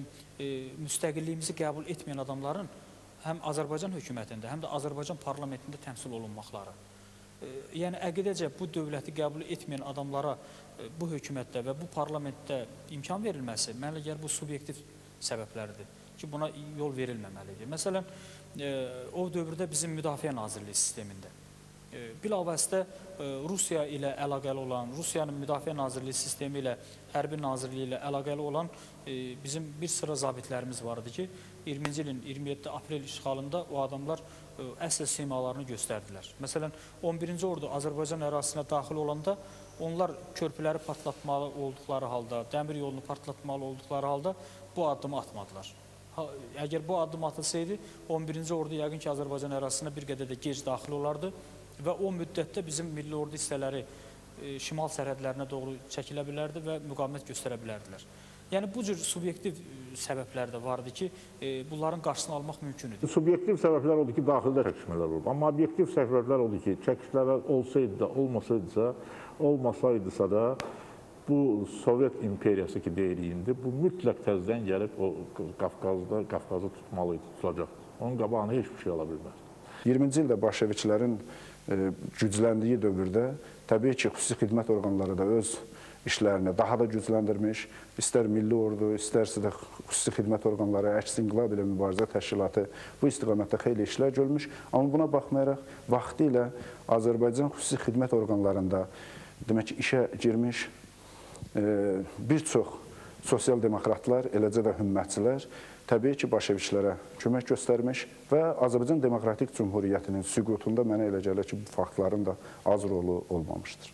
müstəqilliyimizi qəbul etməyən adamların həm Azərbaycan hökumətində, həm də Azərbaycan parlamentində təmsil olunmaqları. Yəni əqidəcə bu dövləti qəbul etməyən adamlara bu hökumətdə və bu parlamentdə imkan verilməsi, mənə gəlir bu subyektiv səbəblərdir ki, buna yol verilməməlidir. Məsələn, o dövrdə bizim Müdafiə Nazirliyi sistemində bilavasitə Rusiya ilə əlaqəli olan, Rusiyanın Müdafiə Nazirliyi sistemi ilə, Hərbi Nazirliyi ilə əlaqəli olan bizim bir sıra zabitlərimiz vardı ki, 20-ci ilin 27 aprel işğalında o adamlar əsl simalarını göstərdilər. Məsələn, 11-ci ordu Azərbaycan ərazisinə daxil olanda onlar körpüləri partlatmalı olduqları halda, dəmir yolunu partlatmalı olduqları halda bu addımı atmadılar. Əgər bu addım atılsaydı, 11-ci ordu yəqin ki, Azərbaycan ərazisinə bir qədər də gec daxil olardı və o müddətdə bizim milli ordu hissələri şimal sərhədlərinə doğru çəkilə bilərdi və müqavimət göstərə bilərdilər. Yəni, bu cür subyektiv səbəblər də vardı ki, bunların qarşısını almaq mümkündür. Subyektiv səbəblər odur ki, daxildə çəkişmələr oldu. Amma obyektiv səbəblər odur ki, çəkişmələr olsaydı da, olmasaydısa da, bu Sovet imperiyası ki deyiliyindi, bu mütləq təzdən gəlib o Qafqazı tutulacaq. Onun qabağını heç bir şey ala bilməz. 20-ci ildə Bolşeviklərin gücləndiyi dövrdə təbii ki, xüsusi xidmət orqanları da öz işlərini daha da gücləndirmiş, istər milli ordu, istərsə də xüsusi xidmət orqanları, əks inqilab ilə mübarizə təşkilatı bu istiqamətdə xeyli işlər görmüş. Amma buna baxmayaraq, vaxtı ilə Azərbaycan xüsusi xidmət orqanlarında demək ki, işə girmiş bir çox sosial demokratlar, eləcə də hümmətçilər təbii ki, Bolşeviklərə kömək göstərmiş və Azərbaycan Demokratik Cümhuriyyətinin süqutunda mənə elə gəlir ki, bu faktların da az rolu olmamışdır.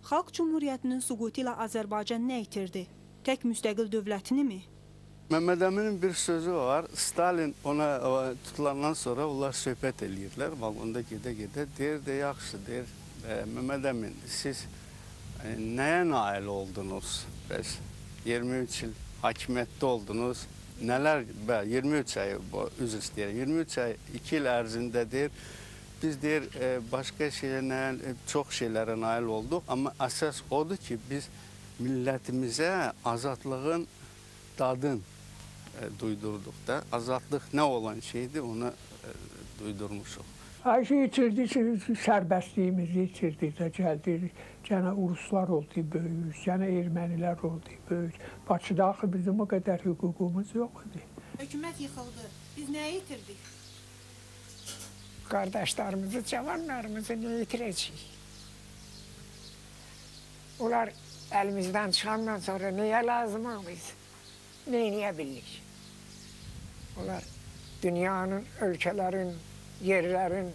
Xalq Cümhuriyyətinin süqutu ilə Azərbaycan nə itirdi? Tək müstəqil dövlətini mi? Məmməd Əminin bir sözü var. Stalin ona tutulandan sonra onlar söhbət eləyirlər. Vagonda gedə-gedə deyir də yaxşı, deyir. Məmməd Əmin, siz nəyə nail oldunuz? Bəs 23 il hakimiyyətdə oldunuz. Nələr, 23 ay, üzr istəyirəm, 23 ay, 2 il ərzində deyir, biz deyir, başqa çox şeylərə nail olduq, amma əsas odur ki, biz millətimizə azadlığın dadın duydurduq da, azadlıq nə olan şeydir, onu duydurmuşuq. Her şey itirdik, sərbəstliyimizi itirdik də gəldik. Gənə Ruslar oldu böyük, gənə ermənilər oldu böyük. Bakıda axı bizim o qədər hüququmuz yox idi. Hökumət yıxıldı. Biz nəyi itirdik? Qardaşlarımızı, cavanlarımızı nə itirəcəyik? Onlar əlimizdən çıxandan sonra nəyə lazımıq biz? Neyniyə bildik? Onlar dünyanın, ölkələrin, yerlərin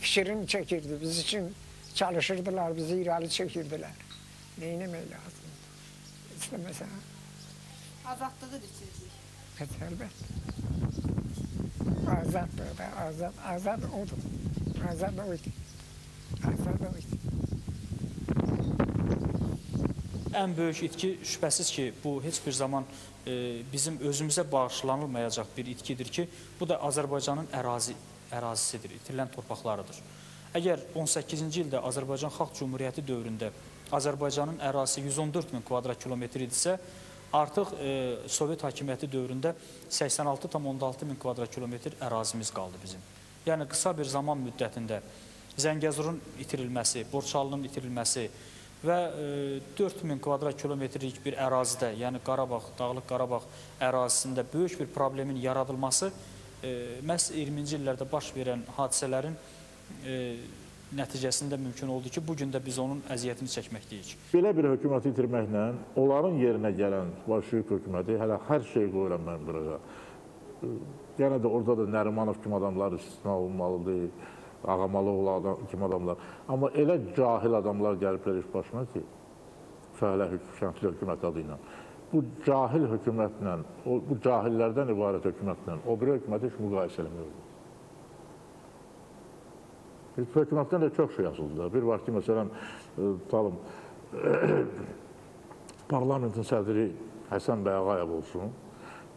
fikrini çəkirdi. Biz üçün çalışırdılar, bizi irəli çəkirdilər. Neyinəmək lazımdır? İstəməsən. Azadlığı bitirdik. Əlbəttə. Azadlığı da, azad odur. Azad o idi. Azad o idi. Ən böyük itki şübhəsiz ki, bu heç bir zaman bizim özümüzə bağışlanılmayacaq bir itkidir ki, bu da Azərbaycanın ərazisidir, itirilən torpaqlarıdır. Əgər 18-ci ildə Azərbaycan Xalq Cümhuriyyəti dövründə Azərbaycanın ərazisi 114 min kvadrat kilometr idisə, Artıq Sovet hakimiyyəti dövründə 86,6 min kvadrat kilometr ərazimiz qaldı bizim. Yəni, qısa bir zaman müddətində Zəngəzurun itirilməsi, Borçalının itirilməsi və 4 min kvadrat kilometrlik bir ərazidə, yəni Qarabağ, Dağlıq Qarabağ ərazisində böyük bir problemin yaradılması məhz 20-ci illərdə baş verən hadisələrin nəticəsində mümkün oldu ki, bugün də biz onun əziyyətini çəkməkdəyik. Belə bir hökuməti itirməklə onların yerinə gələn Bolşevik hökuməti hələ hər şey qoyuram mən burada. Yenə də orada da Nərimanov kimi adamlar istisna olmalıdır, Ağamalıoğlu kimi adamlar. Amma elə cahil adamlar gəliblər iş başına ki, Fəhlə Kəndli hökumət adı ilə. Bu cahil hökumətlə, bu cahillərdən ibarət hökumətlə o bir hökuməti heç müqayisə eləmək olur. Hökumətdən də çox şey yazıldı. Bir var ki, məsələn, parlamentin sədri Həsən bəy Ağayev olsun.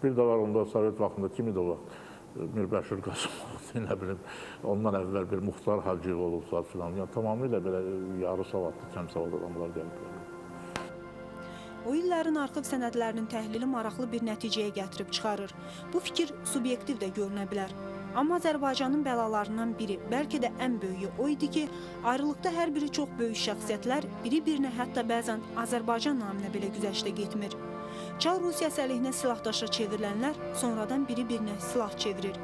Bir də var onda Sovet vaxtında kimi də o vaxt Mirbəşir Qasımov, nə bilim, ondan əvvəl bir Muxtar Hacıyev olubsa filan. Yəni, tamamilə belə yarı savadlı, kəm savadlı adamlar gəliblər. O illərin arxiv sənədlərinin təhlili maraqlı bir nəticəyə gətirib çıxarır. Bu fikir subyektiv də görünə bilər. Amma Azərbaycanın bəlalarından biri, bəlkə də ən böyüyü o idi ki, ayrılıqda hər biri çox böyük şəxsiyyətlər biri-birinə hətta bəzən Azərbaycan naminə belə güzəştə getmir. Çar Rusiyası əleyhinə silahdaşa çevrilənlər sonradan biri-birinə silah çevirir.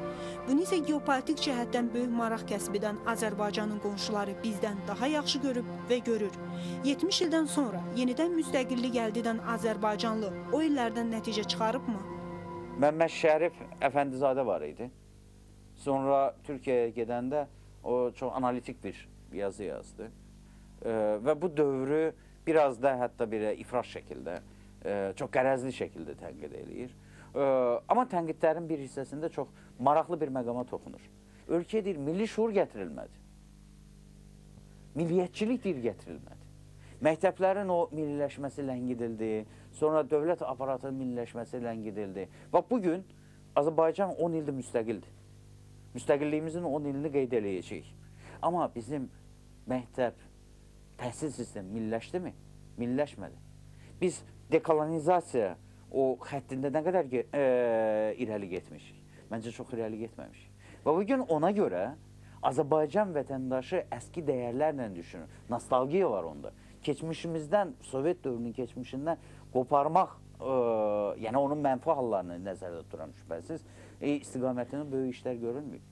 Bunu isə geopolitik cəhətdən böyük maraq kəsb edən Azərbaycanın qonşuları bizdən daha yaxşı görüb və görür. 70 ildən sonra yenidən müstəqillik əldə edən Azərbaycanlı o illərdən nəticə çıxarıbmı? Məmməd Şərif Əfəndizadə var idi. Sonra Türkiyəyə gedəndə o çox analitik bir yazı yazdı. Və bu dövrü biraz da hətta bir ifrat şəkildə, çox qərəzli şəkildə tənqid eləyir. Amma tənqidlərin bir hissəsində çox maraqlı bir məqama toxunur. Ölkəyə deyir, milli şuur gətirilmədi. Milliyyətçilik deyir, gətirilmədi. Məktəblərin o milliləşməsi ləngidildi, sonra dövlət aparatının milliləşməsi ləngidildi. Və bugün Azərbaycan 10 ildir müstəqildir. Müstəqilliyimizin 10 ilini qeyd eləyəcəyik. Amma bizim məktəb, təhsil sistemi milliləşdimi? Milliləşmədi. Biz dekolonizasiya o xəttində nə qədər irəli getmişik? Məncə çox irəli getməmişik. Və bugün ona görə Azərbaycan vətəndaşı əski dəyərlərlə düşünür. Nostalgiya var onda. Keçmişimizdən, Sovet dövrünün keçmişindən qoparmaq, yəni onun mənfi hallarını nəzərdə tuturan şübhəsiz, istiqamətinin böyük işlər görünməyib.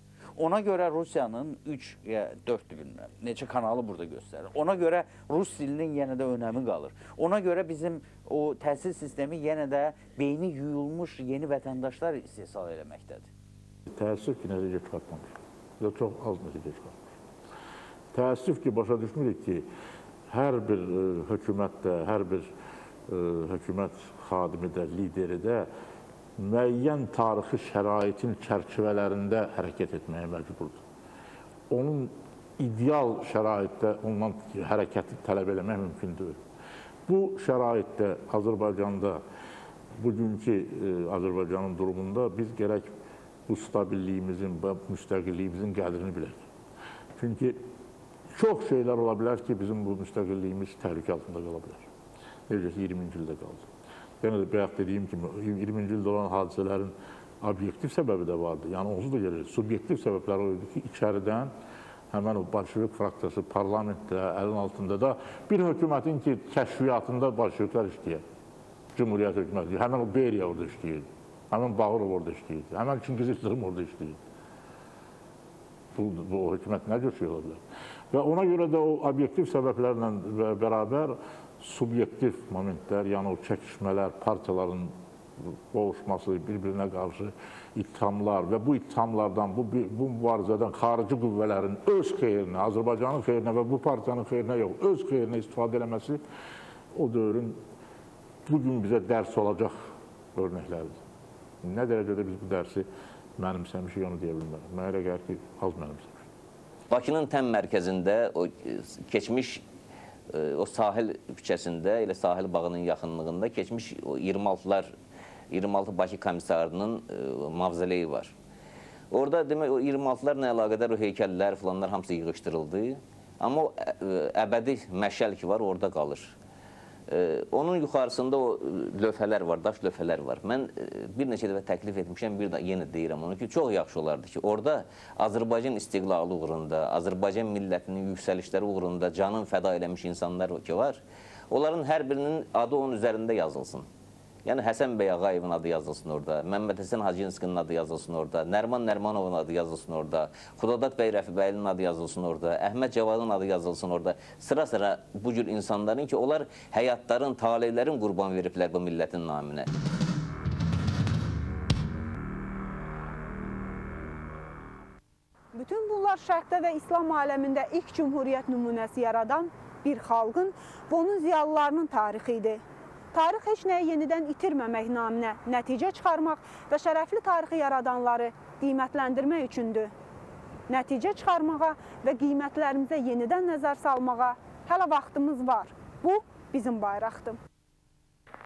Ona görə Rusiyanın 3-4 bilmirəm, neçə kanalı burada göstərir. Ona görə Rus dilinin yenə də önəmi qalır. Ona görə bizim o təhsil sistemi yenə də beyni yuyulmuş yeni vətəndaşlar istehsal eləməkdədir. Təəssüf ki, nəticə çıxartmamış. Ya çox az nəticə çıxartmış. Təəssüf ki, başa düşmürük ki, hər bir hökumətdə, hər bir hökumət xadimi də, lideri də müəyyən tarixi şəraitin çərçivələrində hərəkət etməyə məcburdur. Onun ideal şəraitdə ondan hərəkəti tələb eləmək mümkün deyil. Bu şəraitdə Azərbaycanda, bugünkü Azərbaycanın durumunda biz gərək bu stabilliyimizin və müstəqilliyimizin qədrini bilək. Çünki çox şeylər ola bilər ki, bizim bu müstəqilliyimiz təhlükə altında qala bilər. Necə ki, 20-ci ildə qaldı. Yəni, bayaq dediyim kimi, 20-ci ildə olan hadisələrin obyektiv səbəbi də vardı. Yəni, onsuz da gəlir. Subyektiv səbəblər o idi ki, içəridən həmən o Bolşevik fraksiyası parlamentdə, əlin altında da bir hökumətin ki, kəşfiyyatında Bolşeviklər işləyir. Cumhuriyyət hökuməti, həmən o Beriya orada işləyir. Həmən Bağırov orada işləyir. Həmən Çingiz İlham orada işləyir. Bu hökumət nə cür şey ola bilər? Və ona görə də o obyektiv səbəblərlə bərabər subyektiv momentlər, yəni o çəkişmələr, partiyaların boğuşması, bir-birinə qarşı ittihamlar və bu ittihamlardan, bu mübarizədən xarici qüvvələrin öz xeyrinə, Azərbaycanın xeyrinə və bu partiyanın xeyrinə yox, öz xeyrinə istifadə eləməsi o dövrün bugün bizə dərs olacaq örnəkləridir. Nə dərəcədə biz bu dərsi mənimsəmişik, onu deyə bilmərəm. Mənə elə gəlir ki, az mənimsəmişik. Bakının təm mərkəzində o keçmiş o sahil küçəsində, elə sahil bağının yaxınlığında keçmiş 26 Bakı komissarının mavzoleyi var. Orada demək, o 26-larla əlaqədar o heykəllər falanlar hamısı yığışdırıldı. Amma o əbədi məşəl ki var, orada qalır. Onun yuxarısında o lövhələr var, daş lövhələr var. Mən bir neçə dəfə təklif etmişəm, bir də yenə deyirəm onu ki, çox yaxşı olardı ki, orada Azərbaycan istiqlalı uğrunda, Azərbaycan millətinin yüksəlişləri uğrunda canın fəda eləmiş insanlar ki var, onların hər birinin adı onun üzərində yazılsın. Yəni Həsən bəy Ağayevin adı yazılsın orada, Məmməd Həsən Hacınsqının adı yazılsın orada, Nərman Nərmanovun adı yazılsın orada, Xudadat bəy Rəfibəylinin adı yazılsın orada, Əhməd Cavadın adı yazılsın orada. Sıra-sıra bu cür insanların ki, onlar həyatların, taleylərin qurban veriblər bu millətin naminə. Bütün bunlar Şərqdə və İslam aləmində ilk cümhuriyyət nümunəsi yaradan bir xalqın və onun ziyalılarının tarixidir. Tarix heç nəyi yenidən itirməmək naminə nəticə çıxarmaq və şərəfli tarixi yaradanları qiymətləndirmək üçündür. Nəticə çıxarmağa və qiymətlərimizə yenidən nəzər salmağa hələ vaxtımız var. Bu, bizim bayraqdır.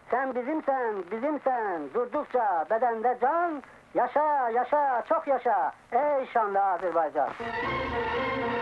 Sən bizimsən, bizimsən, durduqca bədəndə can, yaşa, yaşa, çox yaşa, ey şanlı Azərbaycan.